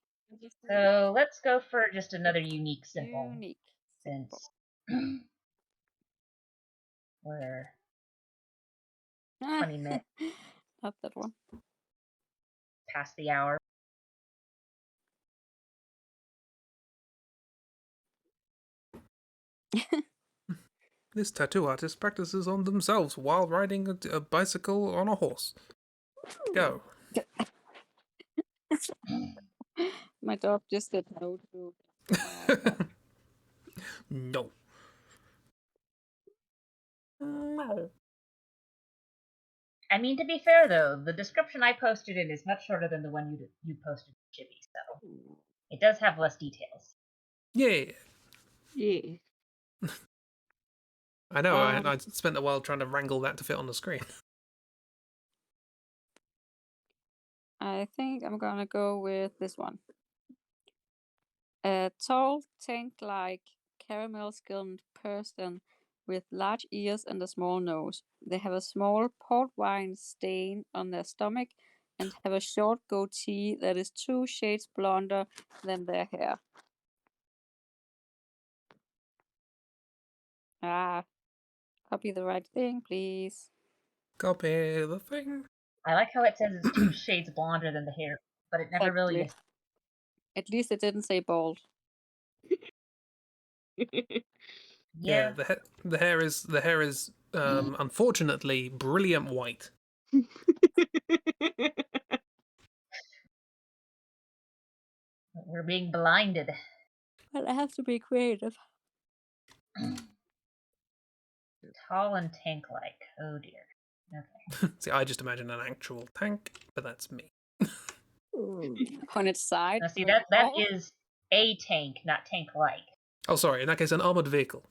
so let's go for just another unique symbol. Unique. Since we're 20 minutes Not that one. past the hour. This tattoo artist practices on themselves while riding a bicycle on a horse. Go. My dog just said no to. No. No. I mean, to be fair though, the description I posted in is much shorter than the one you posted in Chibi, so it does have less details. Yeah. Yeah. I know. I spent a while trying to wrangle that to fit on the screen. I think I'm gonna go with this one. A tall, tank-like, caramel-skinned person with large ears and a small nose. They have a small port wine stain on their stomach and have a short goatee that is 2 shades blonder than their hair. Ah, copy the right thing, please. Copy the thing. I like how it says it's 2 shades blonder than the hair, but it never really is. At least it didn't say bald. Yeah. The hair is unfortunately brilliant white. We're being blinded. Well, I have to be creative. Tall and tank-like. Oh dear. Okay. See, I just imagine an actual tank, but that's me. On its side. Now see, that is a tank, not tank-like. Oh, sorry. In that case, an armored vehicle.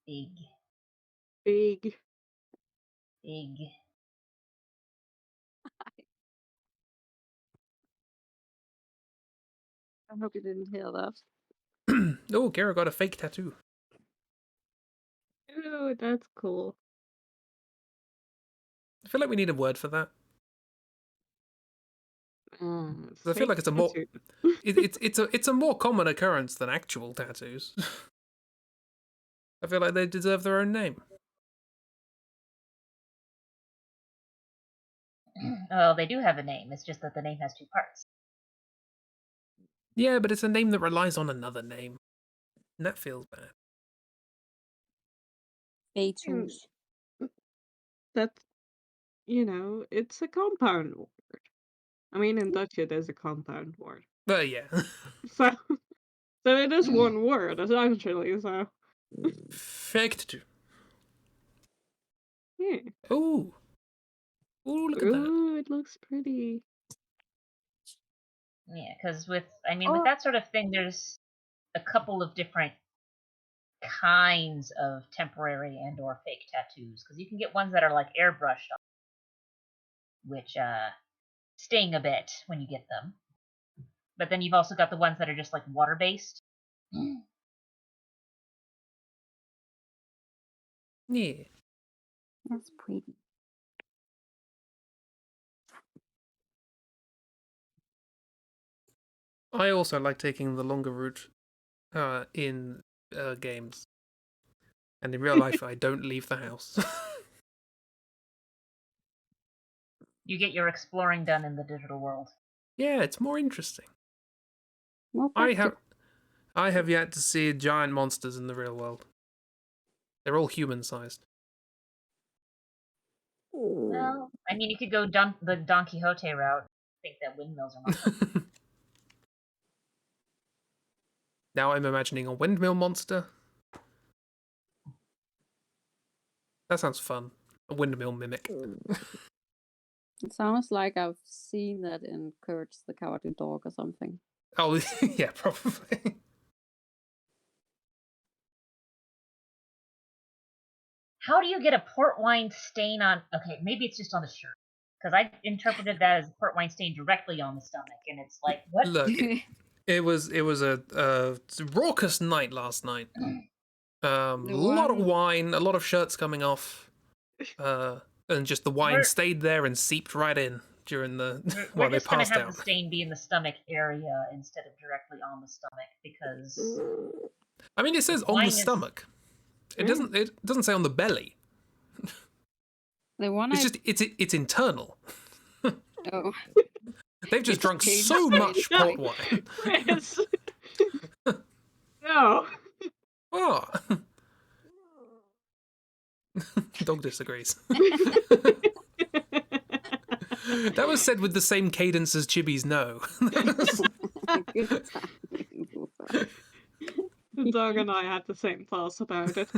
Big. Big. Big. I hope you didn't hear that. Oh, Gara got a fake tattoo. Oh, that's cool. I feel like we need a word for that. I feel like it's a more it's a more common occurrence than actual tattoos. I feel like they deserve their own name. Well, they do have a name. It's just that the name has two parts. Yeah, but it's a name that relies on another name. And that feels bad. Beetles. That's, it's a compound word. I mean, in Dutch it is a compound word. Yeah. So it is one word, essentially, so. Fake tattoo. Yeah. Ooh. Ooh, look at that. Ooh, it looks pretty. Yeah, because with that sort of thing, there's a couple of different kinds of temporary and or fake tattoos. Because you can get ones that are like airbrushed, which sting a bit when you get them. But then you've also got the ones that are just like water-based. Yeah. That's pretty. I also like taking the longer route in games. And in real life, I don't leave the house. You get your exploring done in the digital world. Yeah, it's more interesting. More I practical. have yet to see giant monsters in the real world. They're all human-sized. Well, you could go the Don Quixote route. I think that windmills are monsters. Now I'm imagining a windmill monster. That sounds fun. A windmill mimic. It sounds like I've seen that in Kurt's the Cowardly Dog or something. Oh, yeah, probably. How do you get a port wine stain on... Okay, maybe it's just on the shirt. Because I interpreted that as a port wine stain directly on the stomach, and it's like, what? Look, it was a raucous night last night. A lot of wine, a lot of shirts coming off, and just the wine stayed there and seeped right in during the We're they just going to passed have out. the stain be in the stomach area instead of directly on the stomach, because... I mean, it says on the stomach. It doesn't say on the belly. The one it's just it's internal. Oh. They've just drunk so much port wine. Chris! No. Oh. Dog disagrees. That was said with the same cadence as Chibi's no. The dog and I had the same thoughts about it.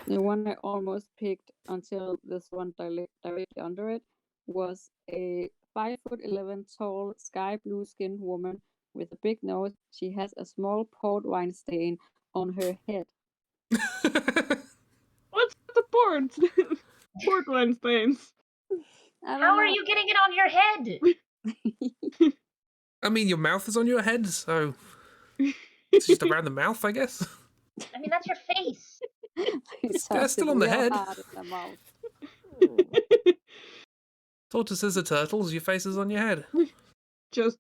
The one I almost picked until this one directly under it was a 5'11" tall, sky blue skinned woman with a big nose. She has a small port wine stain on her head. What's the port wine stains? How are you getting it on your head? I mean, your mouth is on your head, so it's just around the mouth, I guess. I mean, that's your face. They're still on the head. Tortoises are turtles, your face is on your head. Just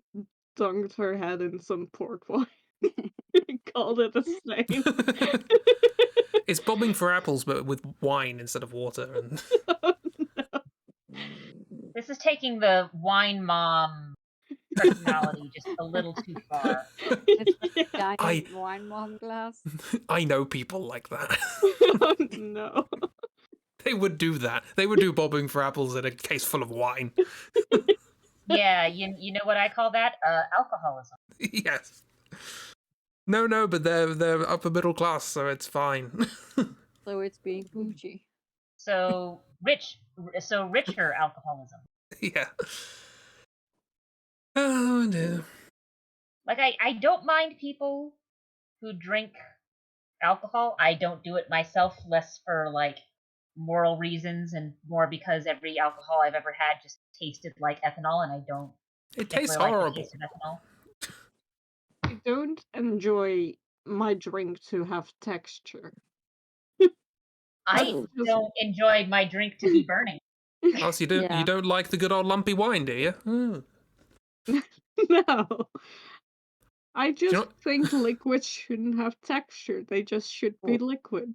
dunked her head in some port wine. Called it a stain. It's bobbing for apples, but with wine instead of water. And... Oh, no. This is taking the wine mom personality just a little too far. It's a giant wine mom glass. I know people like that. Oh, no. They would do that. They would do bobbing for apples in a case full of wine. Yeah, you know what I call that? Alcoholism. Yes. No, but they're upper middle class, so it's fine. So it's being bougie. So richer alcoholism. Yeah. Oh no. Like I don't mind people who drink alcohol. I don't do it myself, less for like moral reasons and more because every alcohol I've ever had just tasted like ethanol, and I don't It tastes particularly like the horrible. taste of ethanol. I don't enjoy my drink to have texture. I Just- don't enjoy my drink to be burning. Oh, so you Yeah. don't like the good old lumpy wine, do you? No. I just know- think liquids shouldn't have texture. They just should be liquid.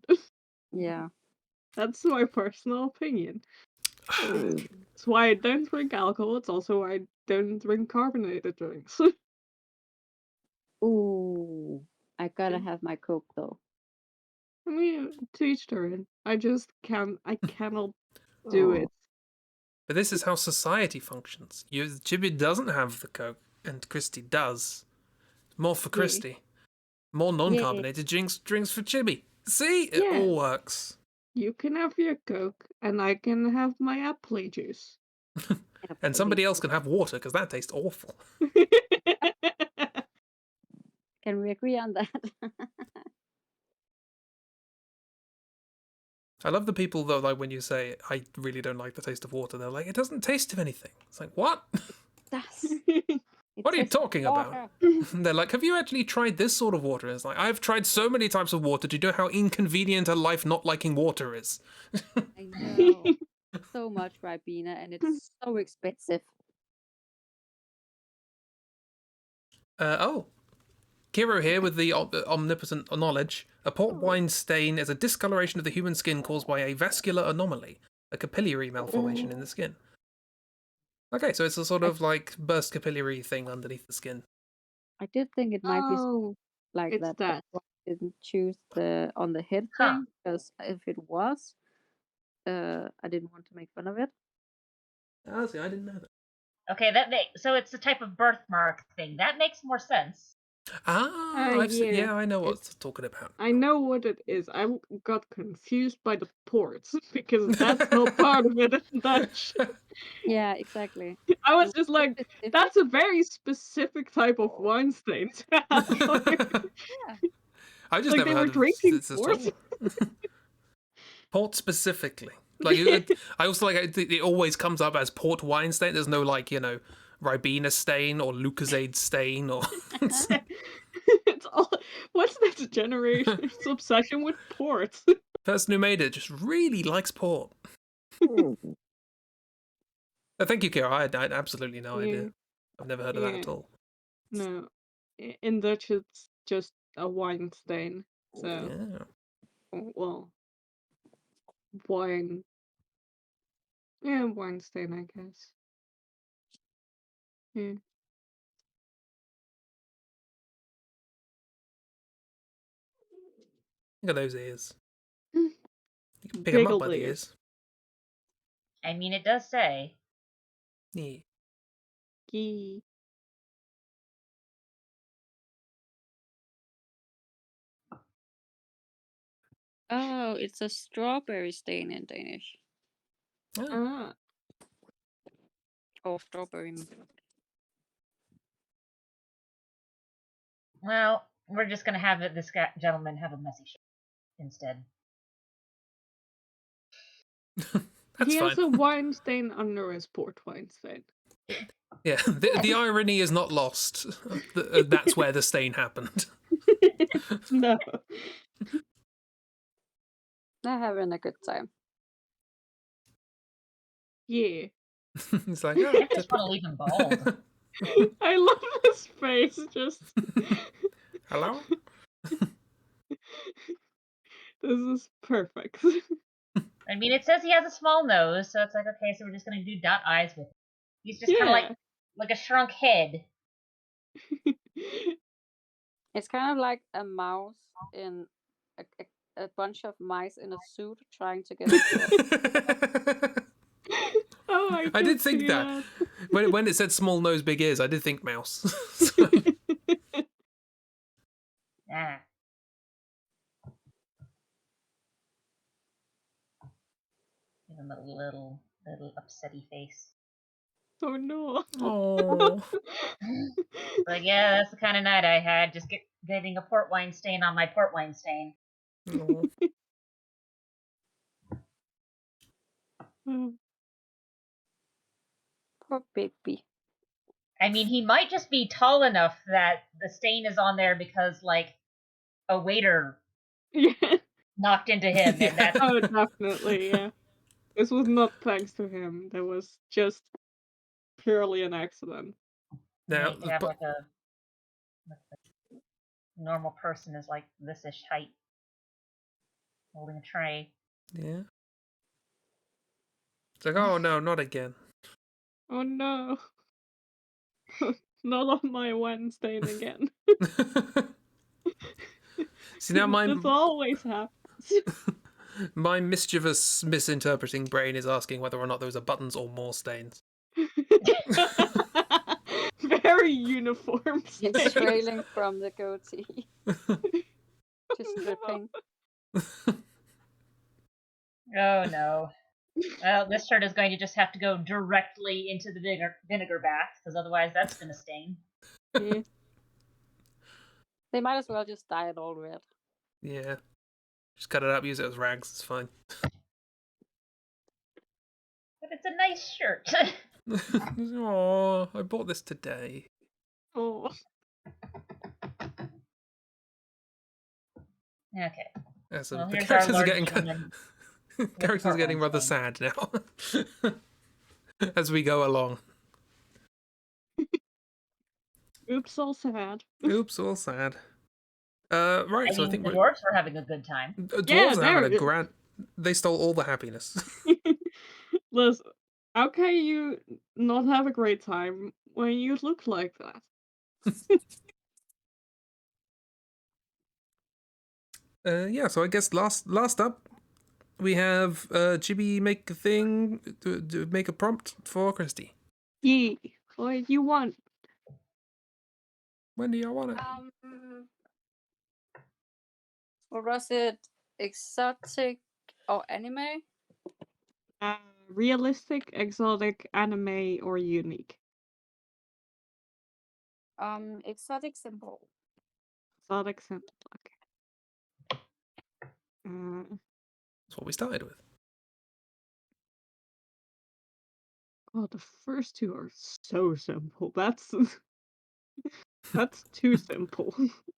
Yeah. That's my personal opinion. That's why I don't drink alcohol. It's also why I don't drink carbonated drinks. Ooh. I gotta have my Coke though. I mean, to each their own. I cannot do it. But this is how society functions. Chibi doesn't have the Coke, and Christi does. More for Christi. More non-carbonated drinks for Chibi. See? It Yeah. all works. You can have your Coke, and I can have my apple juice. And somebody else can have water, because that tastes awful. Can we agree on that? I love the people, though, like when you say, I really don't like the taste of water, they're like, it doesn't taste of anything. It's like, what? What are you talking about? They're like, have you actually tried this sort of water? It's like, I've tried so many types of water. Do you know how inconvenient a life not liking water is? I know. So much Ribena, and it's so expensive. Kiro here with the omnipotent knowledge. A port wine stain is a discoloration of the human skin caused by a vascular anomaly, a capillary malformation in the skin. Okay, so it's a sort of like burst capillary thing underneath the skin. I did think it might be like it's that. that. But I didn't choose the on the head Huh. thing because if it was, I didn't want to make fun of it. Oh, see, I didn't know that. Okay, so it's a type of birthmark thing. That makes more sense. Yeah, I know what it's talking about. I know what it is. I got confused by the ports because that's not part of it in Dutch. Yeah, exactly. I was It just so like, specific. that's a very specific type of wine stain. Yeah. I just Like never they were heard of drinking this at port. all. Port specifically. Like, I also like it always comes up as port wine stain. There's no like, Ribena stain or Lucozade stain or. It's all. What's this generation's obsession with port? Person who made it just really likes port. Thank you, Kira. I had absolutely no idea. I've never heard of that at all. No, in Dutch it's just a wine stain. So, Yeah. well, wine. Yeah, wine stain, I guess. Yeah. Look at those ears. Mm. You can pick them Big up old by the ears. ears. I mean, it does say. Yeah. Gee. Oh, it's a strawberry stain in Danish. Oh. Or strawberry milk. Well, we're just gonna have this gentleman have a messy show instead. That's He has fine. a wine stain under his port wine stain. Yeah, the irony is not lost. That's where the stain happened. No. They're having a good time. Yeah. It's like, I just want to leave him bald. I love his face. Just. Hello? This is perfect. I mean, it says he has a small nose, so it's like, okay, so we're just gonna do dot eyes with him. He's just kind of like a shrunk head. It's kind of like a mouse in a bunch of mice in a suit trying to get into it. Oh, I did think that. When it said small nose, big ears, I did think mouse. Ah. Give him a little upsetty face. Oh no. Oh. Like, yeah, that's the kind of night I had. Just getting a port wine stain on my port wine stain. Poor baby. I mean, he might just be tall enough that the stain is on there because, like, a waiter Yeah. knocked into him, and that's Oh, definitely, yeah. This was not thanks to him. That was just purely an accident. Now, you could have like a normal person is like this-ish height, holding a tray. yeah. It's like, oh no, not again. Oh no. Not on my Wednesday again. See, now This always happens. my mischievous, misinterpreting brain is asking whether or not those are buttons or more stains. Very uniform. It's trailing from the goatee. Just dripping. Oh no. Well, this shirt is going to just have to go directly into the vinegar bath, because otherwise that's going to stain. Yeah. They might as well just dye it all red. Yeah. Just cut it up, use it as rags, it's fine. But it's a nice shirt. Oh, I bought this today. Oh. Okay. Yeah, so Well, the here's our characters are large getting gentleman. characters are getting port rather wine sad now as we go along. Oops, all sad. Oops, all sad. Right, so I think the dwarves were having a good time. dwarves Yeah, are having a grand. They stole all the happiness. Liz, how can you not have a great time when you look like that? Yeah, so I guess last up, we have Chibi make a thing, to make a prompt for Christi. Yeah. What you want? When do you want it? Or was it exotic or anime? Realistic, exotic, anime, or unique? Exotic simple. Exotic, simple. Okay. That's what we started with. Oh, the first two are so simple. That's too simple.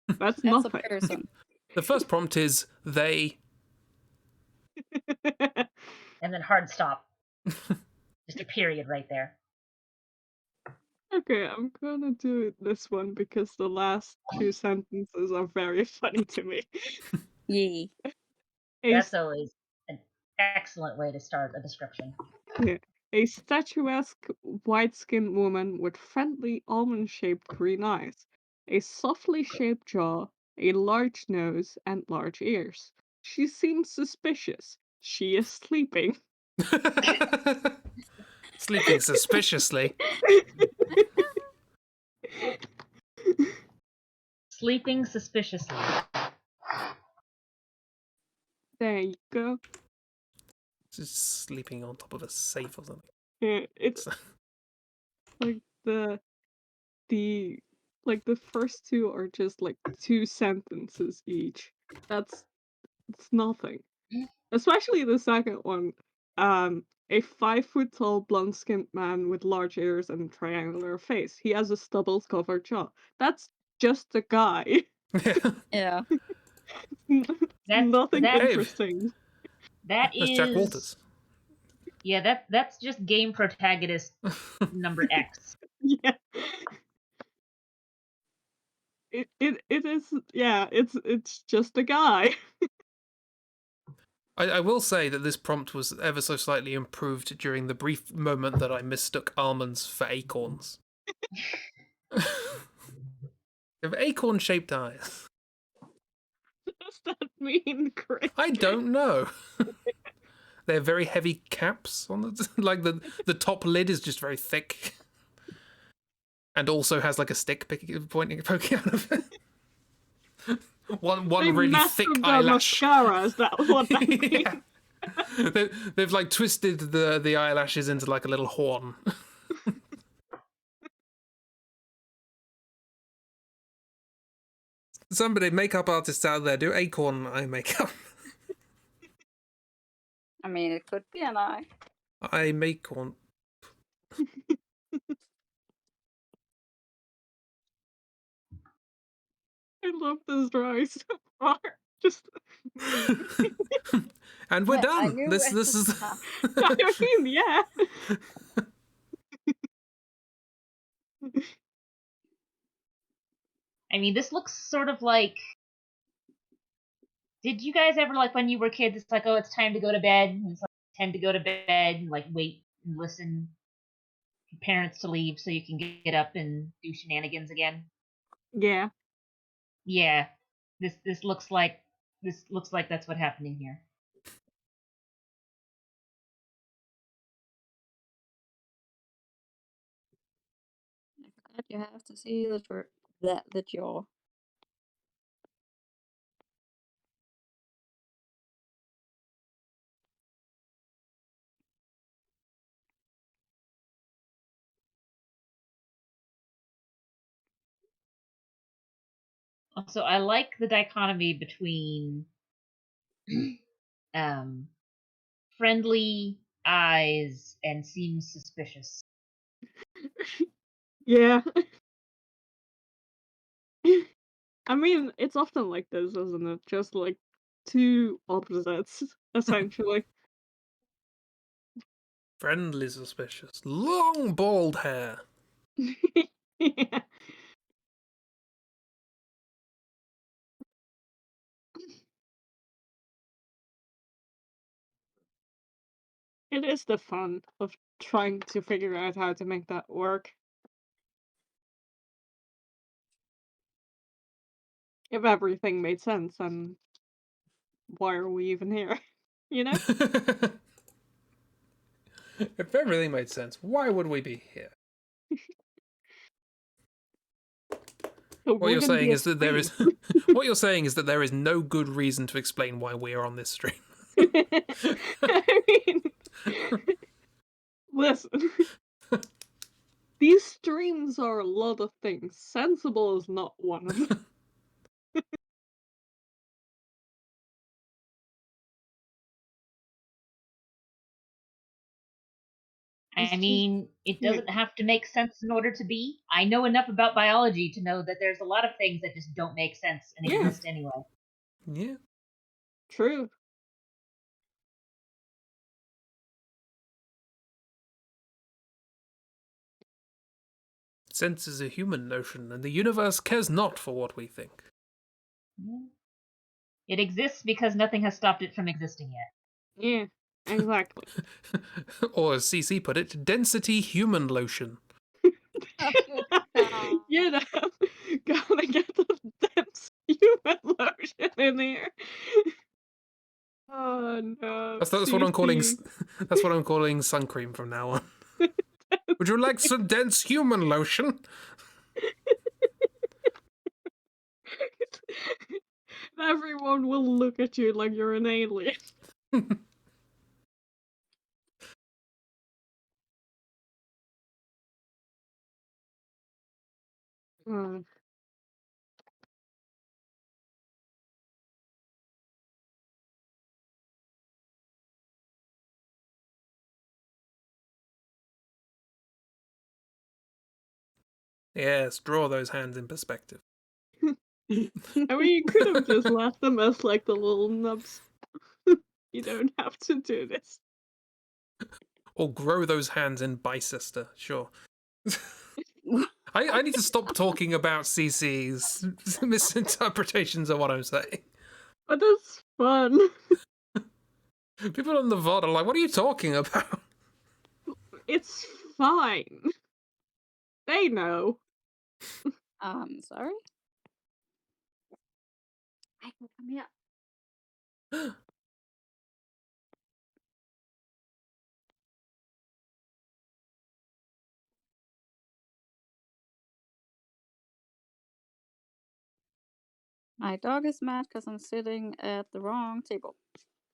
That's That's nothing. a person. The first prompt is they. And then hard stop. Just a period right there. Okay, I'm gonna do this one because the last two sentences are very funny to me. Yee. That's always an excellent way to start a description. Yeah. A statuesque, white-skinned woman with friendly, almond-shaped green eyes, a softly shaped jaw, a large nose, and large ears. She seems suspicious. She is sleeping. Sleeping suspiciously. Sleeping suspiciously. There you go. Just sleeping on top of a safe or something. Yeah, it's like the first two are just like two sentences each. It's nothing. Especially the second one. A 5 foot tall blonde skinned man with large ears and triangular face. He has a stubble covered jaw. That's just a guy. Yeah. Nothing That's- interesting. That That's is Jack Walters. Yeah, that's just game protagonist number X. Yeah. It is, yeah, it's just a guy. I will say that this prompt was ever so slightly improved during the brief moment that I mistook almonds for acorns. They have acorn-shaped eyes. does that mean, Chris? I don't know. They have very heavy caps on the like the top lid is just very thick, and also has like a stick poking out of it. One They really messed thick with the eyelash. mascara, is that what that means? Yeah. They've like twisted the eyelashes into like a little horn. Somebody, makeup artists out there, do acorn eye makeup. I mean, it could be an eye. Eye acorn. I love this drawing so far. Just. And we're Yeah, I done. knew This where is. to start. I mean, yeah. I mean, this looks sort of like. Did you guys ever, like, when you were kids, it's like, oh, it's time to go to bed, and it's like, tend to go to bed, and, like, wait and listen for parents to leave so you can get up and do shenanigans again? Yeah. Yeah. This looks like that's what's happening here. I forgot you have to see the jaw. Also, I like the dichotomy between friendly eyes and seems suspicious. Yeah. I mean, it's often like this, isn't it? Just like two opposites, essentially. Friendly suspicious. Long bald hair. Yeah. It is the fun of trying to figure out how to make that work. If everything made sense, then why are we even here? You know? If everything made sense, why would we be here? What you're saying is that there is what you're saying is that there is no good reason to explain why we are on this stream. I mean, listen. These streams are a lot of things. Sensible is not one of them. I mean, it doesn't have to make sense in order to be. I know enough about biology to know that there's a lot of things that just don't make sense and exist anyway. Yeah. True. Sense is a human notion, and the universe cares not for what we think. It exists because nothing has stopped it from existing yet. Yeah, exactly. Or as CC put it, density human lotion. You know, gotta get the dense human lotion in here. Oh no. That's what I'm calling. That's what I'm calling sun cream from now on. Would you like some dense human lotion? Everyone will look at you like you're an alien. Hmm. Yes, draw those hands in perspective. I mean, you could have just left them as like the little nubs. You don't have to do this. Or grow those hands in Bicester, sure. I need to stop talking about CC's misinterpretations of what I'm saying. But that's fun. People on the VOD are like, what are you talking about? It's fine. They know. Sorry? I can come here. My dog is mad because I'm sitting at the wrong table.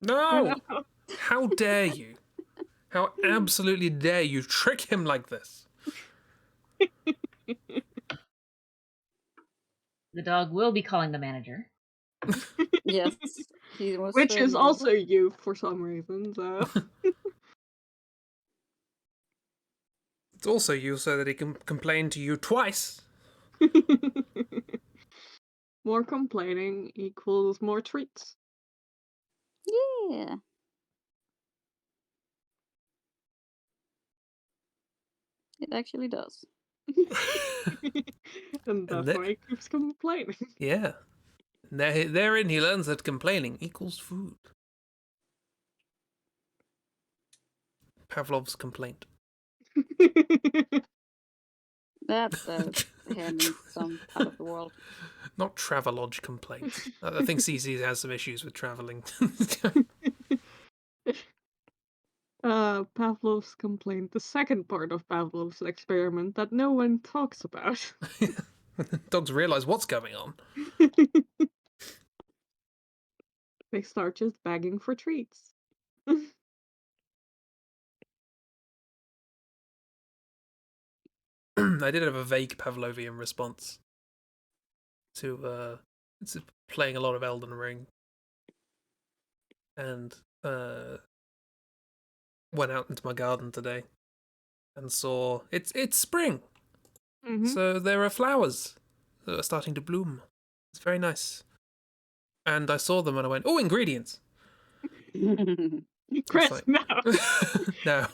No! How dare you? How absolutely dare you trick him like this? The dog will be calling the manager. Yes, he was. Which is certainly- also you for some reason, so. It's also you so that he can complain to you twice. More complaining equals more treats. Yeah. It actually does. And that's that- why he keeps complaining. Yeah. Therein he learns that complaining equals food. Pavlov's complaint. That's hand in some part of the world. Not Travelodge complaints. I think CC has some issues with traveling. Pavlov's complaint, the second part of Pavlov's experiment that no one talks about. Dogs realise what's going on. They start just begging for treats. I did have a vague Pavlovian response to playing a lot of Elden Ring, and went out into my garden today and saw it's spring, so there are flowers that are starting to bloom. It's very nice, and I saw them and I went, "Oh, ingredients!" Chris, like- no. No,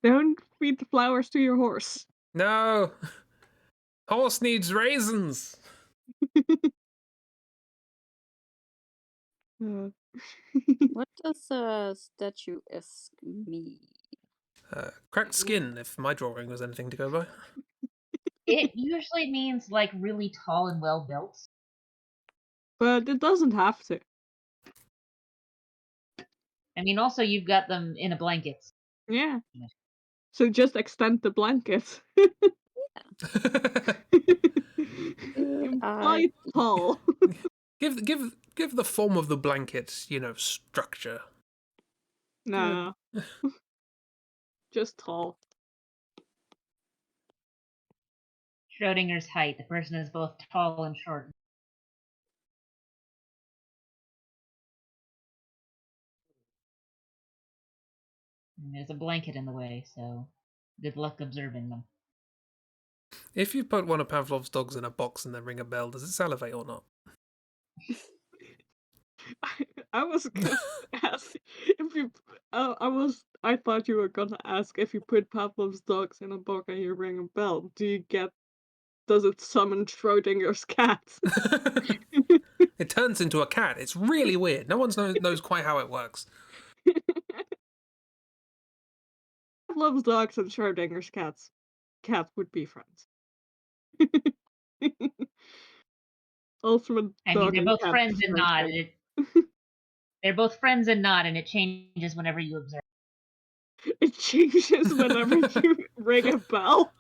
Don't feed the flowers to your horse. no, horse needs raisins. What does statuesque mean? Cracked skin, if my drawing was anything to go by. It usually means like really tall and well built. But it doesn't have to. I mean, also you've got them in a blanket. Yeah. Yeah. So just extend the blanket. Imply tall. Give the form of the blanket, structure. No. Just tall. Schrodinger's height. The person is both tall and short. And there's a blanket in the way, so good luck observing them. If you put one of Pavlov's dogs in a box and then ring a bell, does it salivate or not? I was gonna ask if you. I thought you were gonna ask if you put Pavlov's dogs in a box and you ring a bell. Does it summon Schrodinger's cat? It turns into a cat. It's really weird. No one knows quite how it works. Pavlov's dogs and Schrodinger's cat would be friends. Ultimate I dog mean, they're and both cat friends and not. friendship. They're both friends and not, and it changes whenever you observe. It changes whenever you ring a bell.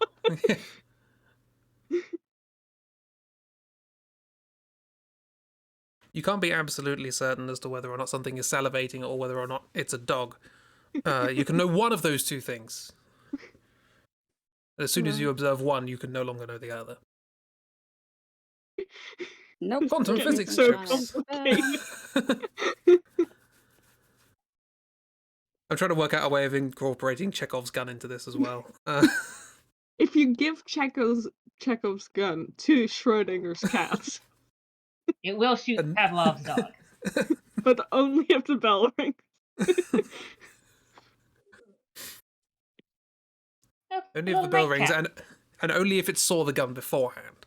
You can't be absolutely certain as to whether or not something is salivating or whether or not it's a dog. You can know one of those two things. As soon as you observe one, you can no longer know the other. Nope. Quantum this physics isn't chips. complicated. I'm trying to work out a way of incorporating Chekhov's gun into this as well. If you give Chekhov's gun to Schrodinger's cat, It will shoot And- Pavlov's dog. but only if the bell rings. Only if the bell rings, and only if it saw the gun beforehand.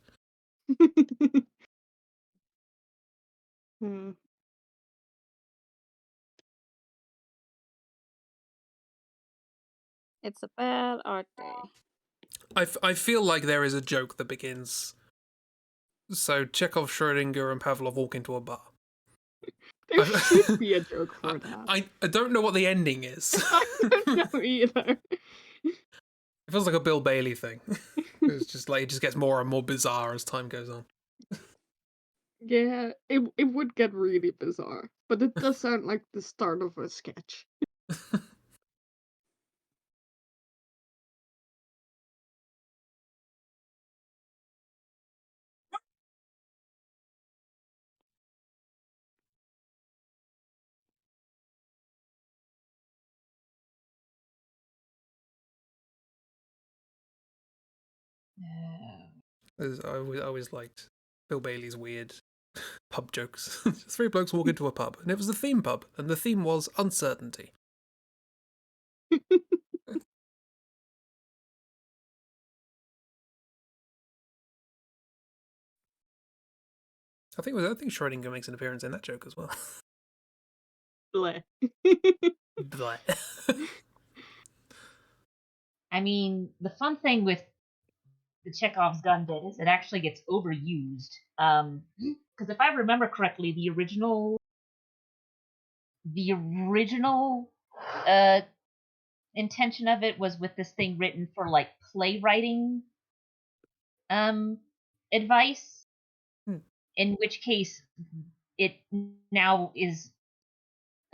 Hmm. It's a bad art day. I feel like there is a joke that begins. So Chekhov, Schrodinger, and Pavlov walk into a bar. There should be a joke for that. I don't know what the ending is. I don't know either. It feels like a Bill Bailey thing. It's just like it just gets more and more bizarre as time goes on. Yeah, it would get really bizarre, but it does sound like the start of a sketch. I always liked Bill Bailey's weird pub jokes. Three blokes walk into a pub, and it was the theme pub, and the theme was uncertainty. I think Schrödinger makes an appearance in that joke as well. Bleh. Bleh. I mean, the fun thing with the Chekhov's gun bit is it actually gets overused. Because if I remember correctly, the original intention of it was with this thing written for like playwriting advice. In which case, it now is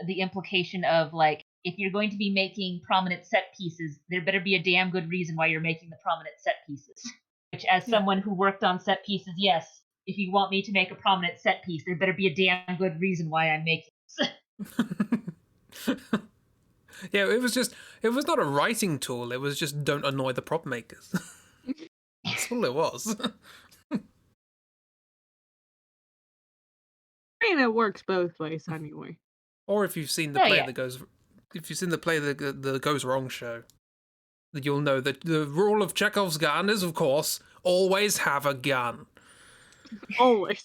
the implication of like, if you're going to be making prominent set pieces, there better be a damn good reason why you're making the prominent set pieces. Which, as someone who worked on set pieces, yes, if you want me to make a prominent set piece, there better be a damn good reason why I'm making this. Yeah, it was not a writing tool, it was just don't annoy the prop makers. That's all it was. I mean, it works both ways anyway. Or if you've seen the play that goes wrong show, you'll know that the rule of Chekhov's gun is, of course, always have a gun. Always.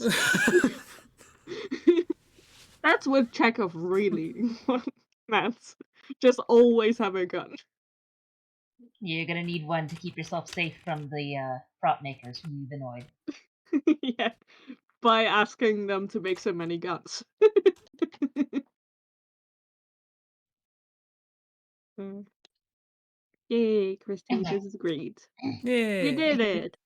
That's what Chekhov really meant. Just always have a gun. You're gonna need one to keep yourself safe from the prop makers who you've annoyed. Yeah, by asking them to make so many guns. Yay, Christi, this is great. Yay. You did it.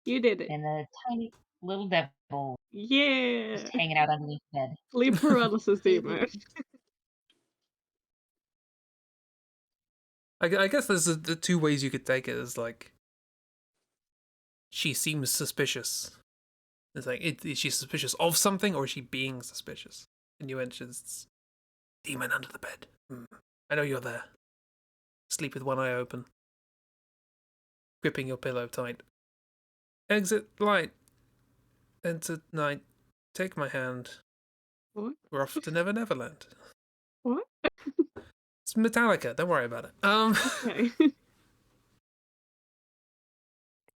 You did it. And a tiny little devil Yeah. just hanging out underneath the bed. Sleep paralysis demon. I guess there's the two ways you could take it. Is like, she seems suspicious. It's like, is she suspicious of something, or is she being suspicious? And you mentioned it's demon under the bed. I know you're there. Sleep with one eye open, gripping your pillow tight. Exit light. Enter night. Take my hand. What? We're off to Neverland. What? It's Metallica. Don't worry about it. Okay.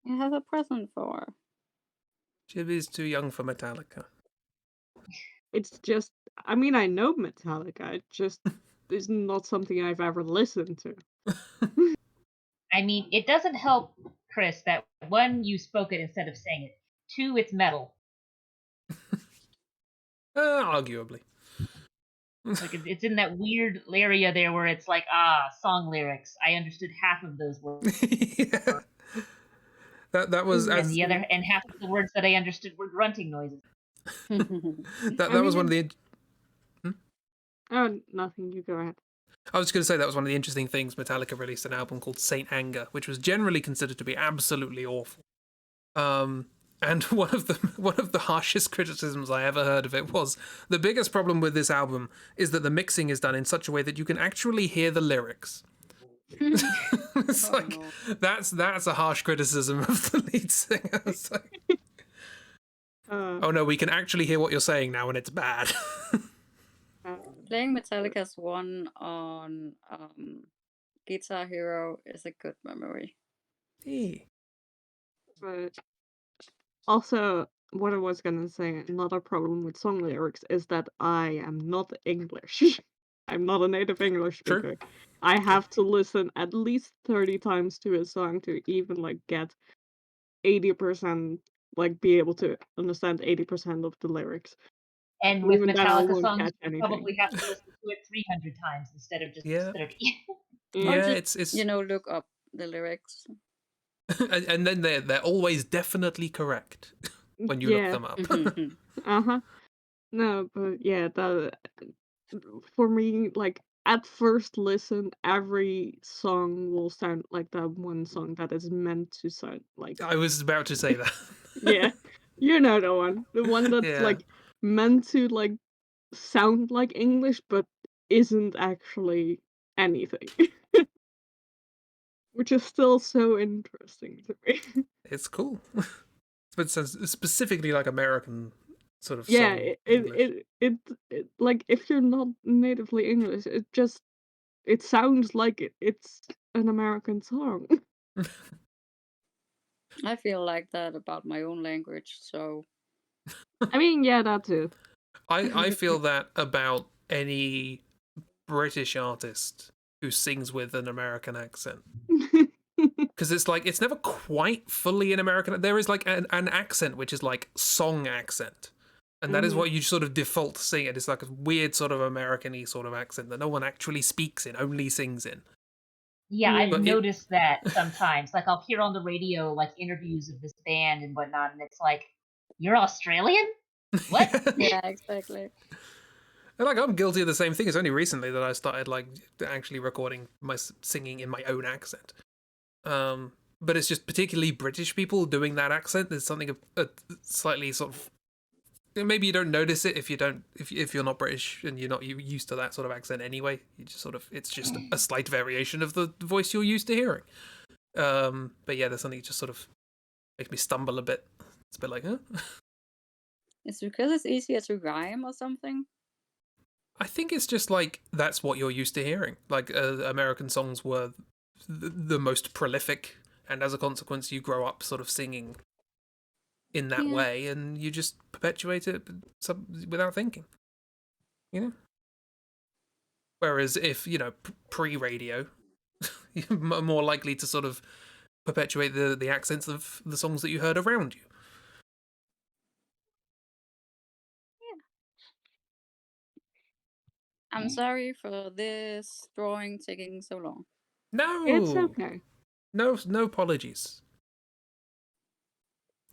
You have a present for her. Chibi's too young for Metallica. It's just, I mean, I know Metallica. It just is not something I've ever listened to. I mean, it doesn't help, Chris, that one, you spoke it instead of saying it. Two, it's metal. Arguably. Like it's in that weird area there where it's like, song lyrics. I understood half of those words. Yeah. That was and the other, and half of the words that I understood were grunting noises. that was one of the. Oh, nothing. You go ahead. I was going to say that was one of the interesting things. Metallica released an album called Saint Anger, which was generally considered to be absolutely awful. And one of the harshest criticisms I ever heard of it was the biggest problem with this album is that the mixing is done in such a way that you can actually hear the lyrics. It's that's a harsh criticism of the lead singer. It's like, oh no, we can actually hear what you're saying now, and it's bad. Playing Metallica's one on Guitar Hero is a good memory. Hey. But also, what I was gonna say, another problem with song lyrics is that I am not English. I'm not a native English speaker. True. I have to listen at least 30 times to a song to even like get 80%, like be able to understand 80% of the lyrics. And with Even then, I Metallica won't songs, catch you anything. probably have to listen to it 300 times instead of just 30. Yeah, Or just, it's look up the lyrics. and then they're always definitely correct. when you look Yeah. them up. Uh-huh. No, but yeah, for me, like at first listen, every song will sound like that one song that is meant to sound like. I was about to say that. Yeah, you know the one that's Yeah. like meant to like sound like English, but isn't actually anything, which is still so interesting to me. It's cool. But specifically like American sort of Yeah, song English. it like if you're not natively English, it sounds like it's an American song. I feel like that about my own language, so. I mean, yeah, that too. I feel that about any British artist who sings with an American accent. Because it's like, it's never quite fully an American. There is like an accent which is like song accent. And that is what you sort of default to sing it. It's like a weird sort of American-y sort of accent that no one actually speaks in, only sings in. Yeah, I've But noticed that sometimes. Like, I'll hear on the radio, like, interviews of this band and whatnot, and it's like, you're Australian? What? Yeah, exactly. And like, I'm guilty of the same thing. It's only recently that I started like actually recording my singing in my own accent. But it's just particularly British people doing that accent. There's something a slightly sort of, maybe you don't notice it if you're not British and you're not used to that sort of accent anyway. You just sort of, it's just a slight variation of the voice you're used to hearing. But yeah, there's something that just sort of makes me stumble a bit. It's a bit like, huh? It's because it's easier to rhyme or something. I think it's just like that's what you're used to hearing. Like American songs were the most prolific, and as a consequence, you grow up sort of singing in that way, and you just perpetuate it without thinking. You know. Whereas if pre-radio, you're more likely to sort of perpetuate the accents of the songs that you heard around you. I'm sorry for this drawing taking so long. No, It's okay. No apologies.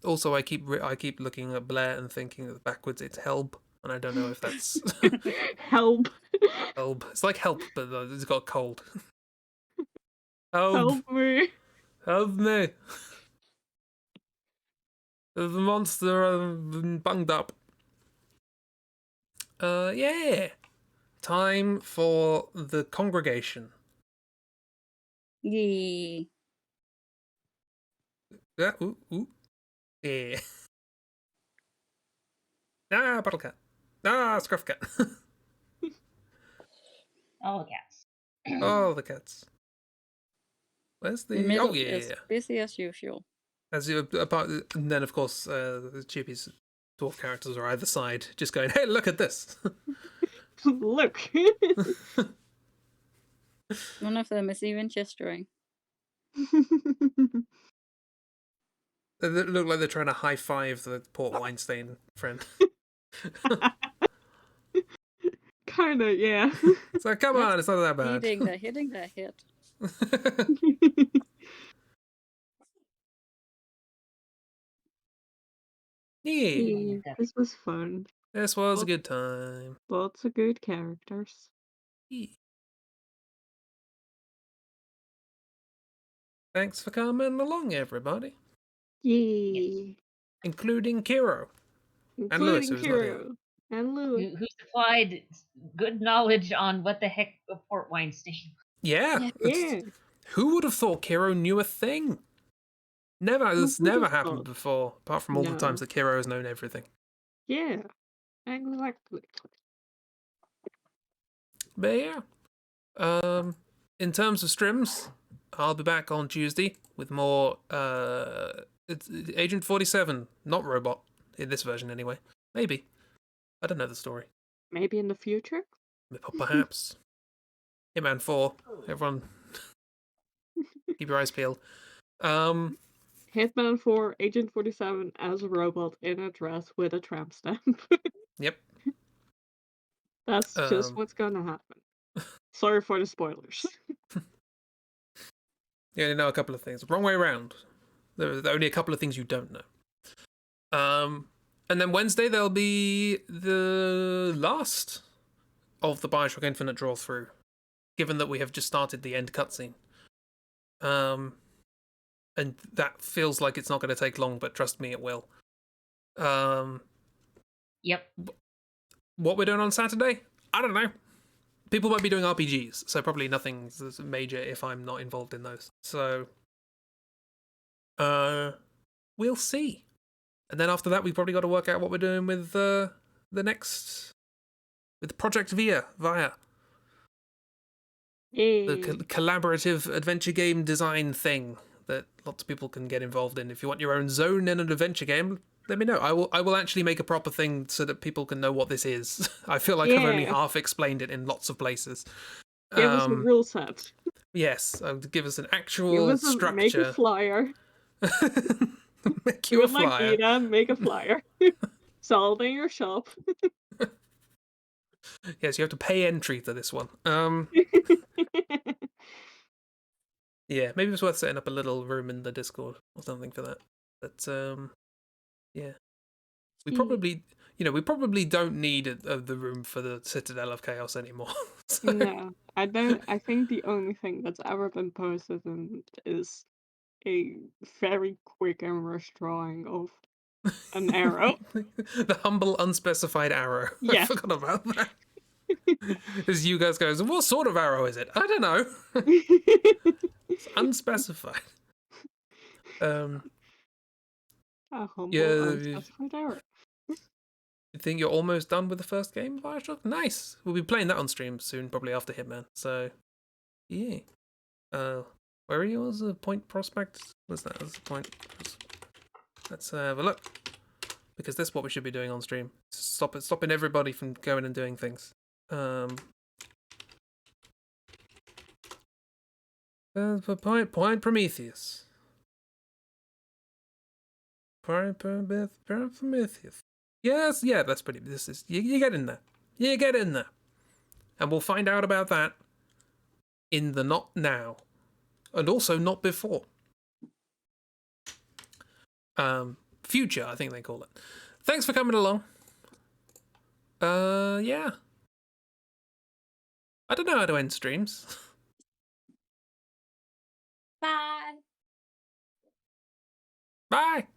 Also, I keep looking at Blair and thinking that backwards it's help, and I don't know if that's Help. help. It's like help, but it's got a cold. Help! Help me. Help me! There's a monster bunged up. Yeah. Time for the congregation. Yee. Yeah, ooh. Yeah. Ah, bottle cat. Ah, scruff cat. All the cats. Oh, the cats. Where's The the? middle Oh yeah. is busy as usual. As you apart, and then of course, Chibi's dwarf characters are either side, just going, "Hey, look at this." Look. One of them is even gesturing. They look like they're trying to high five the Port Weinstein friend. Kinda, yeah. It's like, come on, it's not that bad. Hitting that hit. Yeah. This was fun. This was a good time. Lots of good characters. Yeah. Thanks for coming along, everybody. Yay. Including Kiro. And Lewis, Including who's not here. Kiro. And Lewis. Who supplied good knowledge on what the heck a Port Weinstein. Yeah. Yeah. Who would have thought Kiro knew a thing? Never. It's never happened thought? before, apart from all the times that Kiro has known everything. Yeah. Exactly. But yeah. In terms of streams, I'll be back on Tuesday with more it's Agent 47, not robot, in this version anyway. Maybe. I don't know the story. Maybe in the future? Perhaps. Hitman 4. Everyone keep your eyes peeled. Hitman 4, Agent 47 as a robot in a dress with a tramp stamp. Yep. That's just what's gonna happen. Sorry for the spoilers. You only know a couple of things. Wrong way around. There are only a couple of things you don't know. And then Wednesday there'll be the last of the Bioshock Infinite draw through, given that we have just started the end cutscene. And that feels like it's not going to take long, but trust me, it will. Yep. What we're doing on Saturday? I don't know. People might be doing RPGs, so probably nothing's major if I'm not involved in those. So, we'll see. And then after that, we've probably got to work out what we're doing with the next, with Project Via. The collaborative adventure game design thing that lots of people can get involved in. If you want your own zone in an adventure game, let me know. I will actually make a proper thing so that people can know what this is. I feel like I've only half explained it in lots of places. Give us a rule set. Yes, give us an actual structure. Make a flyer. Make you a flyer. Like Gita, make a flyer. Sell it in your shop. Yes, you have to pay entry to this one. Yeah, maybe it's worth setting up a little room in the Discord or something for that. But yeah, we probably don't need the room for the Citadel of Chaos anymore. So. No, I don't. I think the only thing that's ever been posted is a very quick and rush drawing of an arrow. The humble, unspecified arrow. Yeah. I forgot about that. As you guys goes, what sort of arrow is it? I don't know. It's unspecified. A humble, unspecified arrow. You think you're almost done with the first game, Bioshock? Nice. We'll be playing that on stream soon, probably after Hitman. So, yeah. Where are yours? Point Prospect? What's that? That's Point. Let's have a look. Because that's what we should be doing on stream. Stopping everybody from going and doing things. Point Prometheus. Point Prometheus. Yes, yeah, that's pretty. This is you get in there. You get in there, and we'll find out about that in the not now, and also not before. Future, I think they call it. Thanks for coming along. Yeah. I don't know how to end streams. Bye. Bye.